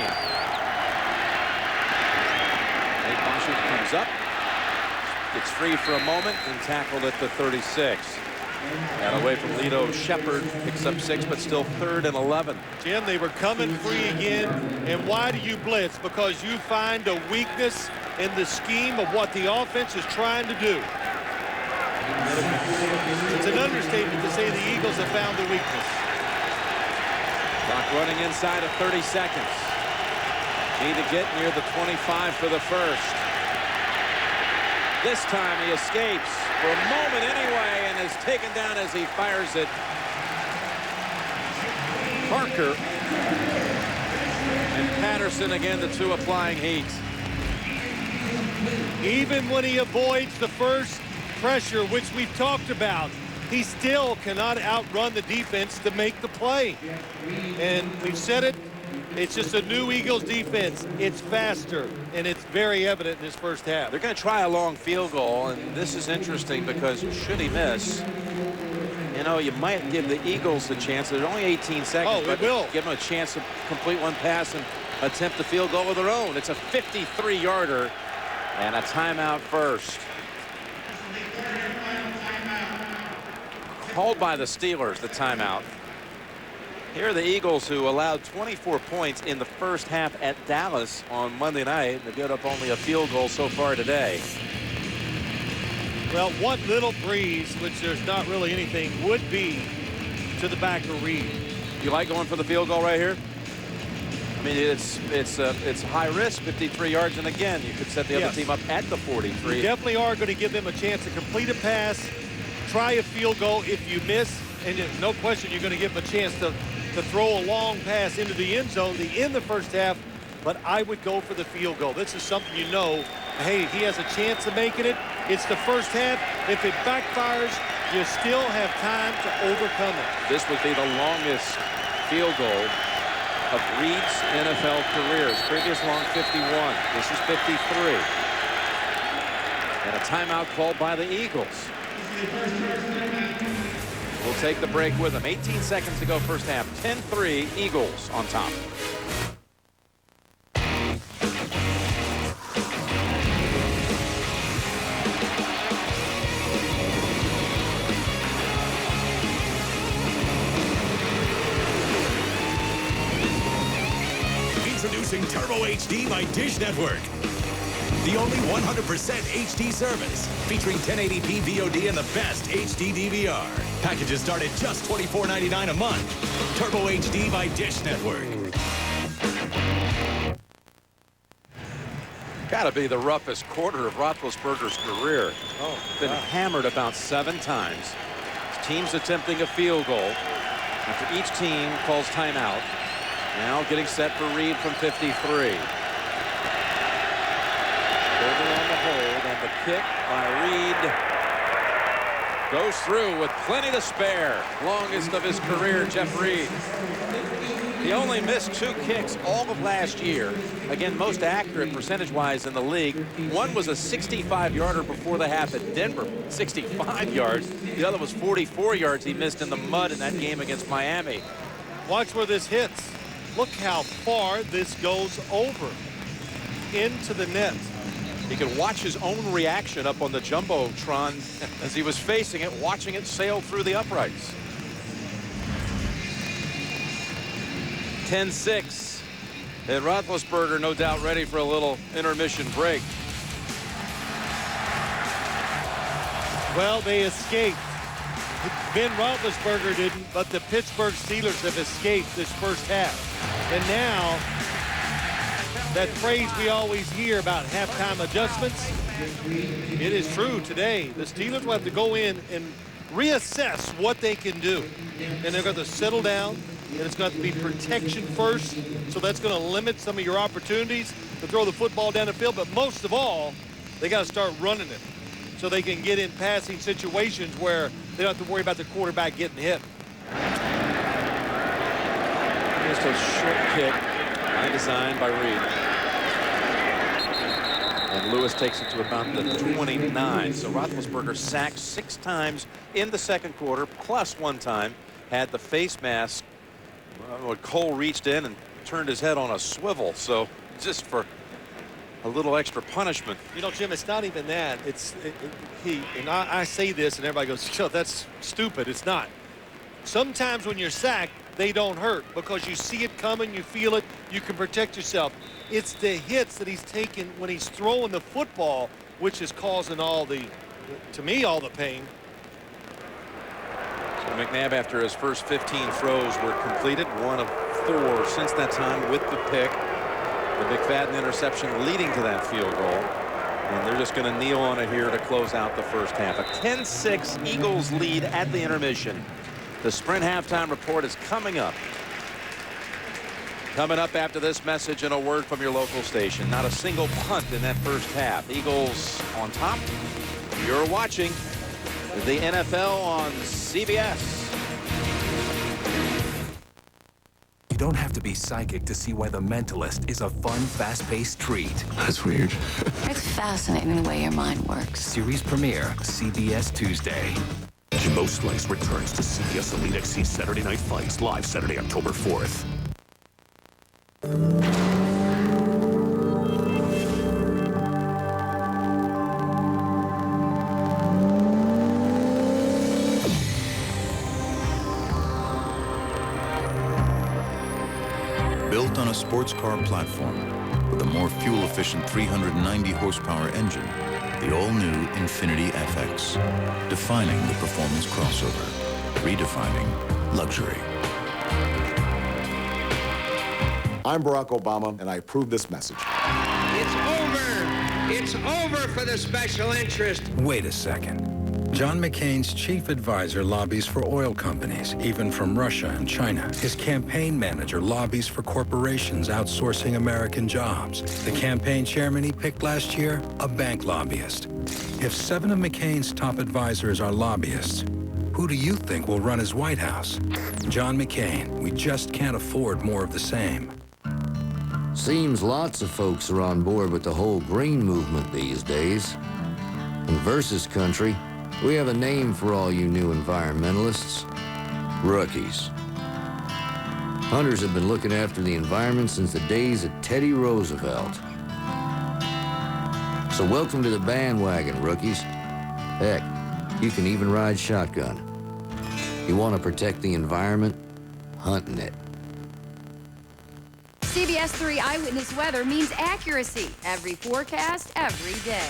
Nate Marshall comes up, gets free for a moment, and tackled at the 36. Got away from Lito Shepard, picks up 6, but still 3rd and 11. Jim, they were coming free again. And why do you blitz? Because you find a weakness in the scheme of what the offense is trying to do. It's an understatement to say the Eagles have found the weakness. Clock running inside of 30 seconds. Need to get near the 25 for the first. This time he escapes for a moment anyway, and is taken down as he fires it. Parker and Patterson again, the two applying heat. Even when he avoids the first pressure, which we've talked about, he still cannot outrun the defense to make the play. And we've said it, it's just a new Eagles defense. It's faster, and it's very evident in this first half. They're going to try a long field goal, and this is interesting because should he miss, you know, you might give the Eagles a chance. There's only 18 seconds, but give them a chance to complete one pass and attempt a field goal of their own. It's a 53-yarder and a timeout first. Called by the Steelers, the timeout. Here are the Eagles, who allowed 24 points in the first half at Dallas on Monday night. They've given up only a field goal so far today. Well, one little breeze, which there's not really anything, would be to the back of Reed. You like going for the field goal right here? I mean, it's high risk, 53 yards, and again, you could set the other team up at the 43. You definitely are going to give them a chance to complete a pass, try a field goal. If you miss, and no question, you're going to give them a chance to throw a long pass into the end zone to end the first half. But I would go for the field goal. This is something you know, hey, he has a chance of making it. It's the first half. If it backfires, you still have time to overcome it. This would be the longest field goal of Reed's NFL career. His previous long 51. This is 53. And a timeout called by the Eagles. We'll take the break with them. 18 seconds to go first half. 10-3 Eagles on top. Introducing Turbo HD by Dish Network. The only 100% HD service, featuring 1080p VOD and the best HD DVR. Packages start at just $24.99 a month. Turbo HD by Dish Network. Gotta be the roughest quarter of Roethlisberger's career. Been hammered about 7 times. His team's attempting a field goal after each team calls timeout. Now getting set for Reed from 53. Over on the hold, and the kick by Reed goes through with plenty to spare. Longest of his career, Jeff Reed. He only missed 2 kicks all of last year. Again, most accurate percentage-wise in the league. One was a 65-yarder before the half at Denver, 65 yards. The other was 44 yards he missed in the mud in that game against Miami. Watch where this hits. Look how far this goes over into the net. He could watch his own reaction up on the Jumbotron as he was facing it, watching it sail through the uprights. 10-6. And Roethlisberger, no doubt, ready for a little intermission break. Well, they escaped. Ben Roethlisberger didn't, but the Pittsburgh Steelers have escaped this first half. And now, that phrase we always hear about halftime adjustments, it is true today. The Steelers will have to go in and reassess what they can do. And they're going to settle down, and it's going to be protection first. So that's going to limit some of your opportunities to throw the football down the field. But most of all, they got to start running it so they can get in passing situations where they don't have to worry about the quarterback getting hit. Just a short kick by design by Reed. And Lewis takes it to about the 29. So Roethlisberger sacked 6 times in the second quarter, plus 1 time had the face mask when Cole reached in and turned his head on a swivel. So just for a little extra punishment. You know, Jim, it's not even that. I say this and everybody goes, that's stupid. It's not. Sometimes when you're sacked, they don't hurt because you see it coming, you feel it, you can protect yourself. It's the hits that he's taking when he's throwing the football, which is causing to me, all the pain. So McNabb, after his first 15 throws were completed, 1 of 4 since that time with the pick. The McFadden interception leading to that field goal. And they're just going to kneel on it here to close out the first half. A 10-6 Eagles lead at the intermission. The Sprint halftime report is coming up. Coming up after this message and a word from your local station. Not a single punt in that first half. Eagles on top. You're watching the NFL on CBS. You don't have to be psychic to see why The Mentalist is a fun, fast-paced treat. That's weird. It's fascinating the way your mind works. Series premiere, CBS Tuesday. Jimbo Slice returns to CBS Elite XC Saturday Night Fights, live Saturday, October 4th. Built on a sports car platform with a more fuel-efficient 390 horsepower engine, the all-new Infiniti FX, defining the performance crossover, redefining luxury. I'm Barack Obama, and I approve this message. It's over! It's over for the special interest! Wait a second. John McCain's chief advisor lobbies for oil companies, even from Russia and China. His campaign manager lobbies for corporations outsourcing American jobs. The campaign chairman he picked last year, a bank lobbyist. If 7 of McCain's top advisors are lobbyists, who do you think will run his White House? John McCain. We just can't afford more of the same. Seems lots of folks are on board with the whole green movement these days. In Versus Country, we have a name for all you new environmentalists. Rookies. Hunters have been looking after the environment since the days of Teddy Roosevelt. So welcome to the bandwagon, rookies. Heck, you can even ride shotgun. You want to protect the environment? Hunting it. CBS 3 Eyewitness Weather means accuracy. Every forecast, every day.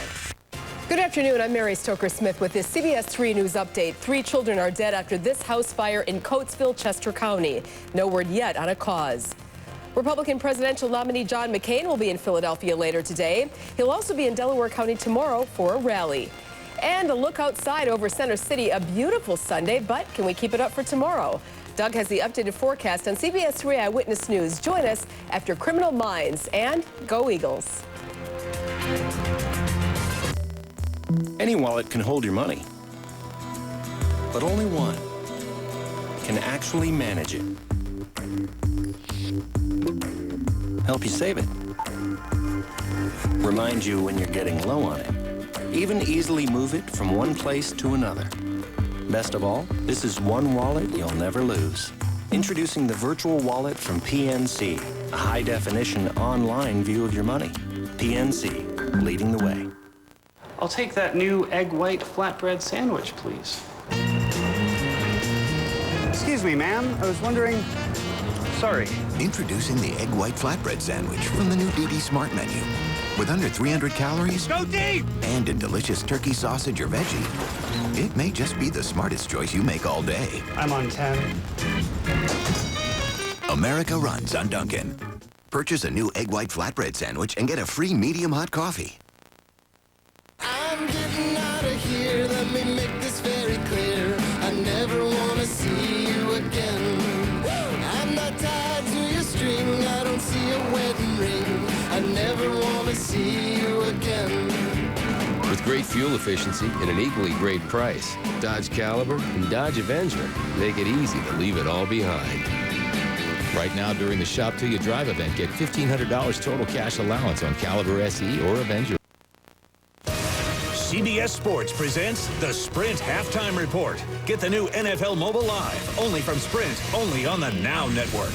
Good afternoon. I'm Mary Stoker-Smith with this CBS 3 News Update. 3 children are dead after this house fire in Coatesville, Chester County. No word yet on a cause. Republican presidential nominee John McCain will be in Philadelphia later today. He'll also be in Delaware County tomorrow for a rally. And a look outside over Center City, a beautiful Sunday, but can we keep it up for tomorrow? Doug has the updated forecast on CBS 3 Eyewitness News. Join us after Criminal Minds and Go Eagles. Any wallet can hold your money, but only one can actually manage it. Help you save it. Remind you when you're getting low on it. Even easily move it from one place to another. Best of all, this is one wallet you'll never lose. Introducing the Virtual Wallet from PNC, a high-definition online view of your money. PNC, leading the way. I'll take that new egg white flatbread sandwich, please. Excuse me, ma'am. I was wondering... Sorry. Introducing the Egg White Flatbread Sandwich from the new DD Smart menu. With under 300 calories... Go deep! And a delicious turkey sausage or veggie. It may just be the smartest choice you make all day. I'm on 10. America runs on Dunkin'. Purchase a new Egg White Flatbread Sandwich and get a free medium hot coffee. I'm getting out of here, let me make this very clear. I never want to see you again. I'm not tied to your string, I don't see a wedding ring. I never want to see you again. With great fuel efficiency and an equally great price, Dodge Caliber and Dodge Avenger make it easy to leave it all behind. Right now, during the Shop Till You Drive event, get $1,500 total cash allowance on Caliber SE or Avenger. CBS Sports presents the Sprint Halftime Report. Get the new NFL Mobile Live, only from Sprint, only on the Now Network.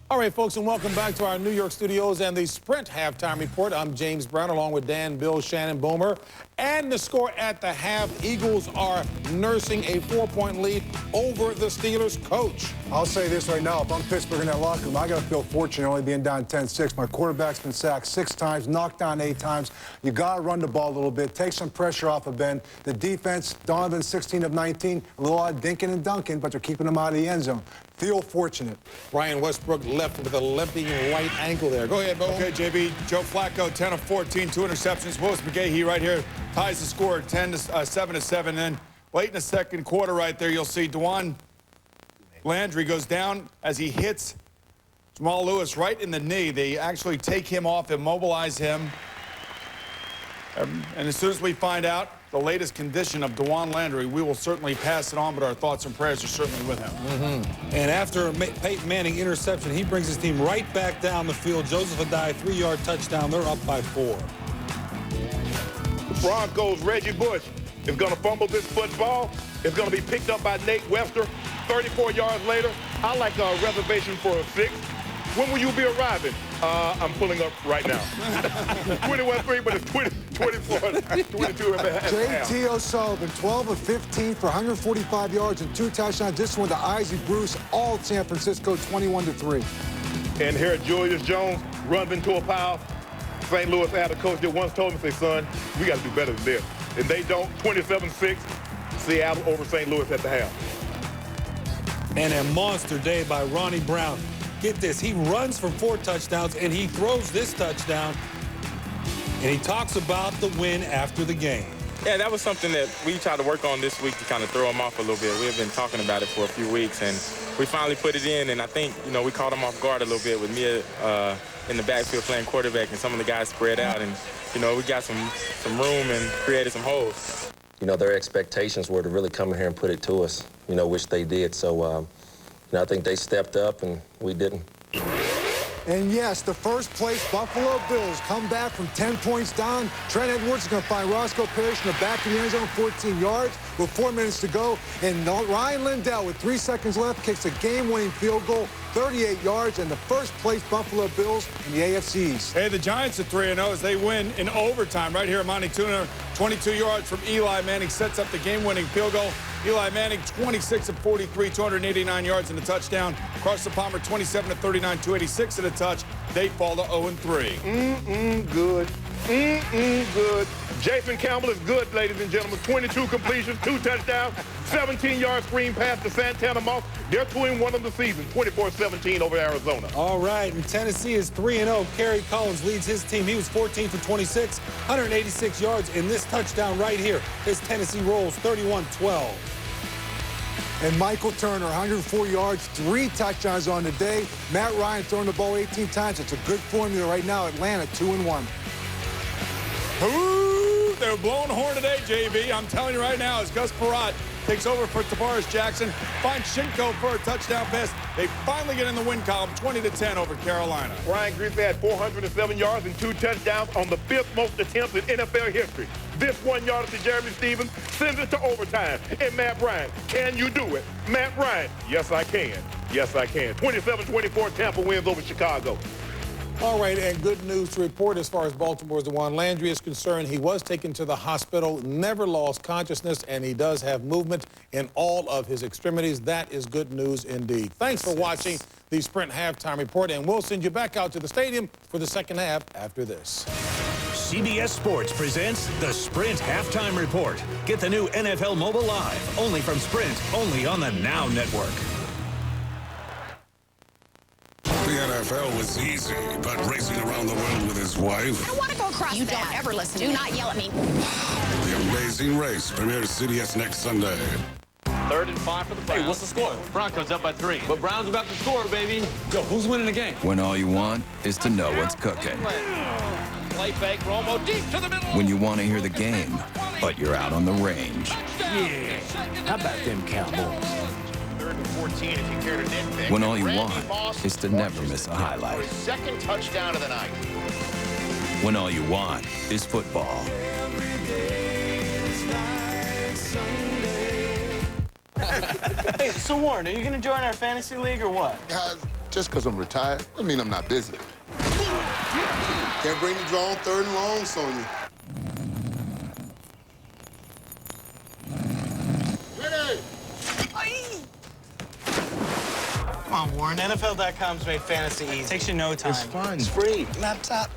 All right, folks, and welcome back to our New York studios and the Sprint Halftime Report. I'm James Brown, along with Dan, Bill, Shannon, Boomer. And the score at the half, Eagles are nursing a 4-point lead over the Steelers. Coach. I'll say this right now. If I'm Pittsburgh in that locker room, I got to feel fortunate only being down 10-6. My quarterback's been sacked 6 times, knocked down 8 times. You got to run the ball a little bit, take some pressure off of Ben. The defense, Donovan 16 of 19, a little odd dinking and dunking, but they're keeping them out of the end zone. Feel fortunate. Brian Westbrook left with a limping right ankle there. Go ahead, Bo. Okay, JB. Joe Flacco, 10 of 14, 2 interceptions. Willis McGahee right here ties the score, 7-7. Then late in the second quarter right there, you'll see Dwan Landry goes down as he hits Jamal Lewis right in the knee. They actually take him off, immobilize him. And as soon as we find out the latest condition of Dwan Landry, we will certainly pass it on, but our thoughts and prayers are certainly with him. And after a Peyton Manning interception, he brings his team right back down the field. Joseph Adai, 3-yard touchdown. They're up by 4. The Broncos' Reggie Bush is going to fumble this football. It's going to be picked up by Nate Webster. 34 yards later, I like a reservation for a 6. When will you be arriving? I'm pulling up right now. 21-3, but it's 24, 22 and a half. J.T. O'Sullivan, 12 of 15 for 145 yards and 2 touchdowns. This one to Izzy Bruce, all San Francisco, 21-3. And here Julius Jones runs into a pile. St. Louis had a coach that once told me, say, son, we got to do better than this. And they don't. 27-6, Seattle over St. Louis at the half. And a monster day by Ronnie Brown. Get this, he runs for 4 touchdowns, and he throws this touchdown, and he talks about the win after the game. Yeah, that was something that we tried to work on this week to kind of throw him off a little bit. We have been talking about it for a few weeks, and we finally put it in, and I think, you know, we caught him off guard a little bit with me in the backfield playing quarterback and some of the guys spread out, and, you know, we got some room and created some holes. You know, their expectations were to really come in here and put it to us, you know, which they did. So, you know, I think they stepped up and we didn't. And yes, the first-place Buffalo Bills come back from 10 points down. Trent Edwards is going to find Roscoe Parrish in the back of the end zone, 14 yards with 4 minutes to go. And Ryan Lindell, with 3 seconds left, kicks a game-winning field goal, 38 yards, and the first-place Buffalo Bills in the AFC East. Hey, the Giants are 3-0 as they win in overtime. Right here, Monty Tuna, 22 yards from Eli Manning, sets up the game-winning field goal. Eli Manning, 26 of 43, 289 yards and a touchdown. Carson Palmer, 27 of 39, 286 and a touch. They fall to 0-3. Good. Good. Jason Campbell is good, ladies and gentlemen. 22 completions, 2 touchdowns, 17-yard screen pass to Santana Moss. They're 2-1 of the season, 24-17 over Arizona. All right, and Tennessee is 3-0. Kerry Collins leads his team. He was 14 for 26, 186 yards. In this touchdown right here, his Tennessee rolls 31-12. And Michael Turner, 104 yards, 3 touchdowns on the day. Matt Ryan throwing the ball 18 times. It's a good formula right now. Atlanta 2-1. Ooh, they're blowing the horn today, JB. I'm telling you right now, as Gus Perrott takes over for Tavares Jackson, finds Shinko for a touchdown pass. They finally get in the win column, 20-10 over Carolina. Ryan Griffin had 407 yards and 2 touchdowns on the 5th most attempts in NFL history. This 1 yard to Jeremy Stevens sends it to overtime. And Matt Ryan, can you do it? Matt Ryan, yes, I can. Yes, I can. 27-24, Tampa wins over Chicago. All right, and good news to report as far as Baltimore's Dwan Landry is concerned. He was taken to the hospital, never lost consciousness, and he does have movement in all of his extremities. That is good news indeed. Thanks for watching the Sprint Halftime Report, and we'll send you back out to the stadium for the second half after this. CBS Sports presents the Sprint Halftime Report. Get the new NFL Mobile Live, only from Sprint, only on the Now Network. The NFL was easy, but racing around the world with his wife. I want to go across. You don't ever listen. Do not yell at me. The Amazing Race premieres CBS next Sunday. 3rd and 5 for the Browns. Hey, what's the score? Broncos up by 3. But Browns about to score, baby. Yo, who's winning the game? When all you want is to know what's cooking. Play fake, Romo deep to the middle. When you want to hear the game, but you're out on the range. Yeah. How about them Cowboys? 3rd and 14 if you care to nitpick. When all you want is to never miss a highlight. Second touchdown of the night. When all you want is football. Hey, so Warren, are you going to join our fantasy league or what? Guys, just because I'm retired, I mean I'm not busy. Can't bring the draw on 3rd and long, Sonya. Come on, Warren. NFL.com's made fantasy easy. Takes you no time. It's fun. It's free. Laptop.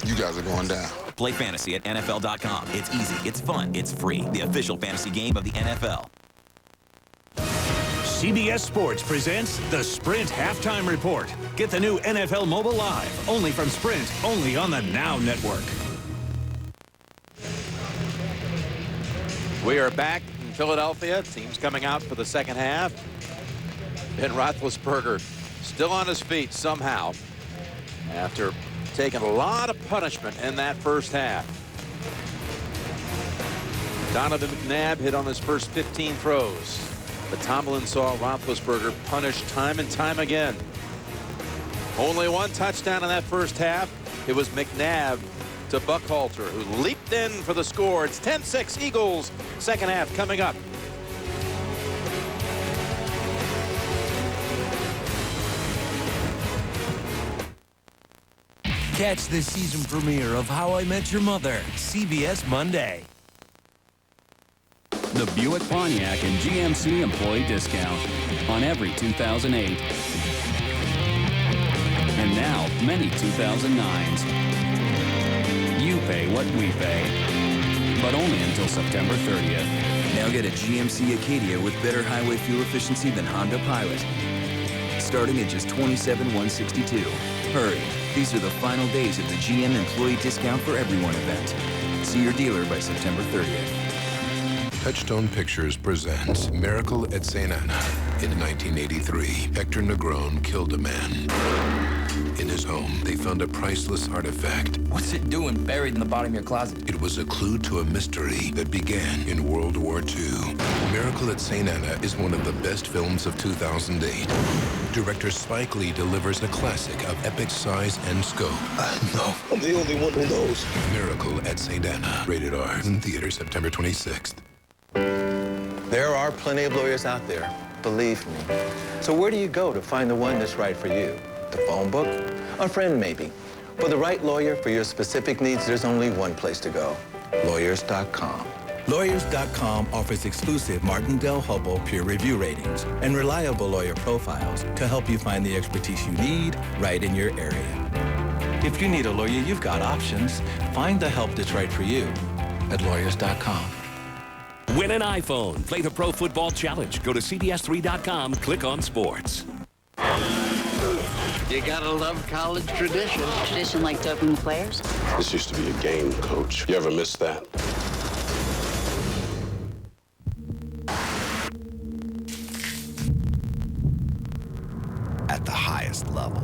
You guys are going down. Play fantasy at NFL.com. It's easy, it's fun, it's free. The official fantasy game of the NFL. CBS Sports presents the Sprint Halftime Report. Get the new NFL Mobile Live, only from Sprint, only on the Now Network. We are back in Philadelphia. Teams coming out for the second half. Ben Roethlisberger still on his feet somehow after taking a lot of punishment in that first half. Donovan McNabb hit on his first 15 throws. But Tomlin saw Roethlisberger punished time and time again. Only one touchdown in that first half. It was McNabb to Buckhalter, who leaped in for the score. It's 10-6 Eagles. Second half coming up. Catch the season premiere of How I Met Your Mother, CBS Monday. The Buick Pontiac and GMC employee discount on every 2008. And now, many 2009s. You pay what we pay, but only until September 30th. Now get a GMC Acadia with better highway fuel efficiency than Honda Pilot. Starting at just $27,162. Hurry, these are the final days of the GM Employee Discount for Everyone event. See your dealer by September 30th. Touchstone Pictures presents Miracle at St. Anna. In 1983, Hector Negron killed a man. In his home, they found a priceless artifact. What's it doing buried in the bottom of your closet? It was a clue to a mystery that began in World War II. Miracle at St. Anna is one of the best films of 2008. Director Spike Lee delivers a classic of epic size and scope. No, I'm the only one who knows. Miracle at St. Anna. Rated R. In theaters September 26th. There are plenty of lawyers out there, believe me. So where do you go to find the one that's right for you? The phone book? A friend, maybe. For the right lawyer for your specific needs, there's only one place to go. Lawyers.com. Lawyers.com offers exclusive Martindale Hubbell peer review ratings and reliable lawyer profiles to help you find the expertise you need right in your area. If you need a lawyer, you've got options. Find the help that's right for you at Lawyers.com. Win an iPhone. Play the Pro Football Challenge. Go to CBS3.com, click on sports. You gotta love college tradition. Tradition like doping the players? This used to be a game, Coach. You ever miss that? At the highest level,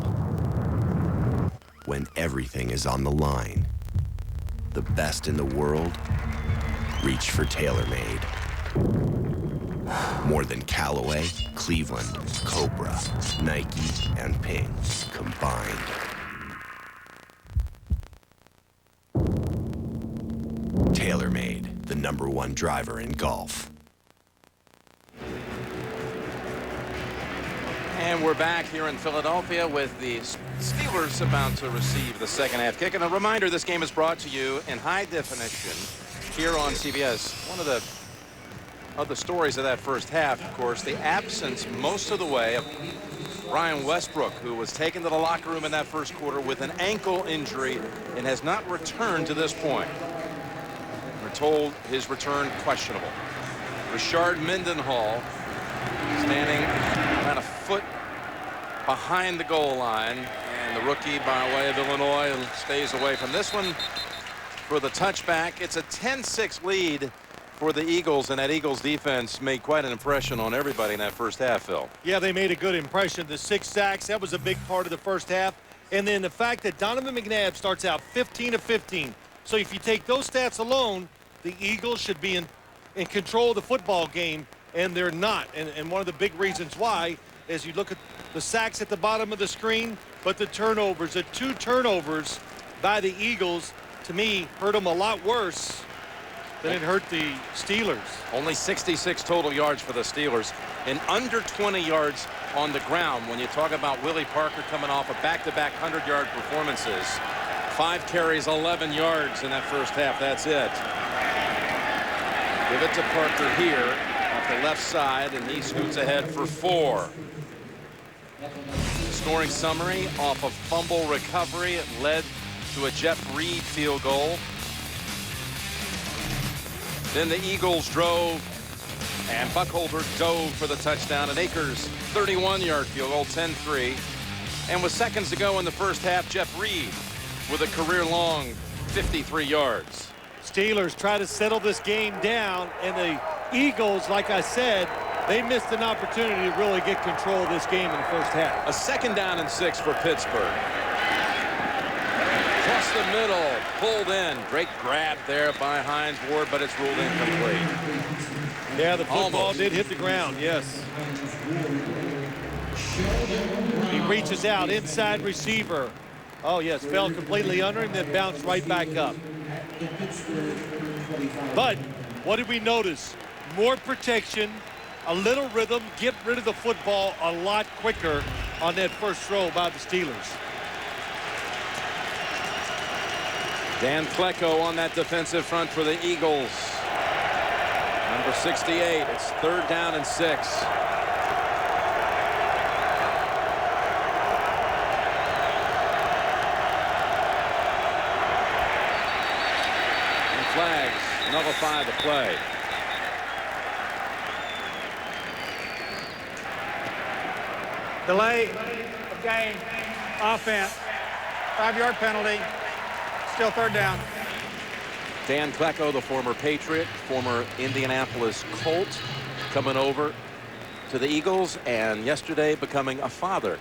when everything is on the line, the best in the world reach for TaylorMade. More than Callaway, Cleveland, Cobra, Nike, and Ping combined. TaylorMade, the #1 driver in golf. And we're back here in Philadelphia with the Steelers about to receive the second half kick. And a reminder, this game is brought to you in high definition here on CBS. One of the stories of that first half, of course, the absence most of the way of Brian Westbrook, who was taken to the locker room in that first quarter with an ankle injury and has not returned to this point. We're told his return questionable. Rashard Mendenhall standing about a foot behind the goal line, and the rookie by way of Illinois stays away from this one for the touchback. It's a 10-6 lead for the Eagles, and that Eagles defense made quite an impression on everybody in that first half, Phil. Yeah, they made a good impression. The 6 sacks, that was a big part of the first half. And then the fact that Donovan McNabb starts out 15 of 15. So if you take those stats alone, the Eagles should be in control of the football game, and they're not. And one of the big reasons why is you look at the sacks at the bottom of the screen, but the turnovers, the 2 turnovers by the Eagles, to me, hurt them a lot worse than it hurt the Steelers. Only 66 total yards for the Steelers and under 20 yards on the ground. When you talk about Willie Parker coming off of back-to-back 100-yard performances, 5 carries, 11 yards in that first half. That's it. Give it to Parker here off the left side, and he scoots ahead for 4. Scoring summary off of fumble recovery. It led to a Jeff Reed field goal. Then the Eagles drove And Buckholder dove for the touchdown. And Akers, 31-yard field goal, 10-3. And with seconds to go in the first half, Jeff Reed with a career-long 53 yards. Steelers try to settle this game down, and the Eagles, like I said, they missed an opportunity to really get control of this game in the first half. A 2nd down and 6 for Pittsburgh. Across the middle, pulled in. Great grab there by Hines Ward, but it's ruled incomplete. Yeah, the football did hit the ground, yes. He reaches out, inside receiver. Oh, yes, fell completely under him, then bounced right back up. But what did we notice? More protection, a little rhythm, get rid of the football a lot quicker on that first throw by the Steelers. Dan Klecko on that defensive front for the Eagles. Number 68. It's 3rd down and 6. And flags nullify the play. Delay of game, offense, 5-yard penalty, still 3rd down. Dan Klecko, the former Patriot, former Indianapolis Colt, coming over to the Eagles, and yesterday becoming a father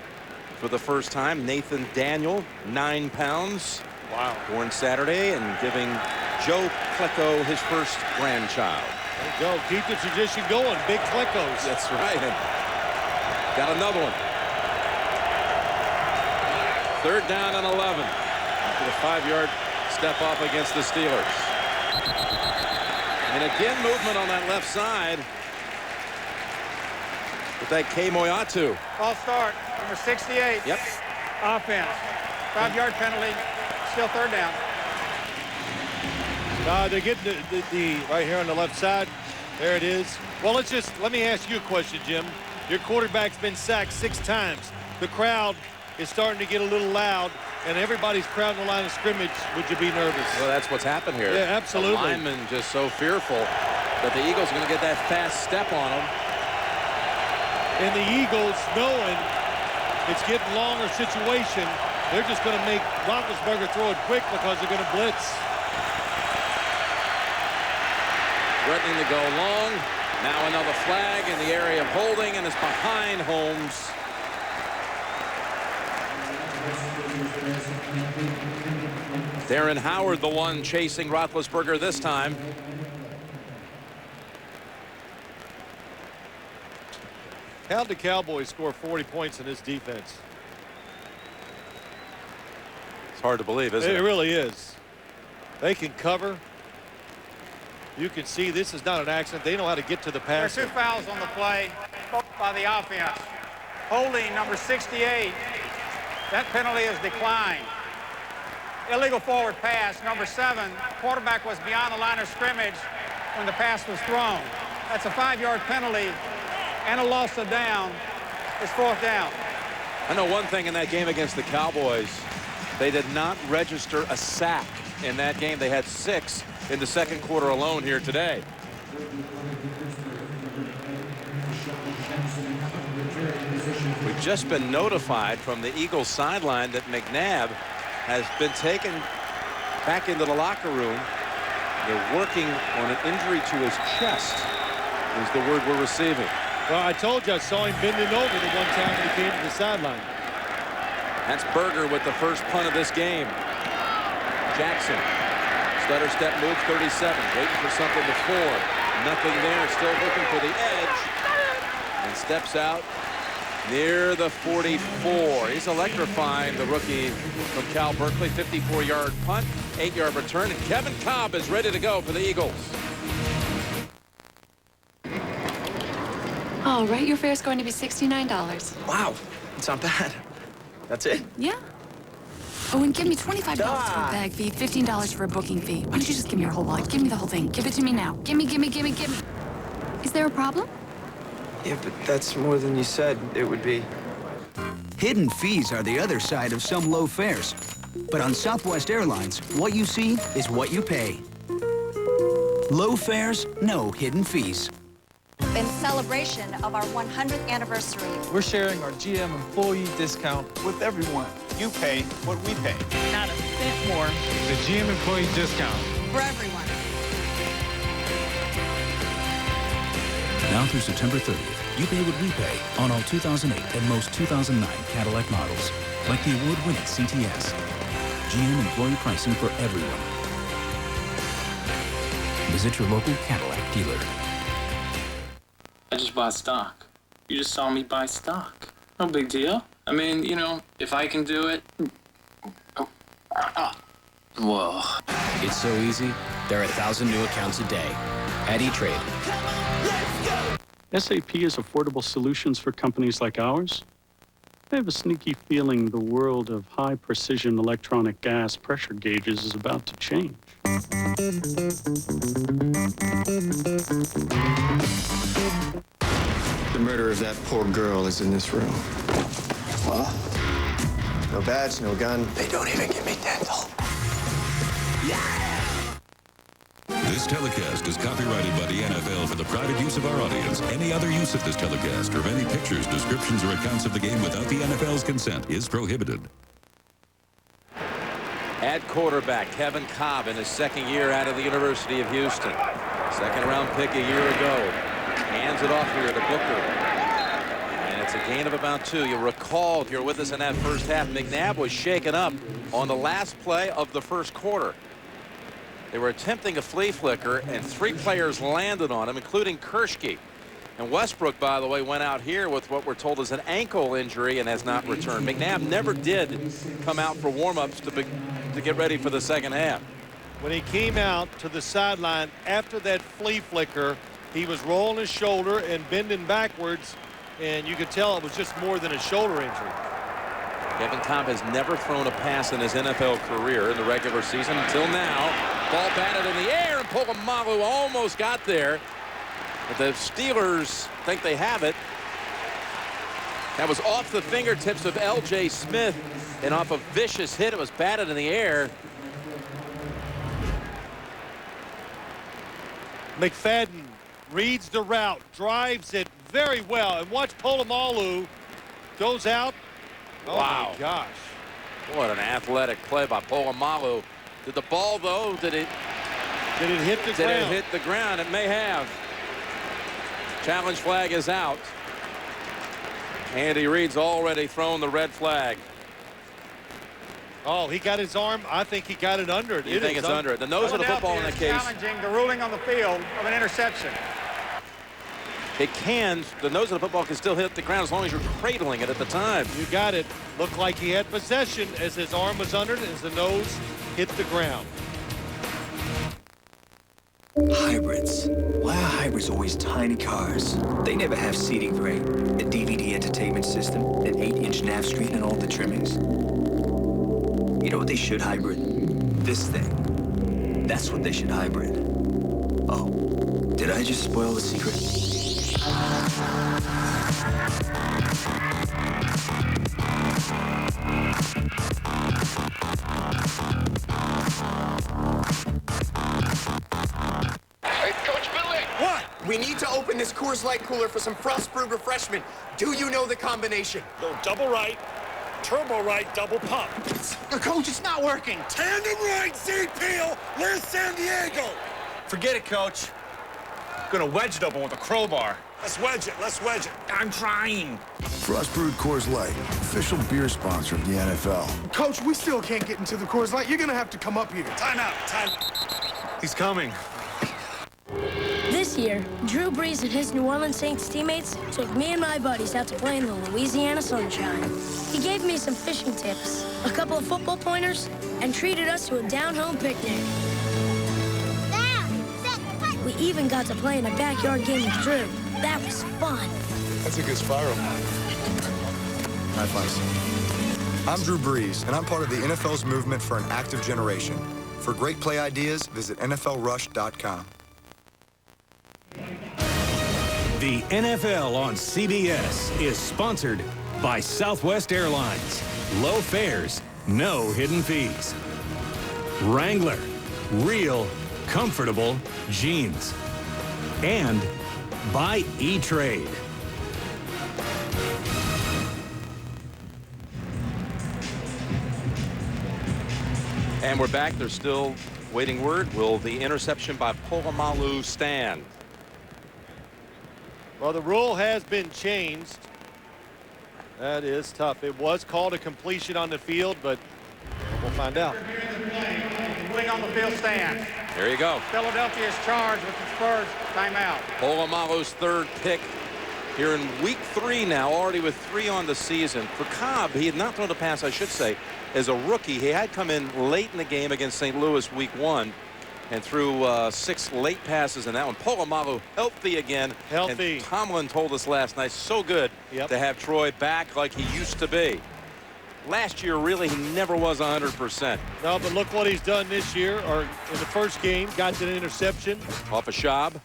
for the first time. Nathan Daniel, 9 pounds. Wow. Born Saturday, and giving Joe Klecko his first grandchild. There you go. Keep the tradition going. Big Kleckos. That's right. And got another one. 3rd down and 11. After the 5-yard step off against the Steelers. And again, movement on that left side with that K. Moyatu. False start, number 68. Yep. Offense, 5-yard penalty, still 3rd down. They're getting the right here on the left side. There it is. Well, let me ask you a question, Jim. Your quarterback's been sacked 6 times. The crowd is starting to get a little loud, and everybody's crowding the line of scrimmage. Would you be nervous? Well, that's what's happened here. Yeah, absolutely. The lineman just so fearful that the Eagles are going to get that fast step on them. And the Eagles, knowing it's getting longer situation, they're just going to make Roethlisberger throw it quick because they're going to blitz. Threatening to go long. Now another flag in the area of holding, and it's behind Holmes. Darren Howard, the one chasing Roethlisberger this time. How'd the Cowboys score 40 points in this defense? It's hard to believe, isn't it? It really is. They can cover. You can see this is not an accident. They know how to get to the pass. There are 2 fouls on the play, both by the offense. Holding number 68. That penalty is declined. Illegal forward pass, number 7. Quarterback was beyond the line of scrimmage when the pass was thrown. That's a 5-yard penalty and a loss of down. It's 4th down. I know one thing in that game against the Cowboys. They did not register a sack in that game. They had 6 in the 2nd quarter alone here today. We've just been notified from the Eagles sideline that McNabb has been taken back into the locker room. They're working on an injury to his chest, is the word we're receiving. Well, I told you I saw him bending over the one time when he came to the sideline. That's Berger with the first punt of this game. Jackson. Stutter step move, 37. Waiting for something to form. Nothing there. Still looking for the edge. And steps out near the 44. He's electrifying the rookie from Cal Berkeley. 54-yard punt, 8-yard return. And Kevin Cobb is ready to go for the Eagles. All right, your fare is going to be $69. Wow, it's not bad. That's it? Yeah. Oh, and give me $25 for a bag fee, $15 for a booking fee. Why don't you just give me your whole wallet? Give me the whole thing. Give it to me now. Give me. Is there a problem? Yeah, but that's more than you said it would be. Hidden fees are the other side of some low fares. But on Southwest Airlines, what you see is what you pay. Low fares, no hidden fees. in celebration of our 100th anniversary. We're sharing our GM employee discount with everyone. You pay what we pay. Not a cent more. The GM employee discount. For everyone. Now through September 30th, you pay what we pay on all 2008 and most 2009 Cadillac models, like the award-winning CTS. GM employee pricing for everyone. Visit your local Cadillac dealer. I just bought stock. You just saw me buy stock. No big deal. I mean, you know, if I can do it. Whoa. It's so easy. There are 1,000 new accounts a day at E-Trade. SAP is affordable solutions for companies like ours. I have a sneaky feeling the world of high-precision electronic gas pressure gauges is about to change. The murder of that poor girl is in this room. What? No badge, no gun. They don't even give me dental. This telecast is copyrighted by the NFL for the private use of our audience. Any other use of this telecast or of any pictures, descriptions, or accounts of the game without the NFL's consent is prohibited. At quarterback, Kevin Cobb in his second year out of the University of Houston. Second-round pick a year ago. Hands it off here to Booker. And it's a gain of about 2. You'll recall, if you're with us in that first half, McNabb was shaken up on the last play of the first quarter. They were attempting a flea flicker, and 3 players landed on him, including Kershke. And Westbrook, by the way, went out here with what we're told is an ankle injury and has not returned. McNabb never did come out for warm-ups to get ready for the second half. When he came out to the sideline after that flea flicker, he was rolling his shoulder and bending backwards, and you could tell it was just more than a shoulder injury. Kevin Cobb has never thrown a pass in his NFL career in the regular season until now. Ball batted in the air, and Polamalu almost got there. But the Steelers think they have it. That was off the fingertips of L.J. Smith, and off a vicious hit. It was batted in the air. McFadden reads the route, drives it very well, and watch Polamalu goes out. Oh wow. My gosh. What an athletic play by Polamalu. Did the ball, though, did it hit the ground? Did it hit the ground? It may have. Challenge flag is out. Andy Reid's already thrown the red flag. Oh, he got his arm. I think he got it under it. You think it's under it? The nose of the football in that case. Challenging the ruling on the field of an interception. It can. The nose of the football can still hit the ground as long as you're cradling it at the time. You got it. Looked like he had possession as his arm was under it, as the nose hit the ground. Hybrids. Why are hybrids always tiny cars? They never have seating for a DVD entertainment system, an 8-inch nav screen, and all the trimmings. You know what they should hybrid? This thing. That's what they should hybrid. Oh, did I just spoil the secret? Hey, Coach Billy! What? We need to open this Coors Light cooler for some Frostbrewed refreshment. Do you know the combination? Go double right, turbo right, double pump. Coach, it's not working. Tandem right, Z Peel. Where's San Diego? Forget it, Coach. Gonna wedge it open with a crowbar. Let's wedge it. Let's wedge it. I'm trying. Frostbrewed Coors Light, official beer sponsor of the NFL. Coach, we still can't get into the Coors Light. You're gonna have to come up here. Time out. Time. He's coming. This year, Drew Brees and his New Orleans Saints teammates took me and my buddies out to play in the Louisiana sunshine. He gave me some fishing tips, a couple of football pointers, and treated us to a down-home picnic. We even got to play in a backyard game with Drew. That was fun. That's a good spiral. High fives. I'm Drew Brees, and I'm part of the NFL's movement for an active generation. For great play ideas, visit NFLRush.com. The NFL on CBS is sponsored by Southwest Airlines. Low fares, no hidden fees. Wrangler, real, comfortable jeans. And by E-Trade. And we're back. They're still waiting word. Will the interception by Polamalu stand? Well, the rule has been changed. That is tough. It was called a completion on the field, but we'll find out. Wing on the field stand. There you go. Philadelphia is charged with its first timeout. Polamalu's third pick here in week 3 now, already with 3 on the season. For Cobb, he had not thrown a pass, I should say, as a rookie. He had come in late in the game against St. Louis week 1 and threw 6 late passes in that one. Polamalu healthy again. Healthy. And Tomlin told us last night, so good to have Troy back like he used to be. Last year, really, he never was 100%. No, but look what he's done this year, or in the first game, got an interception. Off a Schaub.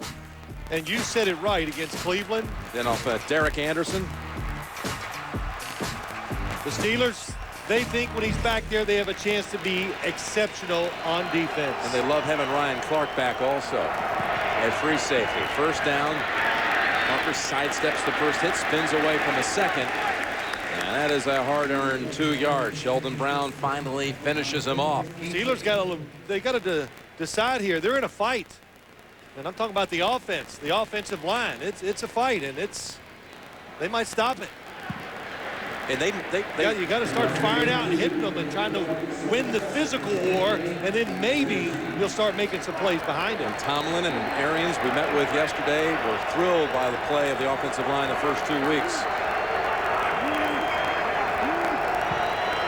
And you said it right against Cleveland. Then off Derek Anderson. The Steelers, they think when he's back there, they have a chance to be exceptional on defense. And they love having Ryan Clark back also at free safety. First down. Parker sidesteps the first hit, spins away from the second. And that is a hard-earned 2 yards. Sheldon Brown finally finishes him off. Steelers got to decide here. They're in a fight. And I'm talking about the offense, the offensive line. It's a fight, and they might stop it. And you got to start firing out and hitting them and trying to win the physical war, and then maybe you'll start making some plays behind them. And Tomlin and Arians we met with yesterday were thrilled by the play of the offensive line the first 2 weeks.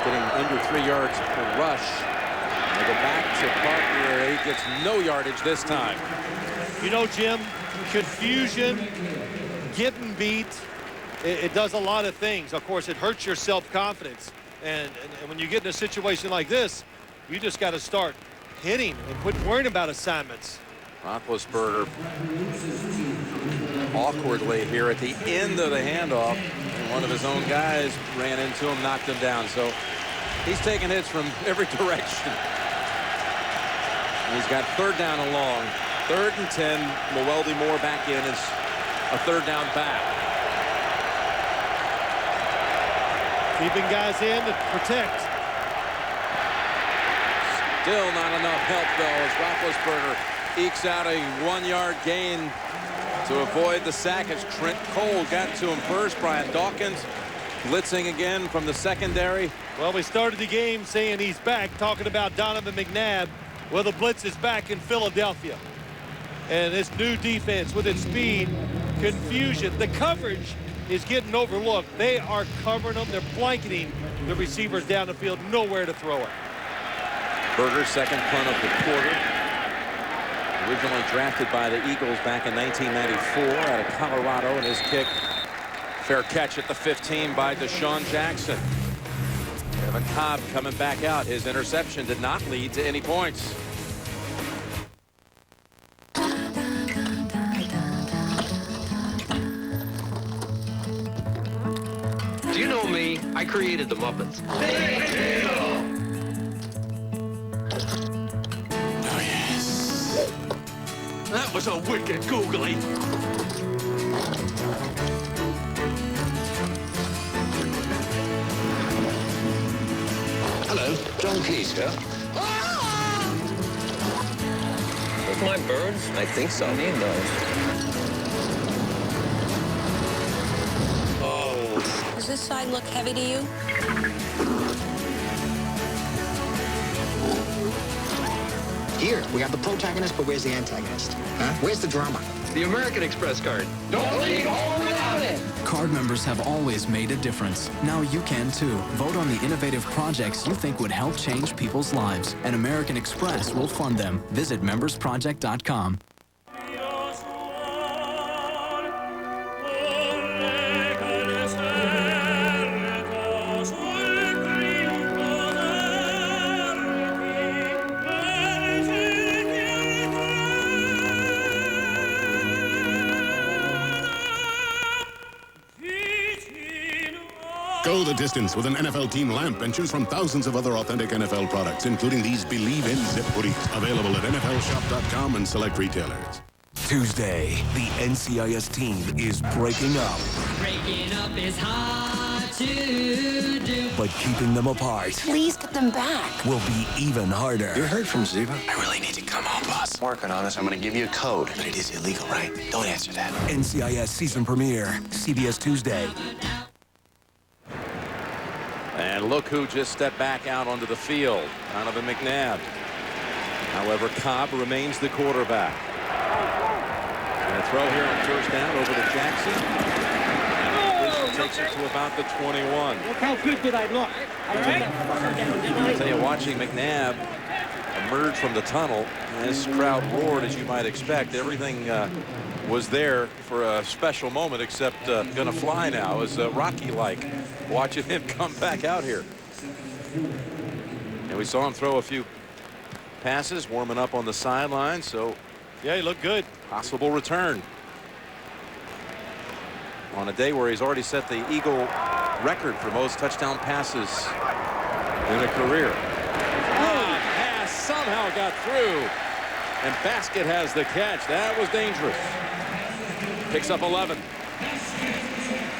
Getting under 3 yards per rush. And they go back to Parker. He gets no yardage this time. You know, Jim, confusion, getting beat, it does a lot of things. Of course, it hurts your self-confidence. And when you get in a situation like this, you just got to start hitting and quit worrying about assignments. Roethlisberger awkwardly here at the end of the handoff. And one of his own guys ran into him, knocked him down. So he's taking hits from every direction. And he's got third down and long. 3rd and 10. Llewellyn Moore back in as a third down back. Keeping guys in to protect. Still not enough help, though, as Roethlisberger ekes out a 1-yard gain to avoid the sack as Trent Cole got to him first. Brian Dawkins blitzing again from the secondary. Well, we started the game saying he's back, talking about Donovan McNabb. Well, the blitz is back in Philadelphia. And this new defense with its speed, confusion, the coverage is getting overlooked. They are covering them. They're blanketing the receivers down the field. Nowhere to throw it. Berger's second punt of the quarter. Originally drafted by the Eagles back in 1994 out of Colorado, and his kick, fair catch at the 15 by Deshaun Jackson. Kevin Cobb coming back out. His interception did not lead to any points. Do you know me? I created the Muppets. Big deal! Oh, yes. That was a wicked googly. Hello, John Cleese here. With my birds? I think so. Need those. Does this side look heavy to you? Here, we got the protagonist, but where's the antagonist? Huh? Where's the drama? The American Express card. Don't leave home without it! Card members have always made a difference. Now you can too. Vote on the innovative projects you think would help change people's lives, and American Express will fund them. Visit membersproject.com. Go the distance with an NFL team lamp and choose from thousands of other authentic NFL products, including these Believe in Zip hoodies, available at NFLshop.com and select retailers. Tuesday, the NCIS team is breaking up. Breaking up is hard to do. But keeping them apart Please get them back. will be even harder. You heard from Ziva? I really need to come home, boss. Working on this. I'm going to give you a code. But it is illegal, right? Don't answer that. NCIS season premiere, CBS Tuesday. And look who just stepped back out onto the field. Donovan McNabb. However, Cobb remains the quarterback. And a throw here on first down over to Jackson. And takes it to about the 21. Look how good did I look. All right? I tell you, watching McNabb emerge from the tunnel, this crowd roared as you might expect. Everything was there for a special moment, except gonna fly now. It was Rocky-like watching him come back out here. And we saw him throw a few passes, warming up on the sideline. So yeah, he looked good. Possible return on a day where he's already set the Eagle record for most touchdown passes in a career. Pass somehow got through, and Baskett has the catch. That was dangerous. Picks up 11.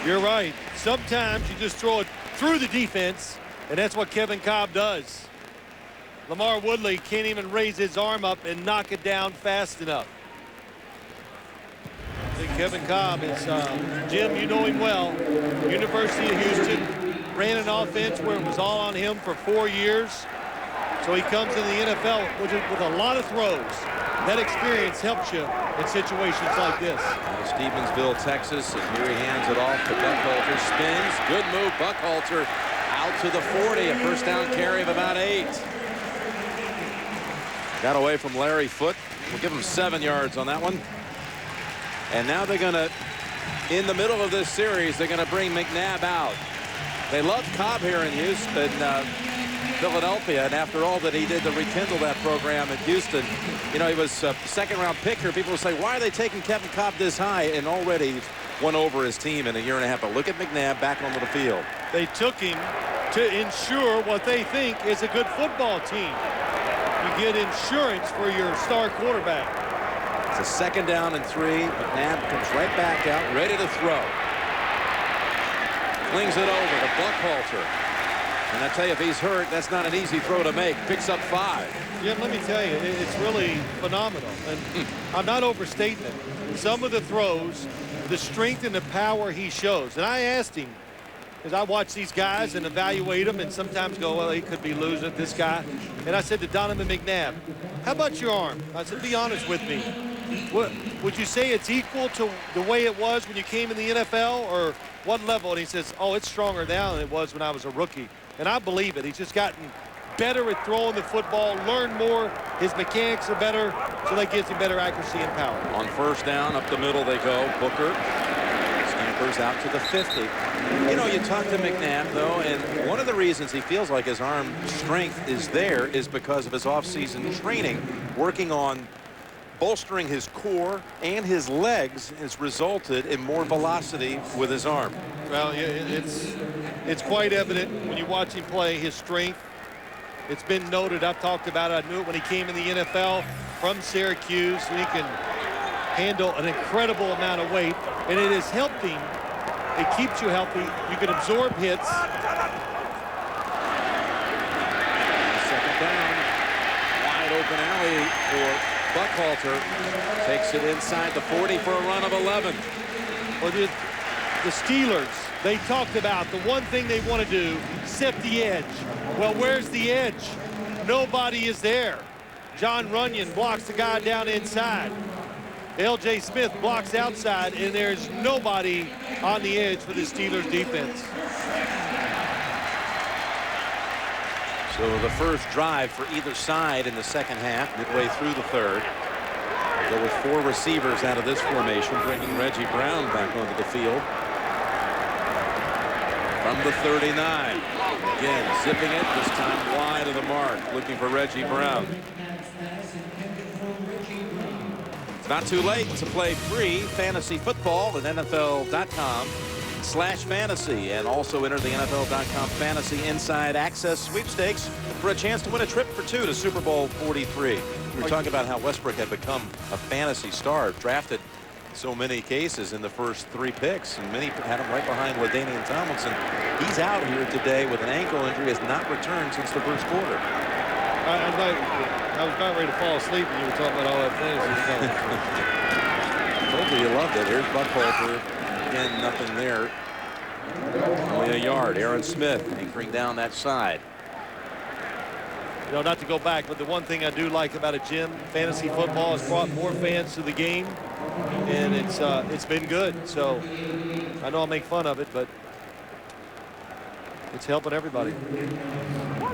You're right. Sometimes you just throw it through the defense, and that's what Kevin Cobb does. Lamar Woodley can't even raise his arm up and knock it down fast enough. I think Kevin Cobb is, Jim, you know him well. University of Houston ran an offense where it was all on him for 4 years. So he comes in the NFL with a lot of throws. That experience helps you in situations like this. Out of Stevensville, Texas, and here he hands it off to Buckhalter. Spins. Good move. Buckhalter out to the 40. A first down carry of about 8. Got away from Larry Foote. We'll give him 7 yards on that one. And now they're going to, in the middle of this series, they're going to bring McNabb out. They love Cobb here in Houston, Philadelphia, and after all that he did to rekindle that program in Houston, you know, he was a second-round pick here. People will say, why are they taking Kevin Cobb this high? And already won over his team in a year and a half. But look at McNabb back onto the field. They took him to ensure what they think is a good football team. You get insurance for your star quarterback. It's a second down and 3. McNabb comes right back out, ready to throw. Flings it over to Buckhalter. And I tell you, if he's hurt, that's not an easy throw to make. Picks up 5. Yeah, let me tell you, it's really phenomenal. And I'm not overstating it. Some of the throws, the strength and the power he shows. And I asked him, because I watch these guys and evaluate them and sometimes go, well, he could be losing this guy. And I said to Donovan McNabb, how about your arm? I said, be honest with me. What, would you say it's equal to the way it was when you came in the NFL, or what level? And he says, oh, it's stronger now than it was when I was a rookie. And I believe it. He's just gotten better at throwing the football, learned more. His mechanics are better, so that gives him better accuracy and power. On first down, up the middle they go. Booker scampers out to the 50. You know, you talk to McNabb, though, and one of the reasons he feels like his arm strength is there is because of his offseason training, working on bolstering his core and his legs has resulted in more velocity with his arm. Well, it's quite evident when you watch him play, his strength. It's been noted. I've talked about it. I knew it when he came in the NFL from Syracuse. He can handle an incredible amount of weight, and it has helped him. It keeps you healthy. You can absorb hits. Second down. Wide open alley for Buckhalter. Takes it inside the 40 for a run of 11. Well, the Steelers, they talked about the one thing they want to do, set the edge. Well, where's the edge? Nobody is there. John Runyon blocks the guy down inside. L.J. Smith blocks outside, and there's nobody on the edge for the Steelers defense. So the first drive for either side in the second half, midway through the third. There were 4 receivers out of this formation, bringing Reggie Brown back onto the field. From the 39. Again, zipping it, this time wide of the mark, looking for Reggie Brown. It's not too late to play free fantasy football at NFL.com/fantasy, and also enter the NFL.com Fantasy Inside Access Sweepstakes for a chance to win a trip for 2 to Super Bowl 43. We were talking about how Westbrook had become a fantasy star, drafted so many cases in the first 3 picks, and many had him right behind LaDainian Tomlinson. He's out here today with an ankle injury, has not returned since the first quarter. I was about ready to fall asleep when you were talking about all that fantasy stuff. I told you you loved it. Here's Buckhalter. Again, nothing there. Only a yard. Aaron Smith anchoring down that side. You know, not to go back, but the one thing I do like about it, Jim, fantasy football has brought more fans to the game, and it's been good. So I know I'll make fun of it, but it's helping everybody.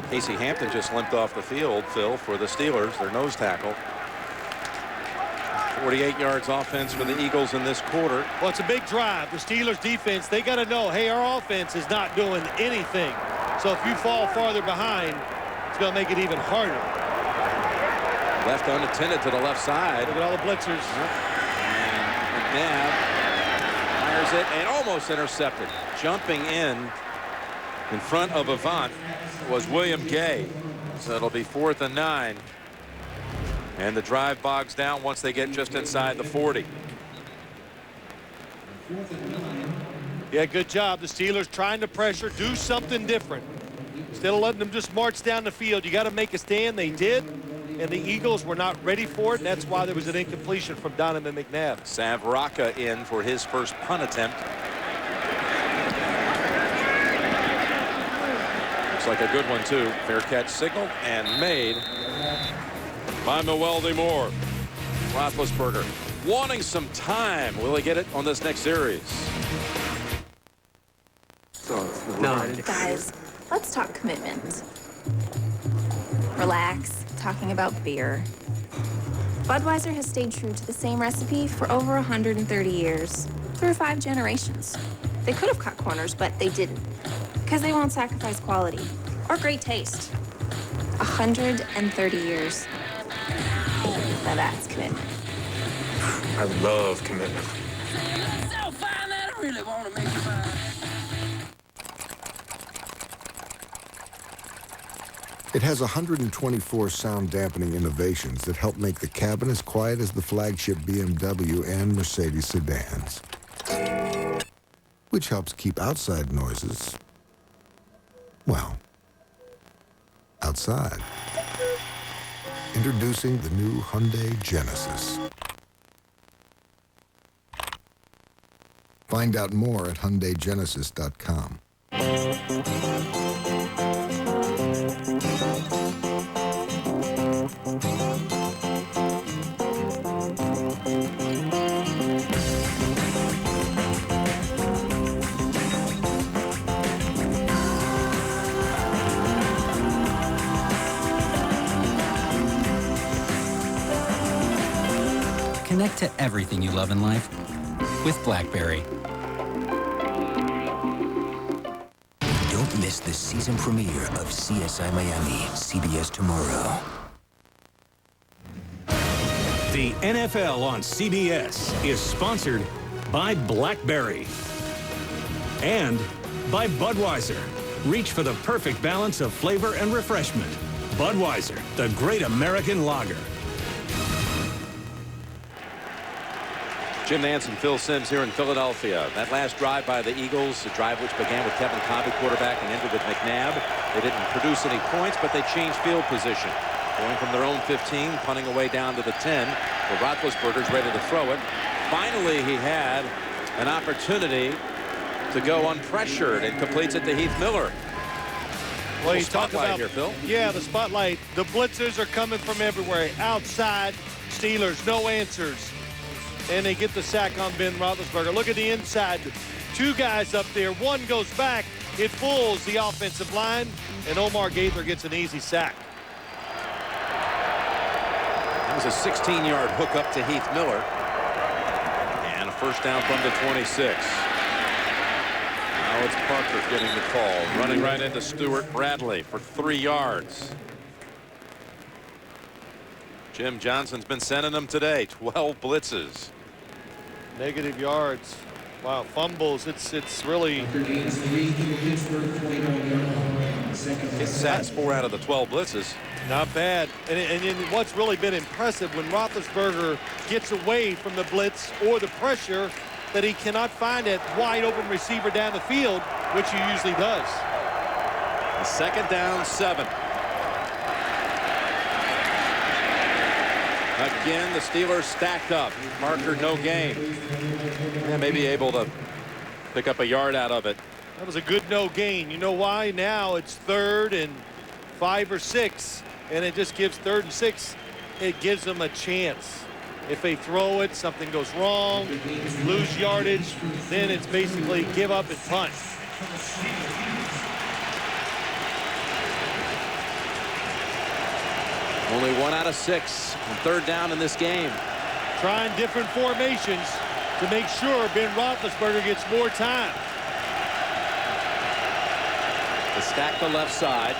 Casey Hampton just limped off the field, Phil, for the Steelers, their nose tackle. 48 yards offense for the Eagles in this quarter. Well, it's a big drive. The Steelers defense, they got to know, hey, our offense is not doing anything. So if you fall farther behind, it's going to make it even harder. Left unattended to the left side. Look at all the blitzers. And McNabb fires it and almost intercepted. Jumping in front of Avant was William Gay. So it'll be 4th and 9. And the drive bogs down once they get just inside the 40. Yeah, good job. The Steelers trying to pressure, do something different. Instead of letting them just march down the field, you got to make a stand. They did, and the Eagles were not ready for it. And that's why there was an incompletion from Donovan McNabb. Sav Rocca in for his first punt attempt. Looks like a good one, too. Fair catch signaled and made by Mewelde Moore. Roethlisberger wanting some time. Will he get it on this next series? No. Guys, let's talk commitment. Relax, talking about beer. Budweiser has stayed true to the same recipe for over 130 years, through 5 generations. They could have cut corners, but they didn't, because they won't sacrifice quality or great taste. 130 years. Now that's commitment. I love commitment. So fine that I really want to make you mine. It has 124 sound dampening innovations that help make the cabin as quiet as the flagship BMW and Mercedes sedans, which helps keep outside noises, well, outside. Introducing the new Hyundai Genesis. Find out more at HyundaiGenesis.com. Connect to everything you love in life with BlackBerry. Don't miss the season premiere of CSI Miami, CBS tomorrow. The NFL on CBS is sponsored by BlackBerry and by Budweiser. Reach for the perfect balance of flavor and refreshment. Budweiser, the great American lager. Jim Nantz and Phil Simms here in Philadelphia. That last drive by the Eagles, a drive which began with Kevin Colby, quarterback, and ended with McNabb. They didn't produce any points, but they changed field position. Going from their own 15, punting away down to the 10. The Roethlisberger's ready to throw it. Finally, he had an opportunity to go unpressured and completes it to Heath Miller. Well, you talk about here, Phil. Yeah, the spotlight. The blitzers are coming from everywhere. Outside, Steelers, no answers. And they get the sack on Ben Roethlisberger. Look at the inside. 2 guys up there. One goes back. It fools the offensive line. And Omar Gaither gets an easy sack. That was a 16-yard hook up to Heath Miller. And a first down from the 26. Now it's Parker getting the call. Running right into Stuart Bradley for 3 yards. Jim Johnson's been sending them today. 12 blitzes. Negative yards. Wow, fumbles. It's really. His sacks 4 out of the 12 blitzes. Not bad. And what's really been impressive, when Roethlisberger gets away from the blitz or the pressure, that he cannot find that wide open receiver down the field, which he usually does. A 2nd down, 7. Again, the Steelers stacked up. Parker, no gain. And maybe able to pick up a yard out of it. That was a good no gain. You know why? Now it's 3rd and 5 or 6, and it just gives 3rd and 6. It gives them a chance. If they throw it, something goes wrong, lose yardage, then it's basically give up and punt. Only 1 out of 6 on 3rd down in this game. Trying different formations to make sure Ben Roethlisberger gets more time. They stack the left side.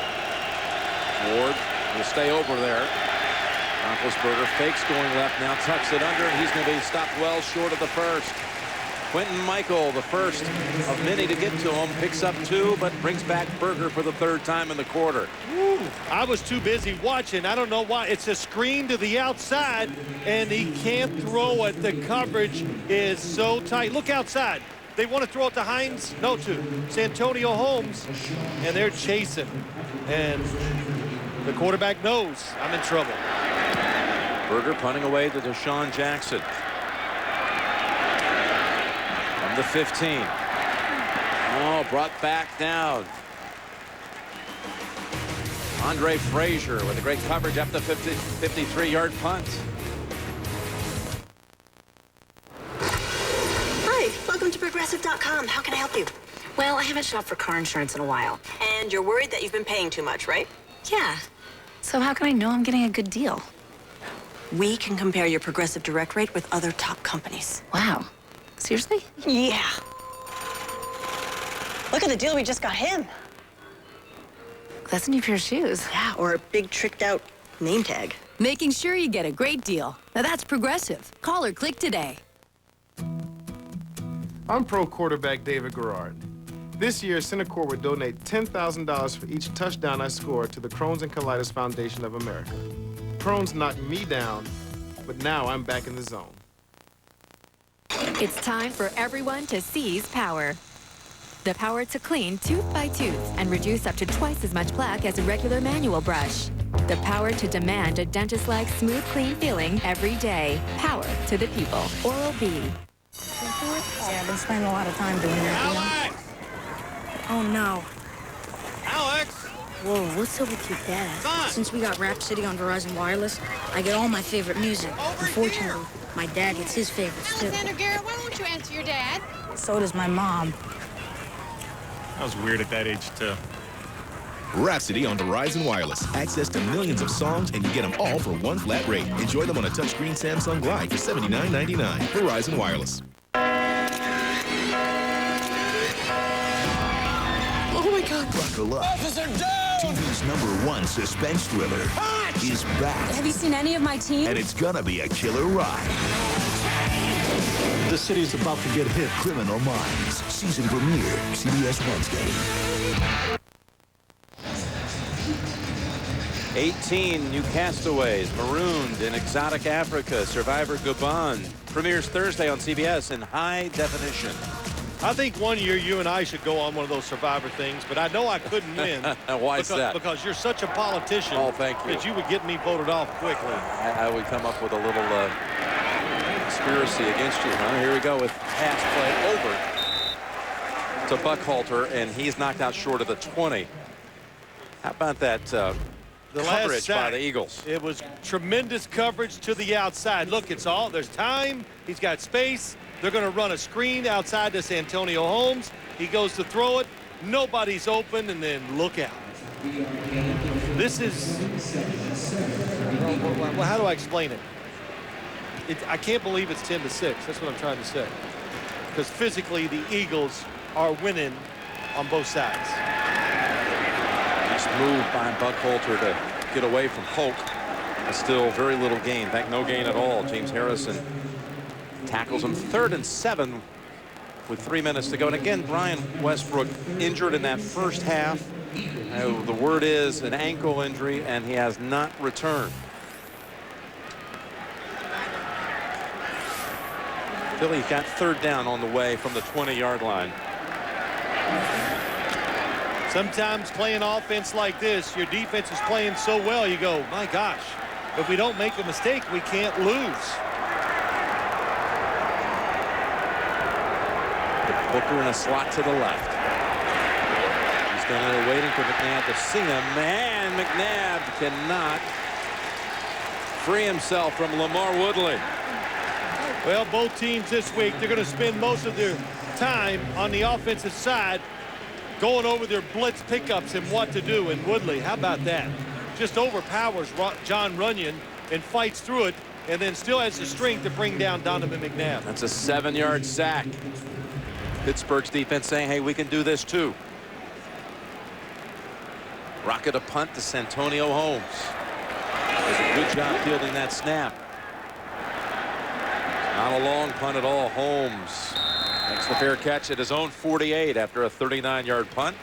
Ward will stay over there. Roethlisberger fakes going left, now tucks it under, and he's going to be stopped well short of the first. Quentin Michael, the first of many to get to him, picks up 2, but brings back Berger for the 3rd time in the quarter. Woo. I was too busy watching. I don't know why. It's a screen to the outside, and he can't throw it. The coverage is so tight. Look outside. They want to throw it to Hines? No, to Santonio Holmes, and they're chasing. And the quarterback knows I'm in trouble. Berger punting away to Deshaun Jackson. From the 15. Oh, brought back down. Andre Frazier with a great coverage up the 53-yard punt. Hi, welcome to Progressive.com. How can I help you? Well, I haven't shopped for car insurance in a while. And you're worried that you've been paying too much, right? Yeah. So how can I know I'm getting a good deal? We can compare your Progressive Direct rate with other top companies. Wow. Seriously? Yeah. Look at the deal we just got him. That's a new pair of shoes. Yeah, or a big tricked out name tag. Making sure you get a great deal. Now that's Progressive. Call or click today. I'm pro quarterback David Garrard. This year, Centercorp would donate $10,000 for each touchdown I score to the Crohn's and Colitis Foundation of America. Crohn's knocked me down, but now I'm back in the zone. It's time for everyone to seize power. The power to clean tooth by tooth and reduce up to twice as much plaque as a regular manual brush. The power to demand a dentist-like smooth, clean feeling every day. Power to the people. Oral-B. Yeah, I've been spending a lot of time doing that. Alex! Oh, no. Alex! Whoa, what's up with your dad? Since we got Rhapsody on Verizon Wireless, I get all my favorite music. Unfortunately, my dad gets his favorites, too. Alexander Garrett, why won't you answer your dad? So does my mom. I was weird at that age, too. Rhapsody on Verizon Wireless. Access to millions of songs, and you get them all for one flat rate. Enjoy them on a touchscreen Samsung Glide for $79.99. Verizon Wireless. Oh, my God. Buckle up. Officer down! TV's #1 suspense thriller is back. Have you seen any of my team? And it's gonna be a killer ride. The city's about to get hit. Criminal Minds. Season premiere. CBS Wednesday. 18 new castaways marooned in exotic Africa. Survivor Gabon premieres Thursday on CBS in high definition. I think one year you and I should go on one of those Survivor things, but I know I couldn't win. Why is that? Because you're such a politician. Oh, thank you. That you would get me voted off quickly. I would come up with a little conspiracy against you. Huh? Here we go with pass play over to Buckhalter, and he's knocked out short of the 20. How about that the coverage last sack, by the Eagles? It was tremendous coverage to the outside. Look, it's all, there's time. He's got space. They're going to run a screen outside to Santonio Holmes. He goes to throw it. Nobody's open, and then look out. This is, well, how do I explain it? I can't believe it's 10-6. That's what I'm trying to say. Because physically, the Eagles are winning on both sides. Nice move by Buckhalter to get away from Polk. Still very little gain. In fact, no gain at all. James Harrison tackles him. 3rd and 7 with 3 minutes to go. And again, Brian Westbrook injured in that first half. The word is an ankle injury, and he has not returned. Philly got third down on the way from the 20-yard line. Sometimes playing offense like this, your defense is playing so well, you go, my gosh, if we don't make a mistake, we can't lose. Booker in a slot to the left. He's down there waiting for McNabb to see him. Man, McNabb cannot free himself from Lamar Woodley. Well, both teams this week, they're going to spend most of their time on the offensive side going over their blitz pickups and what to do. And Woodley, how about that? Just overpowers John Runyon and fights through it, and then still has the strength to bring down Donovan McNabb. That's a 7-yard sack. Pittsburgh's defense saying, hey, we can do this too. Rocket a punt to Santonio Holmes. Does a good job fielding that snap. Not a long punt at all. Holmes makes the fair catch at his own 48 after a 39-yard punt.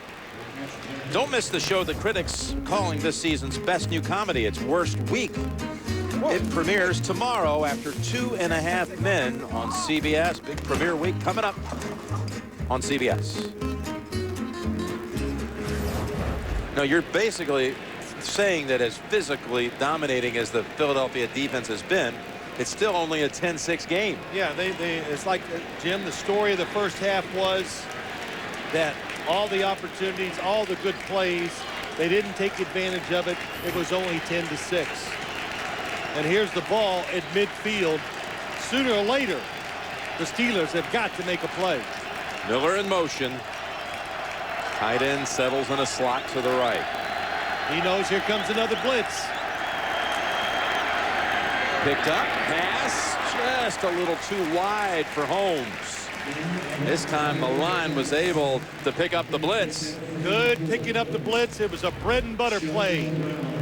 Don't miss the show the critics calling this season's best new comedy. It's Worst Week. It premieres tomorrow after 2.5 Men on CBS. Big premiere week coming up on CBS. No, you're basically saying that as physically dominating as the Philadelphia defense has been, it's still only a 10-6 game. Yeah, it's like, Jim, the story of the first half was that all the opportunities, all the good plays, they didn't take advantage of it. It was only 10-6. And here's the ball at midfield. Sooner or later, the Steelers have got to make a play. Miller in motion. Tight end settles in a slot to the right. He knows here comes another blitz. Picked up, pass, just a little too wide for Holmes. This time the line was able to pick up the blitz. Good picking up the blitz. It was a bread and butter play.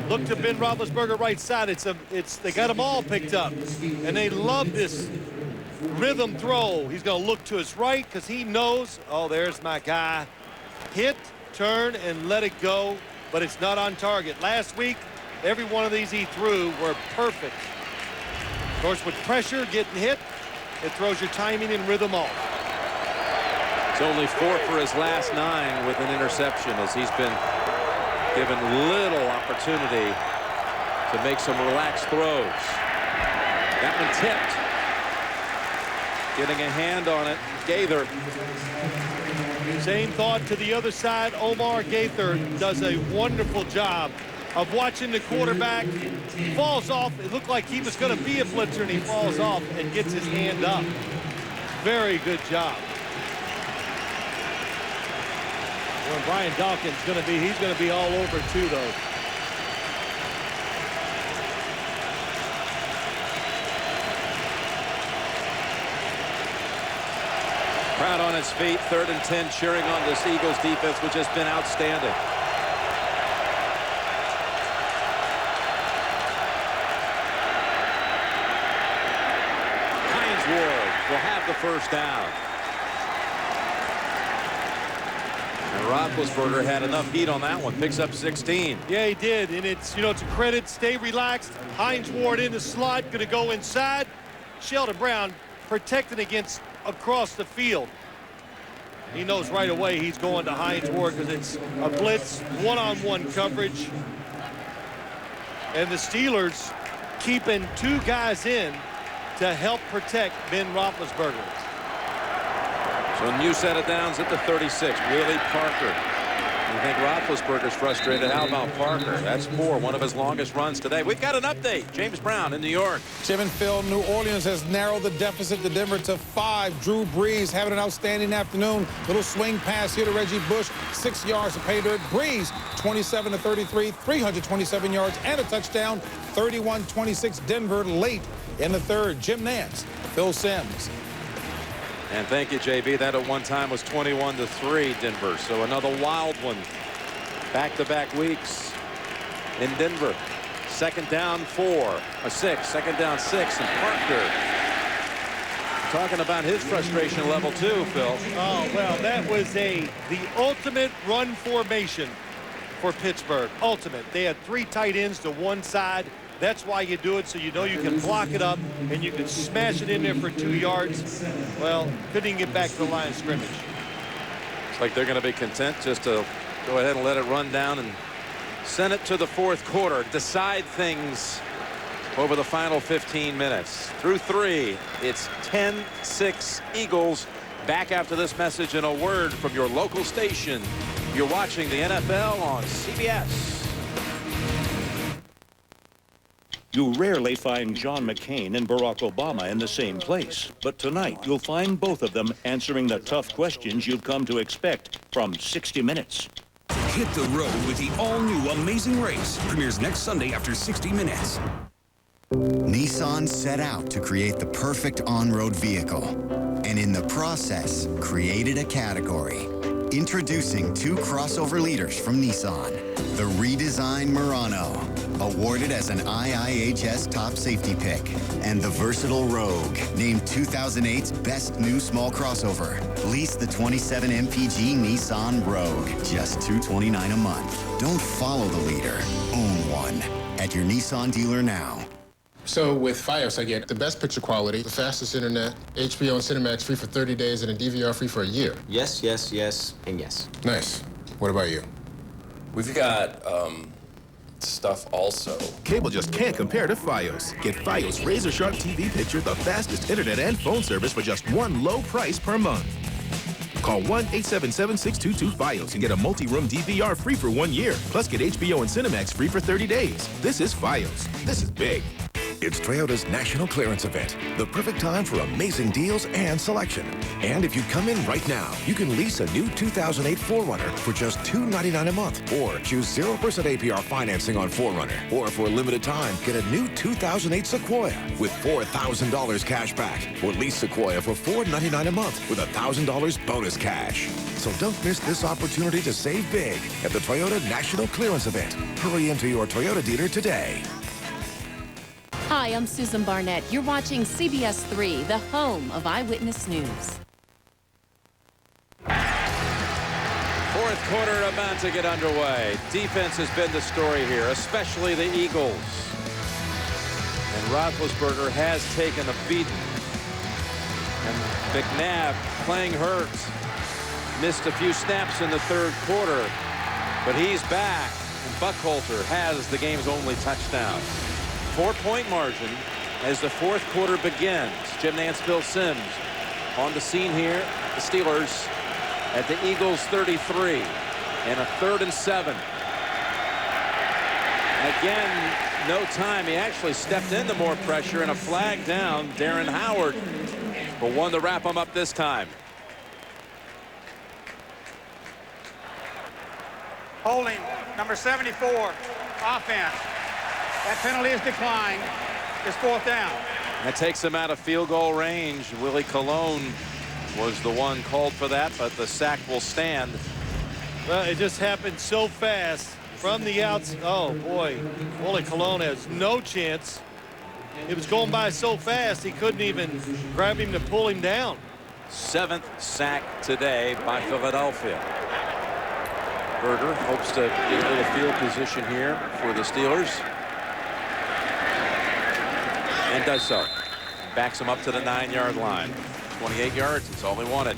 Look to Ben Roethlisberger right side. They got them all picked up, and they love this rhythm throw. He's going to look to his right because he knows, oh, there's my guy. Hit, turn, and let it go, but it's not on target. Last week, every one of these he threw were perfect. Of course, with pressure getting hit, it throws your timing and rhythm off. It's only 4 for his last 9 with an interception as he's been given little opportunity to make some relaxed throws. That one tipped. Getting a hand on it, Gaither. Same thought to the other side. Omar Gaither does a wonderful job of watching the quarterback. Falls off. It looked like he was going to be a blitzer, and he falls off and gets his hand up. Very good job. Well, Brian Dawkins he's going to be all over too, though. Crowd on its feet, 3rd and 10, cheering on this Eagles defense, which has been outstanding. Hines Ward will have the first down. And Roethlisberger had enough heat on that one, picks up 16. Yeah, he did, and it's a credit. Stay relaxed. Hines Ward in the slot, going to go inside. Sheldon Brown protected against across the field. He knows right away he's going to Hines Ward because it's a blitz, one-on-one coverage. And the Steelers keeping 2 guys in to help protect Ben Roethlisberger. So a new set of downs at the 36. Willie Parker. You think Roethlisberger's frustrated? How about Parker? That's 4, one of his longest runs today. We've got an update. James Brown in New York. Jim and Phil, New Orleans has narrowed the deficit to Denver to 5. Drew Brees having an outstanding afternoon. Little swing pass here to Reggie Bush. 6 yards to pay dirt. Brees, 27-33, 327 yards and a touchdown. 31-26 Denver late in the 3rd. Jim Nantz, Phil Simms. And thank you, JB. That at one time was 21-3 Denver. So another wild one. Back-to-back weeks in Denver. 2nd down 4, a 6, 2nd down 6, and Parker talking about his frustration level too, Phil. Oh, well, that was the ultimate run formation for Pittsburgh. Ultimate. They had 3 tight ends to one side. That's why you do it, so you know you can block it up and you can smash it in there for 2 yards. Well, couldn't even get back to the line of scrimmage. It's like they're going to be content just to go ahead and let it run down and send it to the fourth quarter. Decide things over the final 15 minutes. Through 3, it's 10-6 Eagles. Back after this message and a word from your local station. You're watching the NFL on CBS. You rarely find John McCain and Barack Obama in the same place. But tonight, you'll find both of them answering the tough questions you've come to expect from 60 Minutes. Hit the road with the all-new Amazing Race. Premieres next Sunday after 60 Minutes. Nissan set out to create the perfect on-road vehicle, and in the process, created a category. Introducing 2 crossover leaders from Nissan. The redesigned Murano, awarded as an IIHS top safety pick, and the versatile Rogue, named 2008's best new small crossover. Lease the 27 MPG Nissan Rogue, just $229 a month. Don't follow the leader, own one. At your Nissan dealer now. So with Fios, I get the best picture quality, the fastest internet, HBO and Cinemax free for 30 days, and a DVR free for a year. Yes, yes, yes, and yes. Nice. What about you? We've got, stuff also. Cable just can't compare to Fios. Get Fios Razor Sharp TV Picture, the fastest internet and phone service for just one low price per month. Call 1-877-622-FIOS and get a multi-room DVR free for 1 year. Plus get HBO and Cinemax free for 30 days. This is Fios. This is big. It's Toyota's National Clearance Event, the perfect time for amazing deals and selection. And if you come in right now, you can lease a new 2008 4Runner for just $299 a month, or choose 0% APR financing on 4Runner. Or for a limited time, get a new 2008 Sequoia with $4,000 cash back, or lease Sequoia for $499 a month with $1,000 bonus cash. So don't miss this opportunity to save big at the Toyota National Clearance Event. Hurry into your Toyota dealer today. Hi, I'm Susan Barnett. You're watching CBS 3, the home of Eyewitness News. Fourth quarter about to get underway. Defense has been the story here, especially the Eagles. And Roethlisberger has taken a beating. And McNabb playing hurt. Missed a few snaps in the third quarter. But he's back. And Buckholter has the game's only touchdown. 4-point margin as the fourth quarter begins. Jim Nantz, Phil Simms on the scene here. The Steelers at the Eagles 33 and a 3rd and 7. Again, no time. He actually stepped into more pressure and a flag down. Darren Howard, but one to wrap him up this time. Holding number 74, offense. That penalty is declined. It's 4th down. That takes him out of field goal range. Willie Colon was the one called for that, but the sack will stand. Well, it just happened so fast from the outside. Oh, boy. Willie Colon has no chance. It was going by so fast, he couldn't even grab him to pull him down. 7th sack today by Philadelphia. Berger hopes to get a little field position here for the Steelers. And does so. Backs him up to the 9-yard line. 28 yards, it's all he wanted.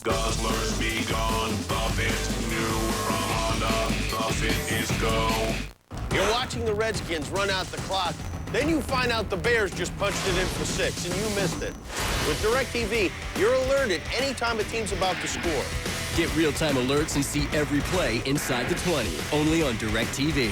Guzzlers be gone, Buffett, new from Honda, Buffett is go. You're watching the Redskins run out the clock, then you find out the Bears just punched it in for 6 and you missed it. With DirecTV, you're alerted anytime a team's about to score. Get real-time alerts and see every play inside the 20, only on DirecTV.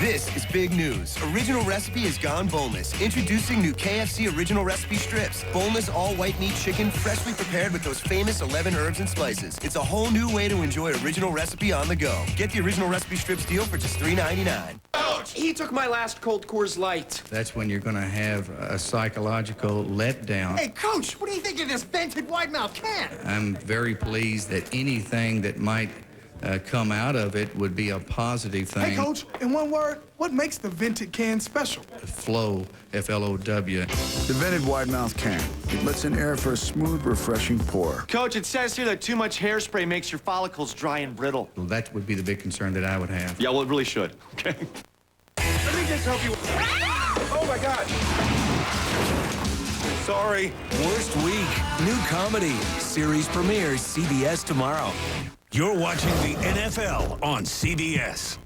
This is big news. Original Recipe has gone boneless. Introducing new KFC Original Recipe strips. Boneless all-white meat chicken, freshly prepared with those famous 11 herbs and spices. It's a whole new way to enjoy Original Recipe on the go. Get the Original Recipe strips deal for just $3.99. Coach, he took my last Cold Coors Light. That's when you're going to have a psychological letdown. Hey, Coach, what do you think of this vented wide mouth can? I'm very pleased that anything that might come out of it would be a positive thing. Hey, Coach, in one word, what makes the vented can special? Flow, F-L-O-W. The vented wide mouth can. It lets in air for a smooth, refreshing pour. Coach, it says here that too much hairspray makes your follicles dry and brittle. Well, that would be the big concern that I would have. Yeah, well, it really should. Okay. Let me just help you. Oh, my God. Sorry. Worst week. New comedy. Series premieres CBS tomorrow. You're watching the NFL on CBS.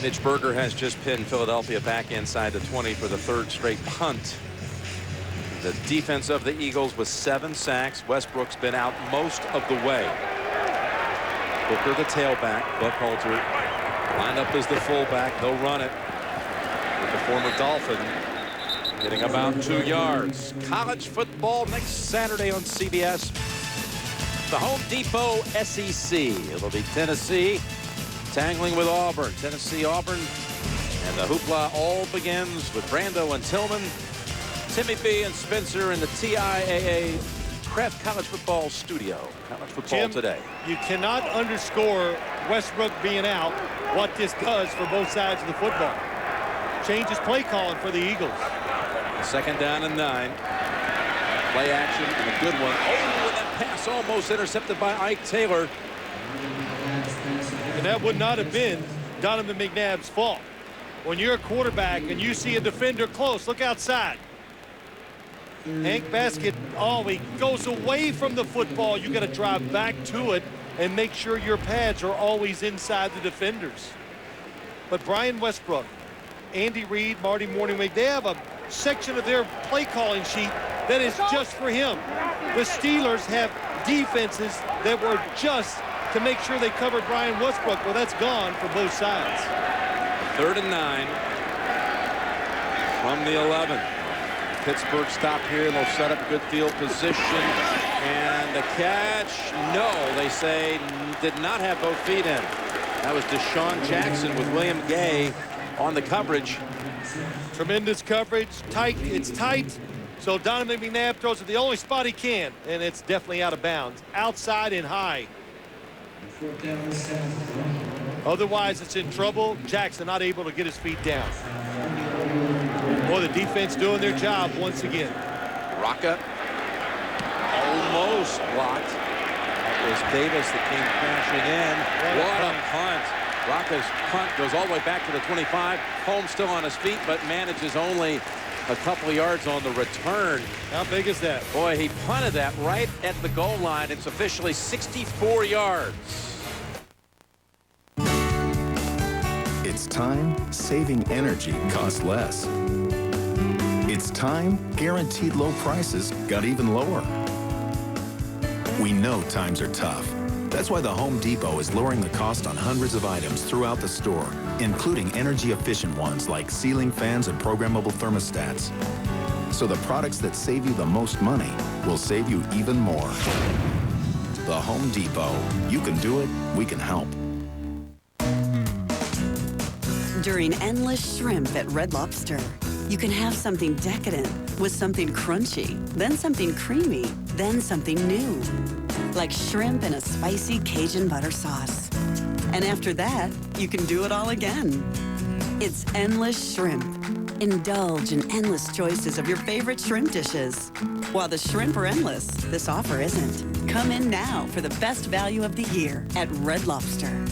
Mitch Berger has just pinned Philadelphia back inside the 20 for the third straight punt. The defense of the Eagles with 7 sacks. Westbrook's been out most of the way. Booker the tailback. Buckhalter lined up as the fullback. They'll run it with the former Dolphin. Getting about 2 yards. College football next Saturday on CBS. The Home Depot SEC. It'll be Tennessee tangling with Auburn. Tennessee-Auburn. And the hoopla all begins with Brando and Tillman, Timmy B and Spencer in the TIAA Kraft College Football Studio. College football Jim, today. You cannot underscore Westbrook being out, what this does for both sides of the football. Changes play calling for the Eagles. 2nd down and 9. Play action and a good one. Oh, and that pass almost intercepted by Ike Taylor. And that would not have been Donovan McNabb's fault. When you're a quarterback and you see a defender close, look outside. Hank Baskett, he goes away from the football. You got to drive back to it and make sure your pads are always inside the defenders. But Brian Westbrook, Andy Reid, Marty Morningweg, they have a section of their play calling sheet that is just for him. The Steelers have defenses that were just to make sure they covered Brian Westbrook. Well, that's gone for both sides. 3rd and 9 from the 11. Pittsburgh stop here. They'll set up good field position. And the catch, no, they say did not have both feet in. That was Deshaun Jackson with William Gay on the coverage. Tremendous coverage. Tight. It's tight. So Donovan McNabb throws it the only spot he can, and it's definitely out of bounds. Outside and high. Otherwise, it's in trouble. Jackson not able to get his feet down. Boy, the defense doing their job once again. Rocca almost blocked. That was Davis that came crashing in. What a punt. Rocca's punt goes all the way back to the 25. Holmes still on his feet, but manages only a couple of yards on the return. How big is that? Boy, he punted that right at the goal line. It's officially 64 yards. It's time saving energy costs less. It's time guaranteed low prices got even lower. We know times are tough. That's why the Home Depot is lowering the cost on hundreds of items throughout the store, including energy-efficient ones like ceiling fans and programmable thermostats. So the products that save you the most money will save you even more. The Home Depot. You can do it, we can help. During Endless Shrimp at Red Lobster, you can have something decadent with something crunchy, then something creamy, then something new. Like shrimp in a spicy Cajun butter sauce. And after that, you can do it all again. It's Endless Shrimp. Indulge in endless choices of your favorite shrimp dishes. While the shrimp are endless, this offer isn't. Come in now for the best value of the year at Red Lobster.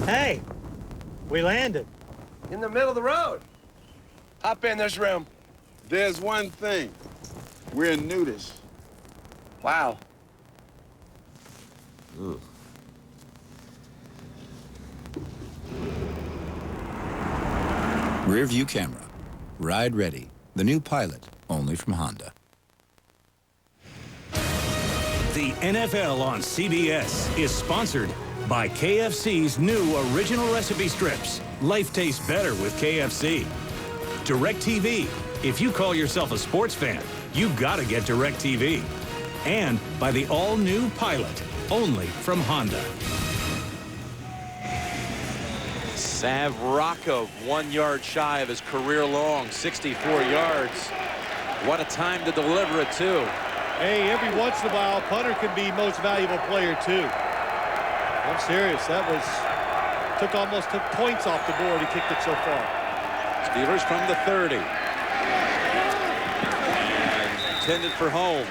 Hey, we landed. In the middle of the road. Hop in this room. There's one thing. We're nudists. Wow. Ugh. Rear view camera. Ride Ready, the new Pilot, only from Honda. The NFL on CBS is sponsored by KFC's new original recipe strips. Life tastes better with KFC. DirecTV. If you call yourself a sports fan, you gotta get DirecTV. And by the all-new Pilot, only from Honda. Sav Rocco, 1 yard shy of his career long, 64 yards. What a time to deliver it, too. Hey, every once in a while, punter can be most valuable player, too. I'm serious. That was, almost took points off the board. He kicked it so far. Steelers from the 30. And intended for Holmes.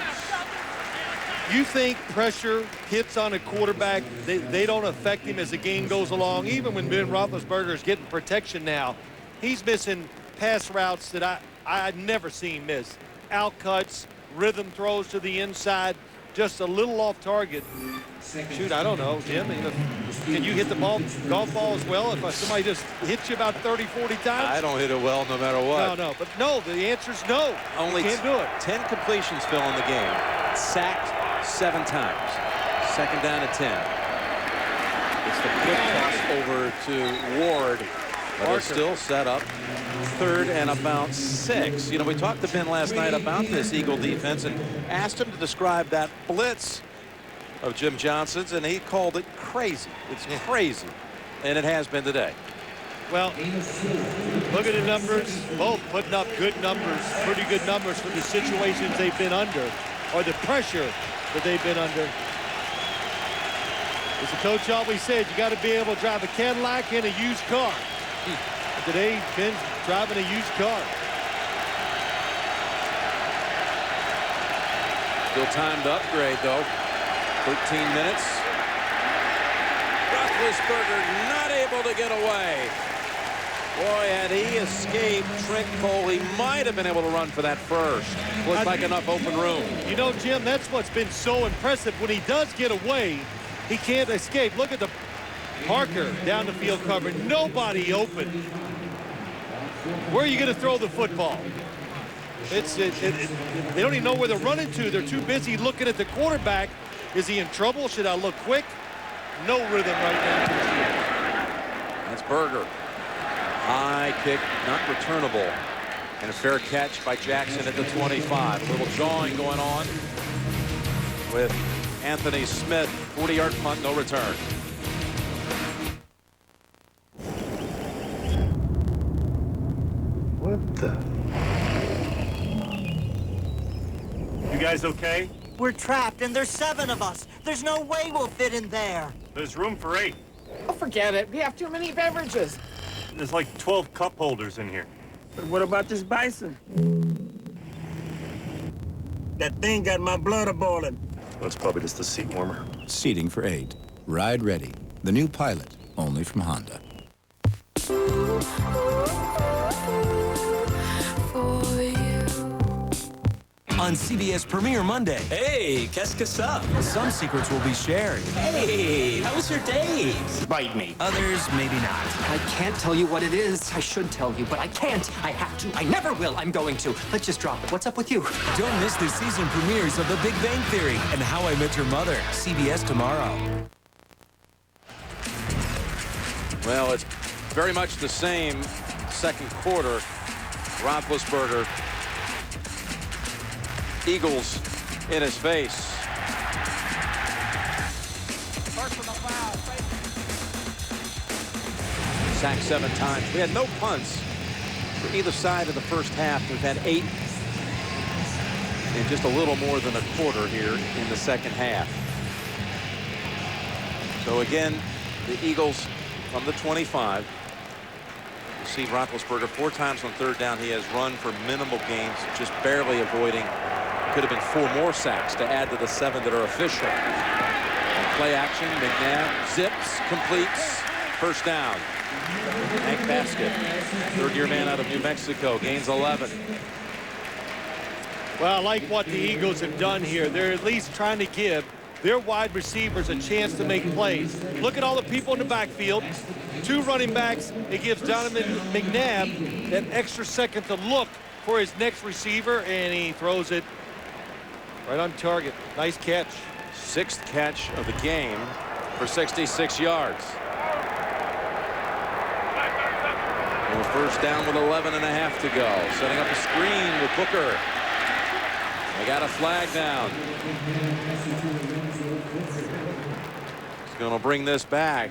You think pressure hits on a quarterback, they don't affect him as the game goes along? Even when Ben Roethlisberger is getting protection now, he's missing pass routes that I've never seen miss. Out cuts, rhythm throws to the inside, just a little off target. Shoot, I don't know, Jim. Can you hit the golf ball as well if somebody just hits you about 30, 40 times? I don't hit it well no matter what. No, but no, the answer is no. Only you can't do it. 10 completions, Phil, in the game. Sacked 7 times. Second down at 10. It's the quick toss over to Ward. But it's still set up 3rd and about 6. You know, we talked to Ben last night about this Eagle defense and asked him to describe that blitz of Jim Johnson's, and he called it crazy. It's crazy, and it has been today. Well, look at the numbers. Both putting up good numbers, pretty good numbers for the situations they've been under, or the pressure that they've been under. As the coach always said, you got to be able to drive a Cadillac and a used car. Today, Ben's driving a used car. Still time to upgrade, though. 13 minutes. Roethlisberger not able to get away. Boy, had he escaped Trent Cole, he might have been able to run for that first. Looked like enough open room. You know, Jim, that's what's been so impressive. When he does get away, he can't escape. Look at the Parker down the field coverage. Nobody open. Where are you going to throw the football? They don't even know where they're running to. They're too busy looking at the quarterback. Is he in trouble? Should I look quick? No rhythm right now. That's Berger. High kick, not returnable. And a fair catch by Jackson at the 25. A little jawing going on with Anthony Smith. 40-yard punt, no return. What the? You guys okay? We're trapped, and there's 7 of us. There's no way we'll fit in there. There's room for 8. Oh, forget it. We have too many beverages. There's like 12 cup holders in here. But what about this bison? That thing got my blood a-boiling. That's probably just the seat warmer. Seating for 8. Ride Ready, the new Pilot, only from Honda. On CBS Premiere Monday. Hey, qu'est-ce que ça? Some secrets will be shared. Hey, how was your date? Bite me. Others, maybe not. I can't tell you what it is. I should tell you, but I can't. I have to. I never will. I'm going to. Let's just drop it. What's up with you? Don't miss the season premieres of The Big Bang Theory and How I Met Your Mother. CBS tomorrow. Well, it's very much the same second quarter. Roethlisberger, Eagles in his face. Sacked 7 times. We had no punts for either side of the first half. We've had 8 in just a little more than a quarter here in the second half. So again, the Eagles from the 25. You see Roethlisberger 4 times on 3rd down. He has run for minimal gains, just barely avoiding. Could have been 4 more sacks to add to the 7 that are official. On play action, McNabb zips, completes, first down. Hank Baskett, 3rd-year man out of New Mexico, gains 11. Well, I like what the Eagles have done here. They're at least trying to give their wide receivers a chance to make plays. Look at all the people in the backfield. 2 running backs. It gives Donovan McNabb that extra second to look for his next receiver, and he throws it right on target. Nice catch. 6th catch of the game for 66 yards. And a first down with 11 and a half to go. Setting up a screen with Booker. They got a flag down. He's going to bring this back.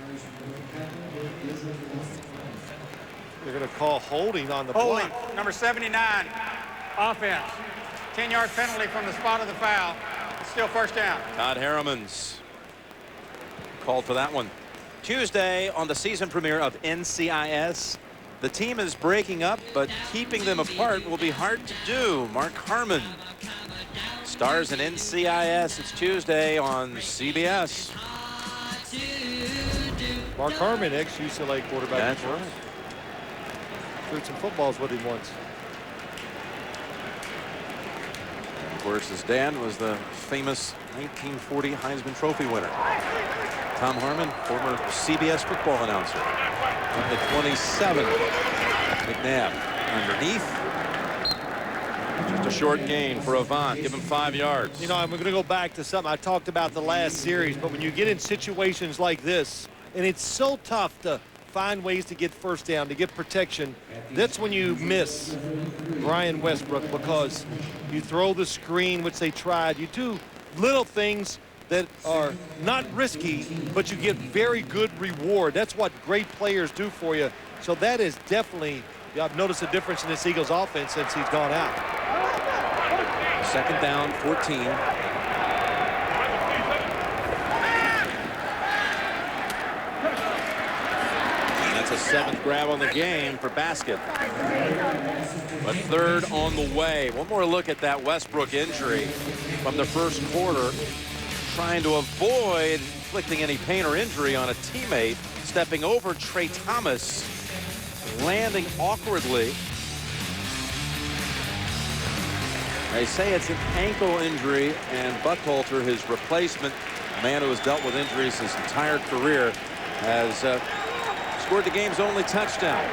They're going to call holding on the play. Number 79, offense. 10-yard penalty from the spot of the foul. It's still first down. Todd Harriman's called for that one. Tuesday on the season premiere of NCIS. The team is breaking up, but keeping them apart will be hard to do. Mark Harmon stars in NCIS. It's Tuesday on CBS. Mark Harmon, ex-UCLA quarterback. That's right. Threw some footballs with him once. And of course, his dad was the famous 1940 Heisman Trophy winner. Tom Harmon, former CBS football announcer. On the 27, McNabb underneath. Just a short gain for Avant. Give him 5 yards. You know, I'm going to go back to something I talked about the last series, but when you get in situations like this, and it's so tough to find ways to get first down, to get protection, that's when you miss Brian Westbrook, because you throw the screen, which they tried. You do little things that are not risky, but you get very good reward. That's what great players do for you. So that is definitely, I've noticed a difference in this Eagles offense since he's gone out. 2nd down, 14. And that's a 7th grab on the game for Baskett. But 3rd on the way. One more look at that Westbrook injury from the first quarter. Trying to avoid inflicting any pain or injury on a teammate. Stepping over Trey Thomas. Landing awkwardly. They say it's an ankle injury, and Buckhalter, his replacement, a man who has dealt with injuries his entire career, has scored the game's only touchdown.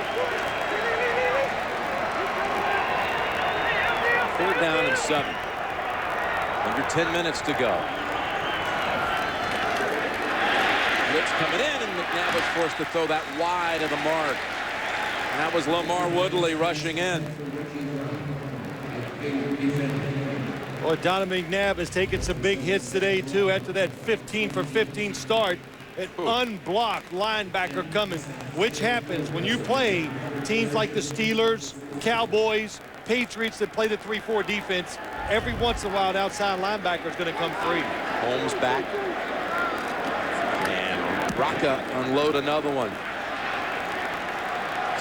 3rd down and 7. Under 10 minutes to go. Blitz coming in, and McNabb was forced to throw that wide of the mark. And that was Lamar Woodley rushing in. Well, Donovan McNabb has taken some big hits today, too, after that 15-for-15 start. An unblocked linebacker coming, which happens when you play teams like the Steelers, Cowboys, Patriots that play the 3-4 defense. Every once in a while, an outside linebacker is going to come free. Holmes back. And Rocca unload another one.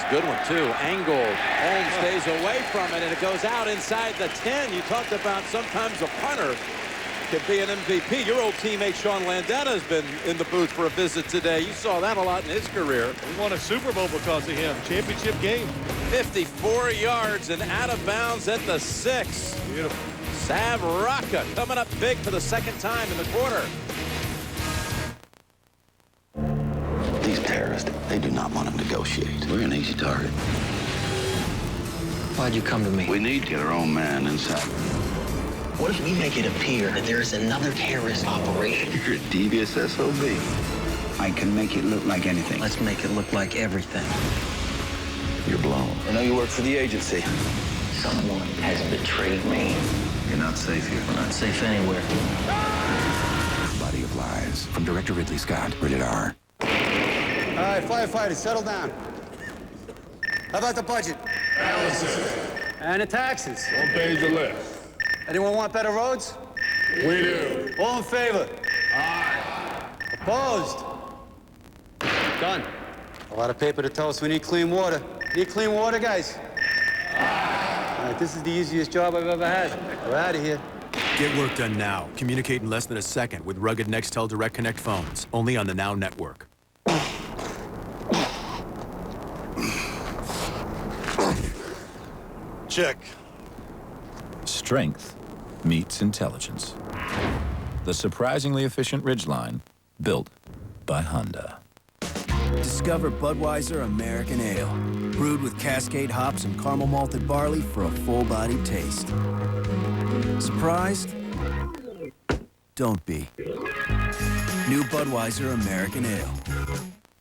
Good one, too. Angled. Holmes stays away from it, and it goes out inside the 10. You talked about sometimes a punter could be an MVP. Your old teammate Sean Landeta has been in the booth for a visit today. You saw that a lot in his career. We won a Super Bowl because of him. Championship game. 54 yards and out of bounds at the 6. Beautiful. Sav Rocca coming up big for the 2nd time in the quarter. These terrorists, they do not want to negotiate. We're an easy target. Why'd you come to me? We need to get our own man inside. What if we make it appear that there's another terrorist operation? You're a devious SOB. I can make it look like anything. Let's make it look like everything. You're blown. I know you work for the agency. Someone has betrayed me. You're not safe here. We're not safe anywhere. Body of Lies from director Ridley Scott. Rated R. All right, firefighters, settle down. How about the budget? And the taxes? One page or less. Anyone want better roads? We do. All in favor? Aye. Opposed? Done. A lot of paper to tell us we need clean water. Need clean water, guys? Aye. All right, this is the easiest job I've ever had. We're out of here. Get work done now. Communicate in less than a second with rugged Nextel Direct Connect phones. Only on the Now Network. Check. Strength meets intelligence. the surprisingly efficient Ridgeline, built by Honda. Discover Budweiser American Ale, brewed with Cascade hops and caramel malted barley for a full-bodied taste. Surprised? Don't be. New Budweiser American Ale.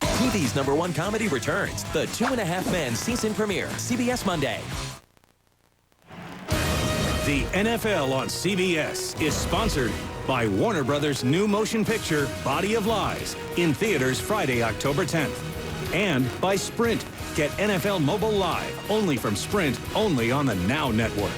TV's #1 comedy returns. The 2.5 Men season premiere. CBS Monday. The NFL on CBS is sponsored by Warner Brothers' new motion picture, Body of Lies, in theaters Friday, October 10th. And by Sprint. Get NFL Mobile Live, only from Sprint, only on the Now Network.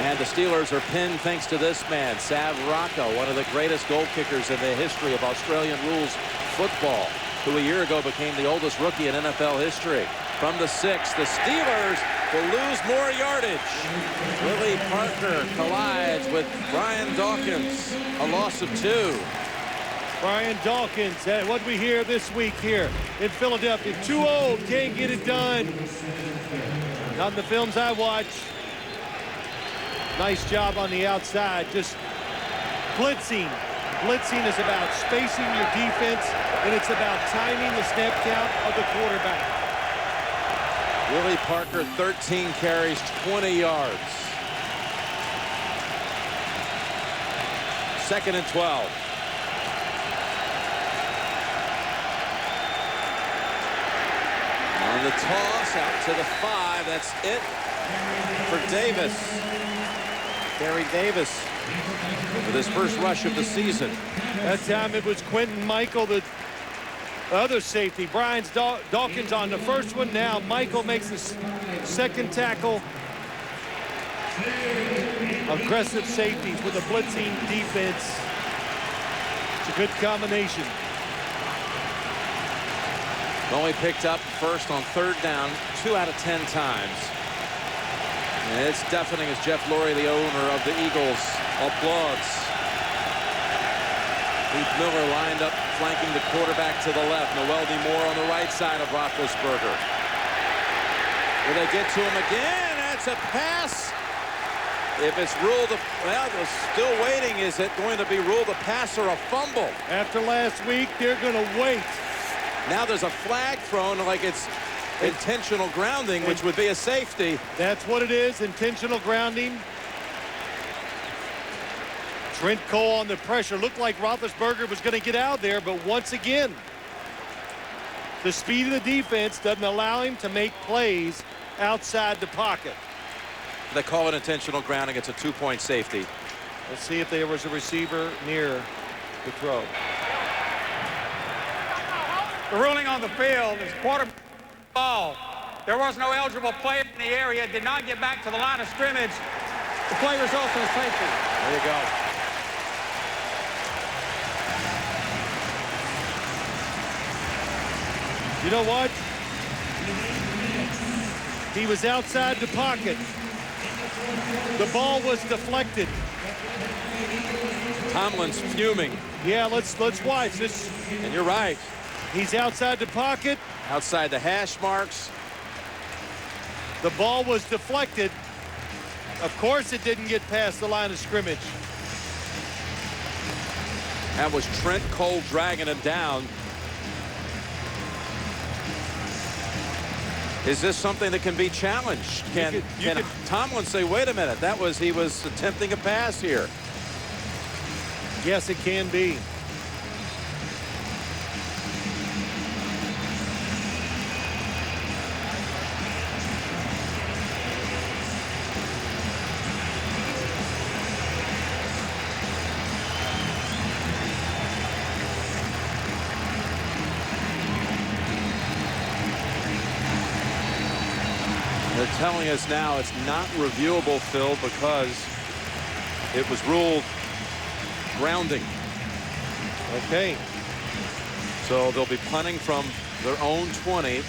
And the Steelers are pinned thanks to this man, Sav Rocco, one of the greatest goal kickers in the history of Australian rules football, who a year ago became the oldest rookie in NFL history. From the 6, the Steelers will lose more yardage. Willie Parker collides with Brian Dawkins, a loss of 2. Brian Dawkins, what we hear this week here in Philadelphia, too old, can't get it done. Not in the films I watch. Nice job on the outside, just blitzing. Blitzing is about spacing your defense, and it's about timing the snap count of the quarterback. Willie Parker, 13 carries, 20 yards. 2nd and 12. On the toss, out to the 5. That's it for Davis. Gary Davis with his first rush of the season. That time it was Quentin Michael, the other safety. Brian Dawkins on the first one. Now Michael makes the second tackle. Aggressive safeties with a blitzing defense. It's a good combination. Only picked up first on 3rd down 2 out of 10 times. And it's deafening as Jeff Lurie, the owner of the Eagles, applauds. Heath Miller lined up, flanking the quarterback to the left. Noel Moore on the right side of Roethlisberger. Will they get to him again? That's a pass. If it's ruled, well, they're still waiting. Is it going to be ruled a pass or a fumble? After last week, they're going to wait. Now there's a flag thrown like it's intentional grounding, which would be a safety. That's what it is, intentional grounding. Trent Cole on the pressure. Looked like Roethlisberger was going to get out there, but once again, the speed of the defense doesn't allow him to make plays outside the pocket. They call it intentional grounding. It's a 2-point safety. Let's see if there was a receiver near the throw. The ruling on the field is quarterback ball. There was no eligible player in the area. Did not get back to the line of scrimmage. The play results in a safety. There you go. You know what? He was outside the pocket. The ball was deflected. Tomlin's fuming. Yeah, let's watch this. And you're right. He's outside the pocket. Outside the hash marks. The ball was deflected. Of course it didn't get past the line of scrimmage. That was Trent Cole dragging him down. Is this something that can be challenged? Can Tomlin say, wait a minute, he was attempting a pass here? Yes, it can be. They're telling us now it's not reviewable, Phil, because it was ruled grounding. Okay. So they'll be punting from their own 20,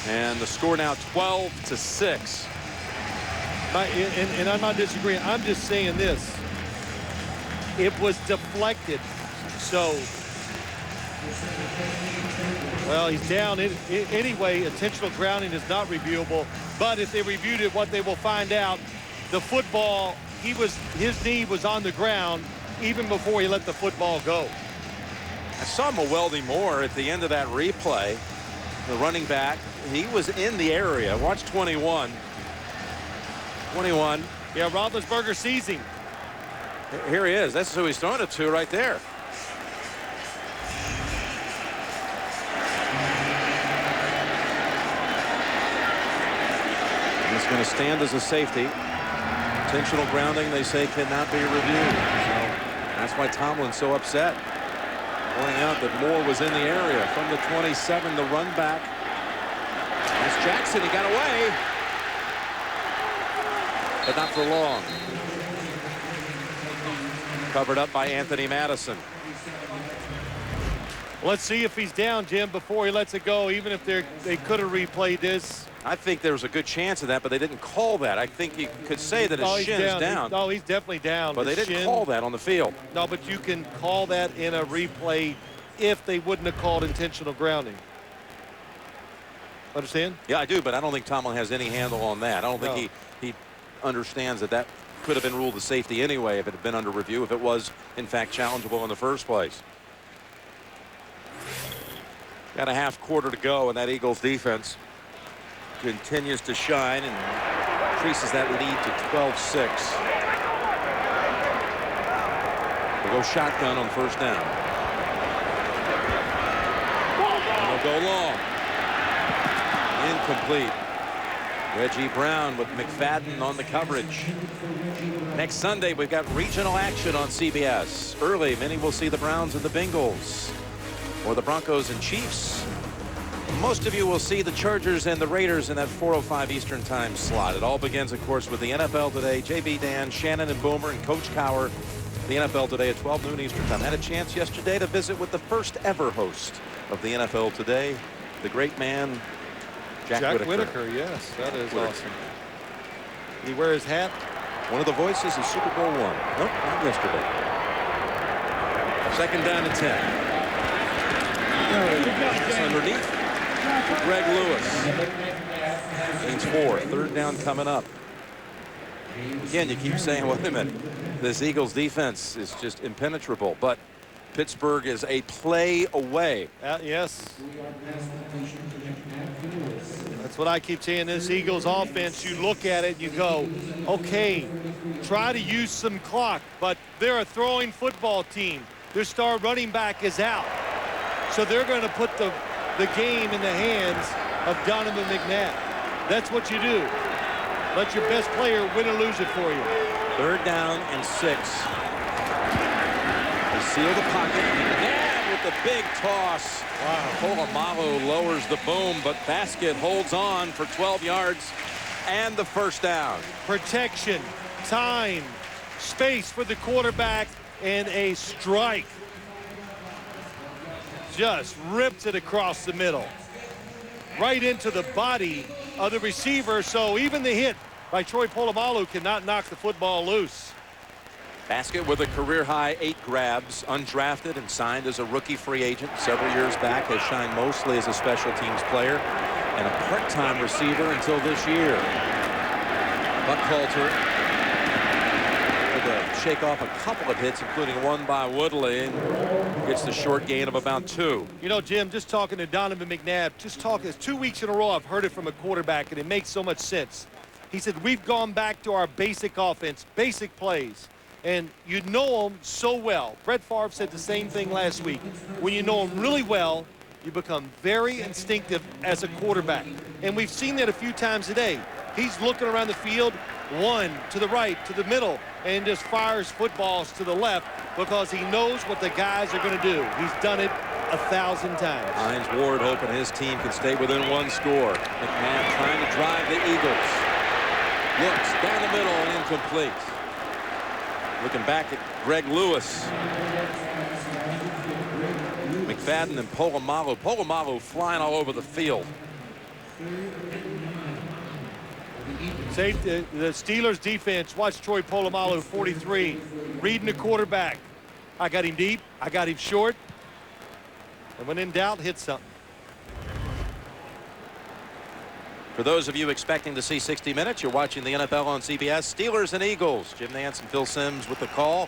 and the score now 12-6. And I'm not disagreeing. I'm just saying this. It was deflected. So, well, he's down. Anyway, intentional grounding is not reviewable. But if they reviewed it, what they will find out the football, his knee was on the ground even before he let the football go. I saw Mewelde Moore at the end of that replay. The running back, he was in the area. Watch 21. 21. Yeah, Roethlisberger sees him. Here he is. That's who he's throwing it to right there. He's going to stand as a safety. Intentional grounding, they say, cannot be reviewed. So that's why Tomlin's so upset. Pointing out that Moore was in the area. From the 27, the run back. That's Jackson. He got away. But not for long. Covered up by Anthony Madison. Let's see if he's down, Jim, before he lets it go, even if they could have replayed this. I think there was a good chance of that, but they didn't call that. I think you could say that his shin is down. No, he's definitely down. But they didn't call that on the field. No, but you can call that in a replay if they wouldn't have called intentional grounding. Understand? Yeah, I do, but I don't think Tomlin has any handle on that. I don't think he understands that could have been ruled a safety anyway if it had been under review, if it was, in fact, challengeable in the first place. Got a half quarter to go, and that Eagles defense continues to shine and increases that lead to 12-6. They'll go shotgun on first down. And they'll go long. Incomplete. Reggie Brown with McFadden on the coverage. Next Sunday, we've got regional action on CBS. Early, many will see the Browns and the Bengals, or the Broncos and Chiefs. Most of you will see the Chargers and the Raiders in that 4:05 Eastern time slot. It all begins, of course, with the NFL Today. JB Dan, Shannon and Boomer, and Coach Cowher. The NFL Today at 12 noon Eastern time. Had a chance yesterday to visit with the first ever host of the NFL Today, the great man, Jack Whitaker. Yes, that is awesome. Did he wear his hat? One of the voices of Super Bowl I. Nope, not yesterday. Second down and 10. It's underneath. Greg Lewis. Gains 4. Third down coming up. Again, you keep saying, wait a minute, this Eagles defense is just impenetrable, but Pittsburgh is a play away. Yes. That's what I keep saying. This Eagles offense, you look at it and you go, okay, try to use some clock, but they're a throwing football team. Their star running back is out. So they're going to put the game in the hands of Donovan McNabb. That's what you do. Let your best player win or lose it for you. Third down and 6. They seal the pocket. McNabb with the big toss. Wow. Polamalu lowers the boom, but Baskett holds on for 12 yards and the first down. Protection, time, space for the quarterback, and a strike. Just ripped it across the middle. Right into the body of the receiver, so even the hit by Troy Polamalu cannot knock the football loose. Baskett with a career-high 8 grabs, undrafted and signed as a rookie free agent several years back, has shined mostly as a special teams player and a part-time receiver until this year. Buckhalter to shake off a couple of hits, including one by Woodley, and gets the short gain of about 2. You know, Jim, just talking to Donovan McNabb, it's 2 weeks in a row I've heard it from a quarterback, and it makes so much sense. He said, we've gone back to our basic offense, basic plays, and you know them so well. Brett Favre said the same thing last week. When you know them really well, you become very instinctive as a quarterback, and we've seen that a few times today. He's looking around the field, one to the right, to the middle, and just fires footballs to the left because he knows what the guys are going to do. He's done it 1,000 times. Hines Ward hoping his team can stay within 1 score. McNabb trying to drive the Eagles. Looks down the middle and incomplete. Looking back at Greg Lewis. McFadden and Polamalu. Polamalu flying all over the field. Say the Steelers defense, watch Troy Polamalu, 43, reading the quarterback. I got him deep, I got him short, and when in doubt, hit something. For those of you expecting to see 60 Minutes, you're watching the NFL on CBS. Steelers and Eagles. Jim Nantz and Phil Simms with the call.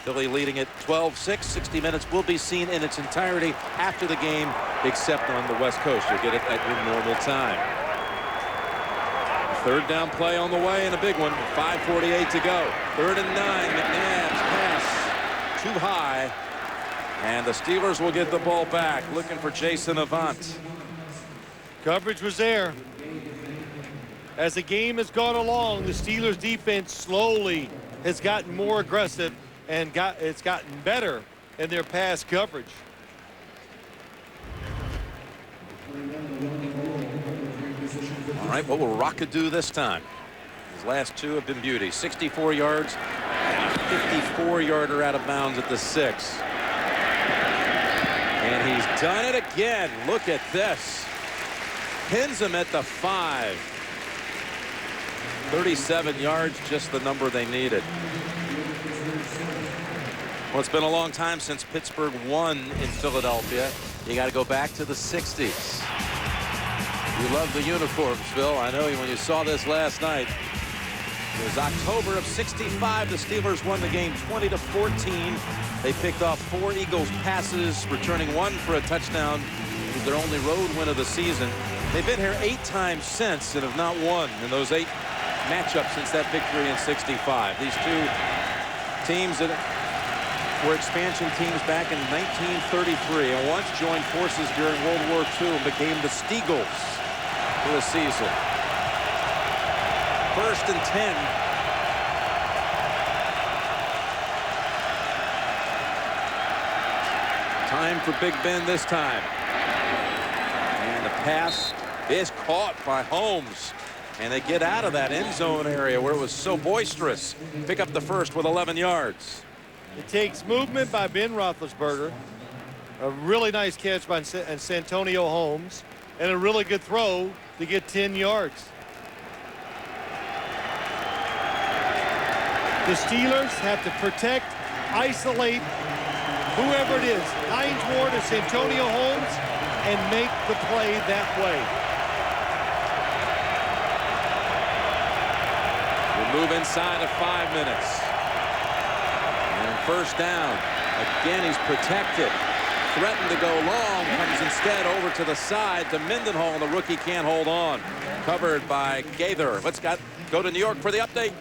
Philly leading at 12-6. 60 Minutes will be seen in its entirety after the game, except on the West Coast. You'll get it at your normal time. Third down play on the way and a big one. 5:48 to go. 3rd and 9. McNabb's pass too high. And the Steelers will get the ball back. Looking for Jason Avant. Coverage was there. As the game has gone along, the Steelers defense slowly has gotten more aggressive and it's gotten better in their pass coverage. All right, what will Rocca do this time? His last two have been beauties. 64 yards and a 54-yarder out of bounds at the 6. And he's done it again. Look at this. Pins him at the 5. 37 yards, just the number they needed. Well, it's been a long time since Pittsburgh won in Philadelphia. You got to go back to the 60s. You love the uniforms, Phil. I know when you saw this last night. It was October of '65. The Steelers won the game 20-14. They picked off 4 Eagles passes, returning 1 for a touchdown. It was their only road win of the season. They've been here 8 times since and have not won in those 8 matchups since that victory in '65. These two teams that were expansion teams back in 1933 and once joined forces during World War II and became the Steagles for the season. 1st and 10. Time for Big Ben this time. And the pass is caught by Holmes. And they get out of that end zone area where it was so boisterous. Pick up the first with 11 yards. It takes movement by Ben Roethlisberger. A really nice catch by Santonio Holmes. And a really good throw to get 10 yards. The Steelers have to protect, isolate whoever it is, Hines Ward or Santonio Holmes, and make the play that way. We'll move inside of 5 minutes. And 1st down. Again, he's protected. Threatened to go long, comes instead over to the side to Mendenhall, and the rookie can't hold on. Covered by Gaither. Let's go to New York for the update.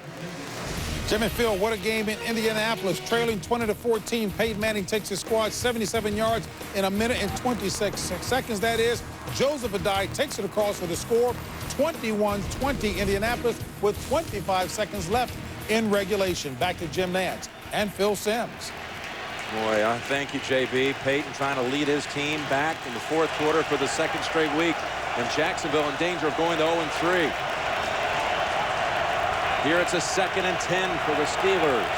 Jim and Phil, what a game in Indianapolis. Trailing 20-14, Peyton Manning takes his squad 77 yards in 1 minute and 26 seconds. That is, Joseph Adai takes it across for the score. 21-20 Indianapolis with 25 seconds left in regulation. Back to Jim Nantz and Phil Simms. Boy, thank you, JB. Peyton trying to lead his team back in the 4th quarter for the 2nd straight week. And Jacksonville in danger of going to 0-3. Here it's a 2nd and 10 for the Steelers.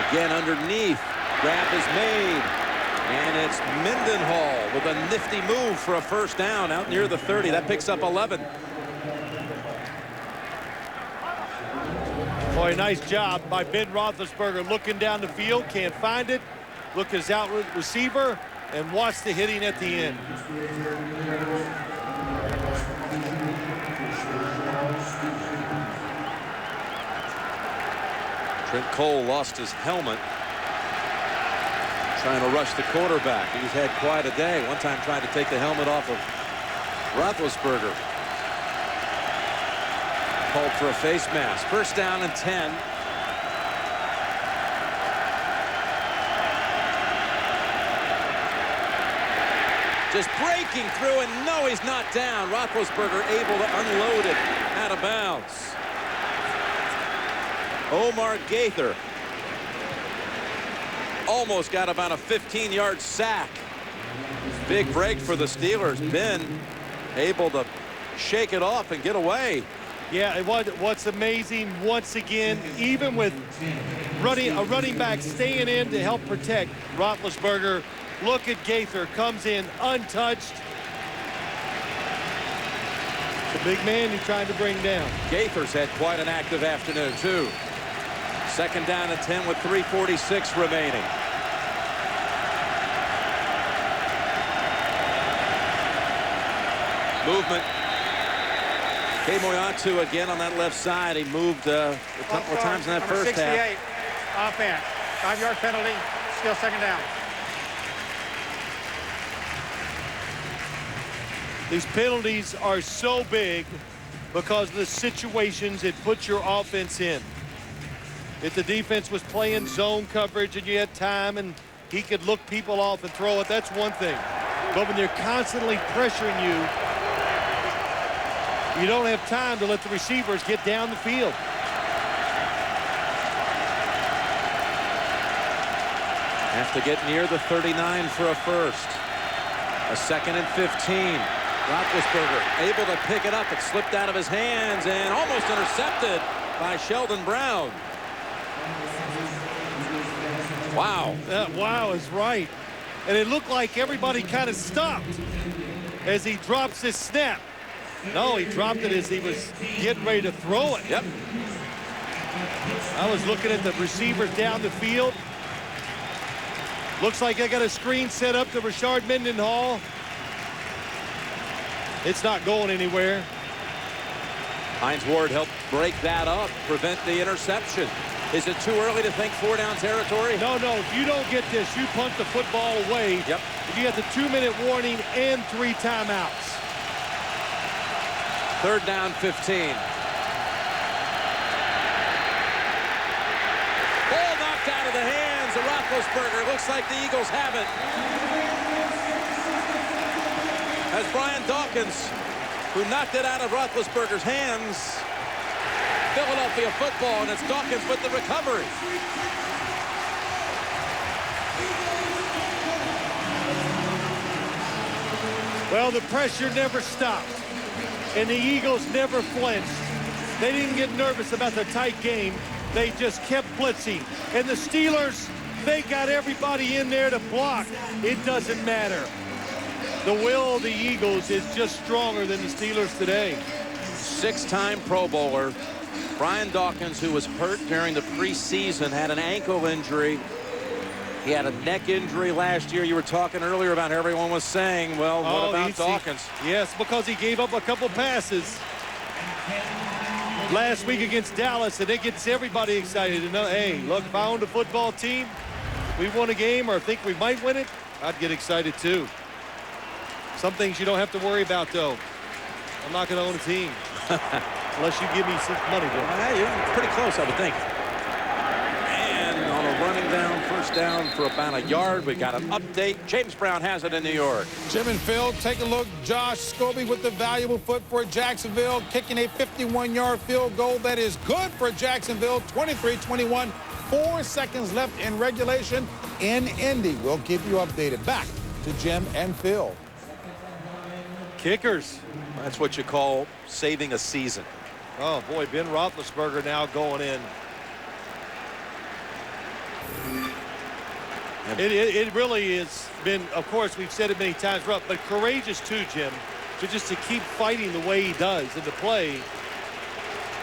Again underneath. Grab is made. And it's Mendenhall with a nifty move for a 1st down out near the 30. That picks up 11. Boy, nice job by Ben Roethlisberger looking down the field. Can't find it. Look at his out receiver and watch the hitting at the end. Trent Cole lost his helmet trying to rush the quarterback. He's had quite a day. One time trying to take the helmet off of Roethlisberger. Called for a face mask. 1st down and 10. Just breaking through, and no, he's not down. Roethlisberger able to unload it out of bounds. Omar Gaither almost got about a 15-yard sack. Big break for the Steelers. Ben able to shake it off and get away. Yeah, what's amazing, once again, even with a running back staying in to help protect Roethlisberger, look at Gaither, comes in untouched. It's a big man you're trying to bring down. Gaither's had quite an active afternoon, too. 2nd down and 10 with 3:46 remaining. Movement. Kei Moeatu again on that left side. He moved a couple of times in that Number first 68, half. offense. 5-yard penalty, still second down. These penalties are so big because of the situations it puts your offense in. If the defense was playing zone coverage and you had time and he could look people off and throw it, that's one thing. But when they're constantly pressuring you, you don't have time to let the receivers get down the field. Have to get near the 39 for a first. A 2nd and 15. Roethlisberger able to pick it up. It slipped out of his hands and almost intercepted by Sheldon Brown. Wow. That wow is right. And it looked like everybody kind of stopped as he drops his snap. No, he dropped it as he was getting ready to throw it. Yep. I was looking at the receivers down the field. Looks like I got a screen set up to Rashard Mendenhall. It's not going anywhere. Hines Ward helped break that up, prevent the interception. Is it too early to think 4-down territory? No, no. If you don't get this, you punt the football away. Yep. If you have the 2-minute warning and 3 timeouts. 3rd down, 15. Ball knocked out of the hands of Roethlisberger. Looks like the Eagles have it. As Brian Dawkins, who knocked it out of Roethlisberger's hands. Philadelphia football, and it's Dawkins with the recovery. Well, the pressure never stopped, and the Eagles never flinched. They didn't get nervous about the tight game. They just kept blitzing. And the Steelers, they got everybody in there to block. It doesn't matter. The will of the Eagles is just stronger than the Steelers today. 6-time Pro Bowler. Brian Dawkins, who was hurt during the preseason, had an ankle injury. He had a neck injury last year. You were talking earlier about how everyone was saying, well, what about Dawkins? Yes, because he gave up a couple passes last week against Dallas, and it gets everybody excited to know, hey, look, if I owned a football team, we won a game or think we might win it, I'd get excited too. Some things you don't have to worry about, though. I'm not going to own a team. Unless you give me some money. You're pretty close, I would think. And on a running down, 1st down for about a yard. We got an update. James Brown has it in New York. Jim and Phil, take a look. Josh Scobie with the valuable foot for Jacksonville, kicking a 51-yard field goal that is good for Jacksonville. 23-21, 4 seconds left in regulation in Indy. We'll keep you updated. Back to Jim and Phil. Kickers. That's what you call saving a season. Oh, boy, Ben Roethlisberger now going in. It really has been, of course, we've said it many times, rough, but courageous too, Jim, just to keep fighting the way he does in the play.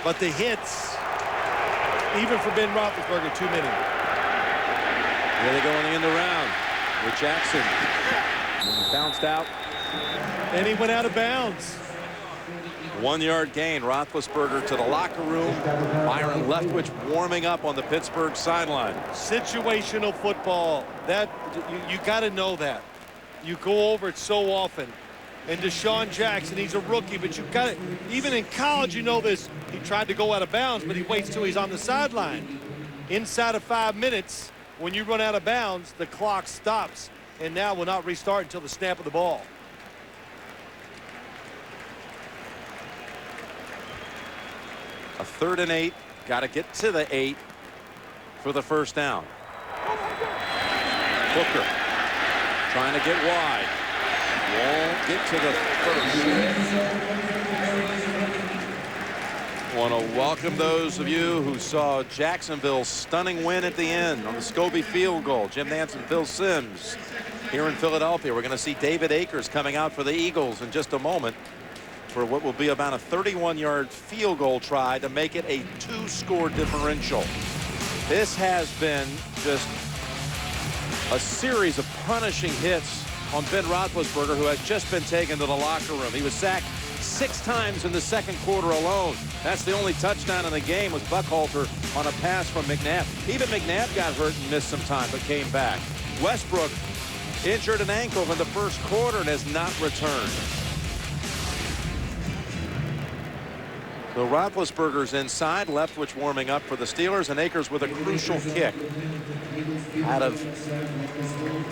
But the hits, even for Ben Roethlisberger, too many. Here they go in the end around with Jackson. Bounced out. And he went out of bounds. 1-yard gain. Roethlisberger to the locker room. Byron Leftwich warming up on the Pittsburgh sideline. Situational football. That you got to know that. You go over it so often. And Deshaun Jackson, he's a rookie, but you got it. Even in college, you know this. He tried to go out of bounds, but he waits till he's on the sideline. Inside of 5 minutes, when you run out of bounds, the clock stops, and now will not restart until the snap of the ball. A 3rd and 8. Got to get to the 8 for the 1st down. Booker trying to get wide. Won't get to the 1st. Want to welcome those of you who saw Jacksonville's stunning win at the end on the Scobie field goal. Jim Nantz, Phil Simms here in Philadelphia. We're going to see David Akers coming out for the Eagles in just a moment for what will be about a 31-yard field goal try to make it a 2-score differential. This has been just a series of punishing hits on Ben Roethlisberger, who has just been taken to the locker room. He was sacked 6 times in the second quarter alone. That's the only touchdown in the game was Buckhalter on a pass from McNabb. Even McNabb got hurt and missed some time, but came back. Westbrook injured an ankle in the first quarter and has not returned. So Roethlisberger's inside, Leftwich warming up for the Steelers, and Akers with a crucial kick out of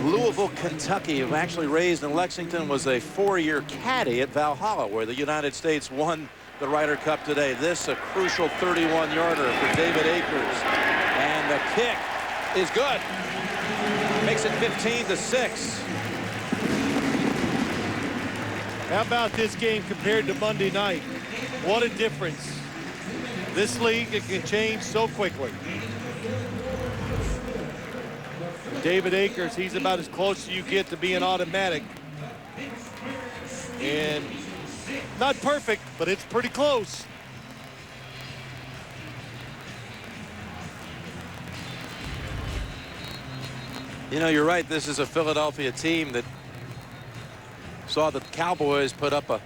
Louisville, Kentucky, who actually raised in Lexington, was a 4-year caddy at Valhalla, where the United States won the Ryder Cup today. This a crucial 31-yarder for David Akers, and the kick is good. Makes it 15-6. How about this game compared to Monday night? What a difference. This league, it can change so quickly. David Akers, he's about as close as you get to being automatic. And not perfect, but it's pretty close. You know, you're right. This is a Philadelphia team that saw the Cowboys put up a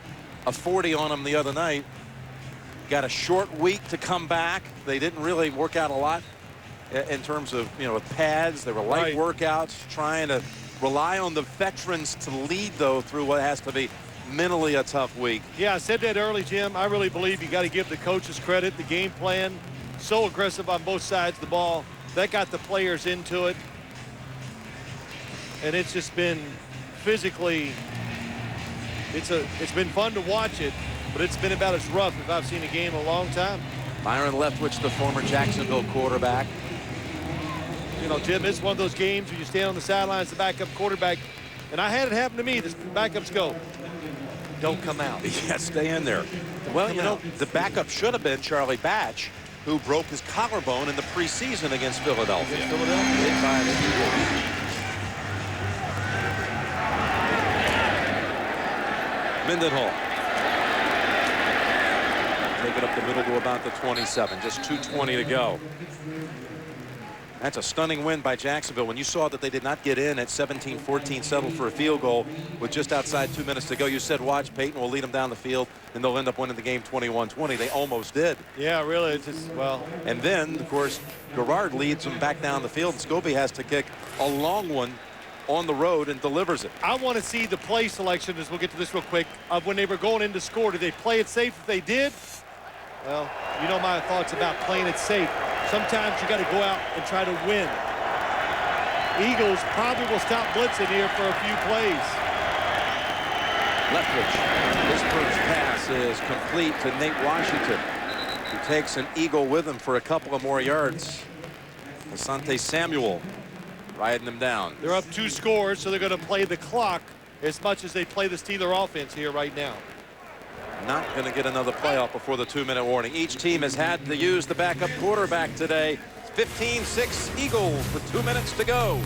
40 on them the other night. Got a short week to come back. They didn't really work out a lot in terms of, you know, with pads. They were light workouts, trying to rely on the veterans to lead, though, through what has to be mentally a tough week. Yeah, I said that early, Jim. I really believe you got to give the coaches credit. The game plan, so aggressive on both sides of the ball. That got the players into it. And it's just been physically, it's been fun to watch it, but it's been about as rough as I've seen a game in a long time. Byron Leftwich, the former Jacksonville quarterback. You know, Jim, it's one of those games where you stand on the sidelines, the backup quarterback, and I had it happen to me. The backups go, don't come out. Yeah, stay in there. Well, you know, the backup should have been Charlie Batch, who broke his collarbone in the preseason against Philadelphia. Hit by the Eagles. Mendenhall. Take it up the middle to about the 27. Just 2:20 to go. That's a stunning win by Jacksonville. When you saw that they did not get in at 17-14, settled for a field goal with just outside 2 minutes to go, you said, watch, Peyton will lead them down the field, and they'll end up winning the game 21-20. They almost did. Yeah, really. It's just, well. And then, of course, Garrard leads them back down the field, and Scobie has to kick a long one on the road and delivers it. I want to see the play selection, as we'll get to this real quick, of when they were going in to score. Did they play it safe? If they did, well, you know my thoughts about playing it safe. Sometimes you got to go out and try to win. Eagles probably will stop blitzing here for a few plays. Leftwich. This first pass is complete to Nate Washington, who takes an Eagle with him for a couple of more yards. Asante Samuel riding them down. They're up 2 scores, so they're going to play the clock as much as they play the Steeler offense here right now. Not going to get another playoff before the 2-minute warning. Each team has had to use the backup quarterback today. 15-6 Eagles with 2 minutes to go.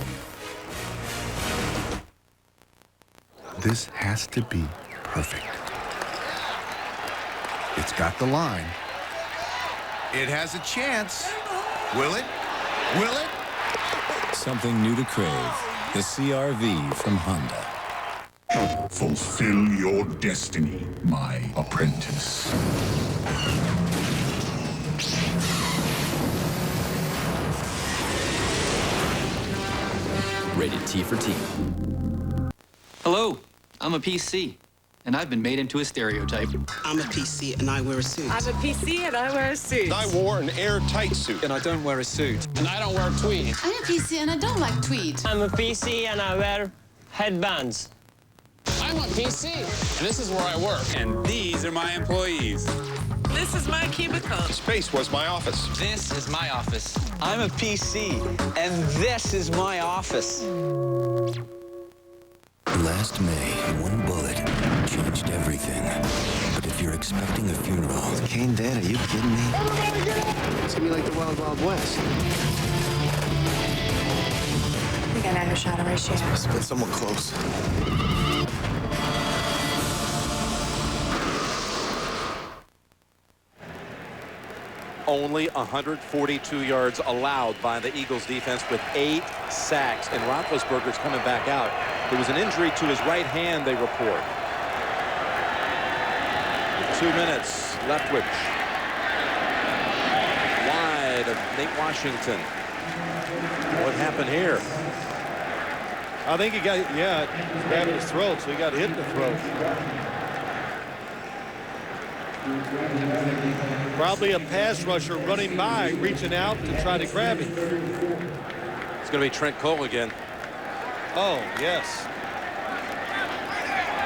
This has to be perfect. It's got the line. It has a chance. Will it? Will it? Something new to crave. The CR-V from Honda. Fulfill your destiny, my apprentice. Rated T for Teen. Hello, I'm a PC, and I've been made into a stereotype. I'm a PC, and I wear a suit. I'm a PC, and I wear a suit. I wore an airtight suit. And I don't wear a suit. And I don't wear tweed. I'm a PC, and I don't like tweed. I'm a PC, and I wear headbands. I'm a PC, and this is where I work. And these are my employees. This is my cubicle. Space was my office. This is my office. I'm a PC, and this is my office. Last May, one bullet changed everything. But if you're expecting a funeral... Kane dead? Are you kidding me? It's gonna be like the Wild Wild West. We got an undershot ratio. Must have been someone close. Only 142 yards allowed by the Eagles defense with 8 sacks. And Roethlisberger's coming back out. There was an injury to his right hand, they report. 2 minutes. Leftwich. Wide of Nate Washington. What happened here? I think he got, grabbing his throat, so he got hit in the throat. Probably a pass rusher running by, reaching out to try to grab him. It's going to be Trent Cole again. Oh, yes.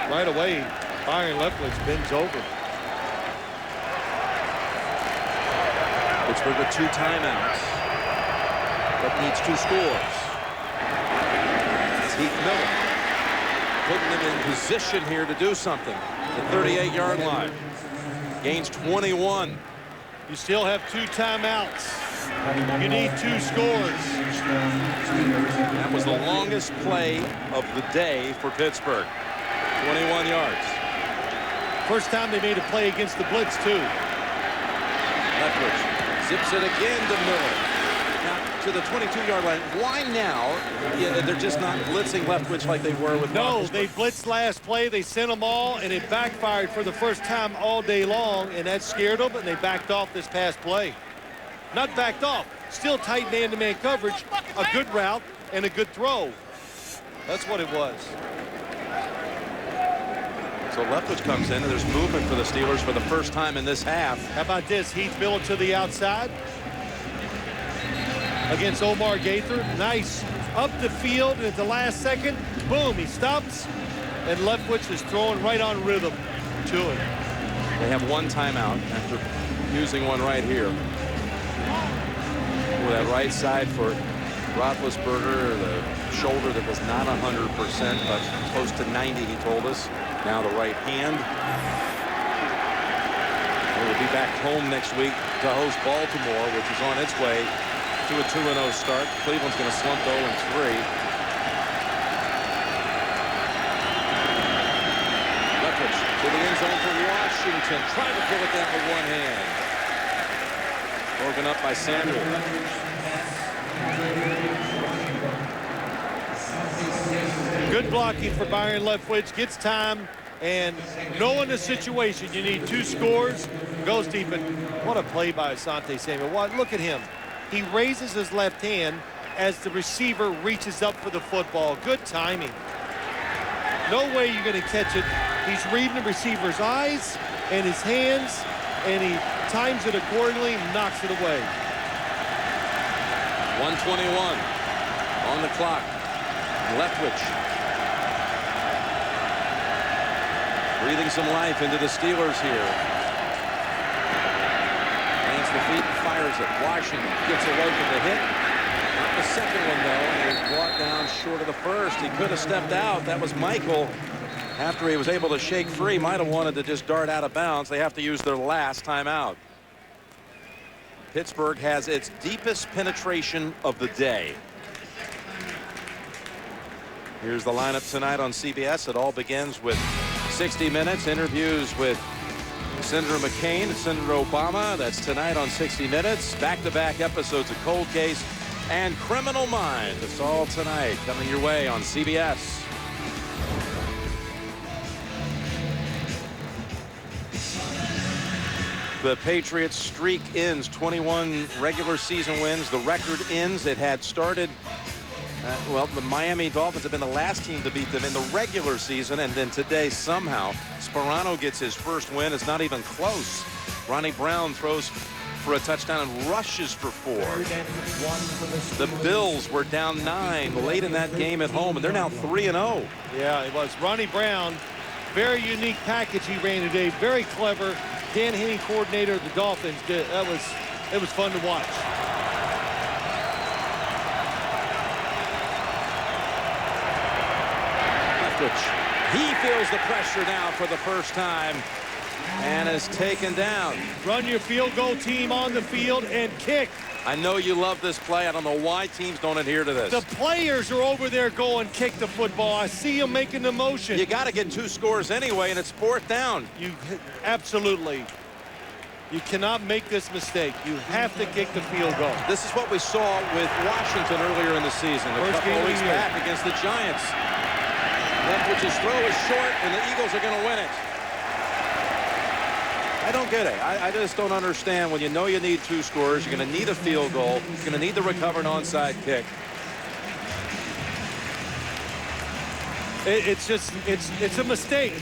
Right away, Byron Leftwich bends over. Pittsburgh with 2 timeouts. But needs 2 scores. It's Heath Miller putting them in position here to do something. The 38-yard line. Gains 21. You still have 2 timeouts. You need 2 scores. That was the longest play of the day for Pittsburgh. 21 yards. First time they made a play against the blitz, too. Leftwich zips it again to Miller. Now to the 22-yard line. Why now? They're just not blitzing Leftwich like they were with No, they blitzed last play. They sent them all, and it backfired for the first time all day long, and that scared them, and they backed off this past play. Not backed off. Still tight man-to-man coverage, a good route, and a good throw. That's what it was. So Leftwich comes in, and there's movement for the Steelers for the first time in this half. How about this? Heath Miller to the outside against Omar Gaither. Nice. Up the field, and at the last second, boom, he stops, and Leftwich is throwing right on rhythm to it. They have 1 timeout after using one right here. With that right side for Roethlisberger, the shoulder that was not 100%, but close to 90, he told us. Now the right hand. They will be back home next week to host Baltimore, which is on its way to a 2-0 start. Cleveland's going to slump 0-3. Leftwich to the end zone for Washington, trying to pull it down with one hand. Broken up by Samuel. Good blocking for Byron Leftwich. Gets time, and knowing the situation, you need 2 scores. Goes deep, and what a play by Asante Samuel. Look at him. He raises his left hand as the receiver reaches up for the football. Good timing. No way you're going to catch it. He's reading the receiver's eyes and his hands, and he times it accordingly and knocks it away. 1:21 on the clock. Leftwich breathing some life into the Steelers here. Lands the feet and fires it. Washington gets away from the hit. Not the second one, though, and he was brought down short of the first. He could have stepped out. That was Michael. After he was able to shake free, might have wanted to just dart out of bounds. They have to use their last timeout. Pittsburgh has its deepest penetration of the day. Here's the lineup tonight on CBS. It all begins with 60 Minutes, interviews with Senator McCain and Senator Obama. That's tonight on 60 Minutes. Back-to-back episodes of Cold Case and Criminal Minds. It's all tonight coming your way on CBS. The Patriots streak ends. 21 regular season wins. The record ends. It had started, well, the Miami Dolphins have been the last team to beat them in the regular season, and then today somehow Sperano gets his first win. It's not even close. Ronnie Brown throws for a touchdown and rushes for 4. The Bills were down 9 late in that game at home, and they're now 3-0. Yeah, it was. Ronnie Brown, very unique package he ran today. Very clever. Dan Henning, coordinator of the Dolphins, it was fun to watch. He feels the pressure now for the first time and is taken down. Run your field goal team on the field and kick. I know you love this play. I don't know why teams don't adhere to this. The players are over there going kick the football. I see them making the motion. You got to get 2 scores anyway, and it's 4th down. Absolutely. You cannot make this mistake. You have to kick the field goal. This is what we saw with Washington earlier in the season. A couple of weeks back against the Giants. Leftwich's throw is short, and the Eagles are going to win it. I don't get it. I just don't understand. When you know you need 2 scores, you're going to need a field goal. You're going to need the recovered onside kick. It's a mistake.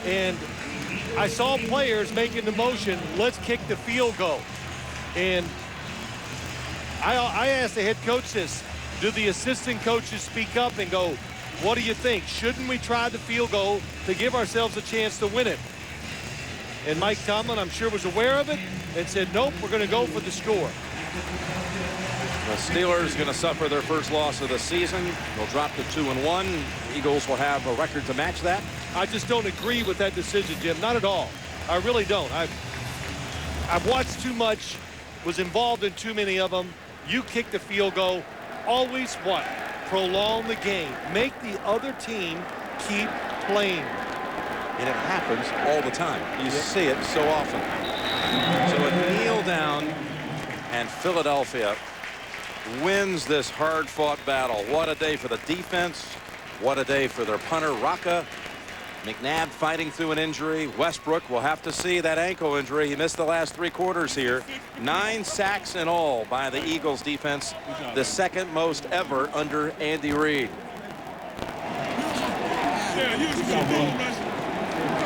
And I saw players making the motion, let's kick the field goal. And I asked the head coach this, do the assistant coaches speak up and go, what do you think? Shouldn't we try the field goal to give ourselves a chance to win it? And Mike Tomlin, I'm sure, was aware of it and said, nope, we're going to go for the score. The Steelers going to suffer their first loss of the season. They'll drop to 2-1. Eagles will have a record to match that. I just don't agree with that decision, Jim. Not at all. I really don't. I've watched too much, was involved in too many of them. You kick the field goal. Always what? Prolong the game. Make the other team keep playing. And it happens all the time. You see it so often. So a kneel down, and Philadelphia wins this hard-fought battle. What a day for the defense. What a day for their punter, Rocca. McNabb fighting through an injury. Westbrook will have to see that ankle injury. He missed the last 3 quarters here. 9 sacks in all by the Eagles defense, the second most ever under Andy Reid.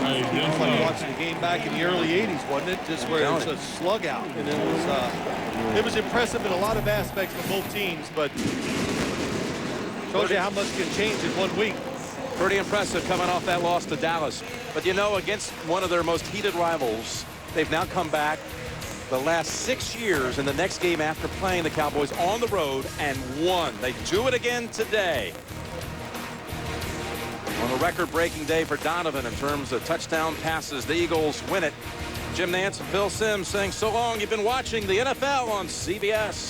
It was like watching the game back in the early 80s, wasn't it? Just where it was a slug out. And it was impressive in a lot of aspects for both teams, but shows you how much can change in 1 week. Pretty impressive coming off that loss to Dallas. But you know, against one of their most heated rivals, they've now come back the last 6 years in the next game after playing the Cowboys on the road and won. They do it again today. On a record-breaking day for Donovan in terms of touchdown passes, the Eagles win it. Jim Nantz and Phil Simms saying so long. You've been watching the NFL on CBS.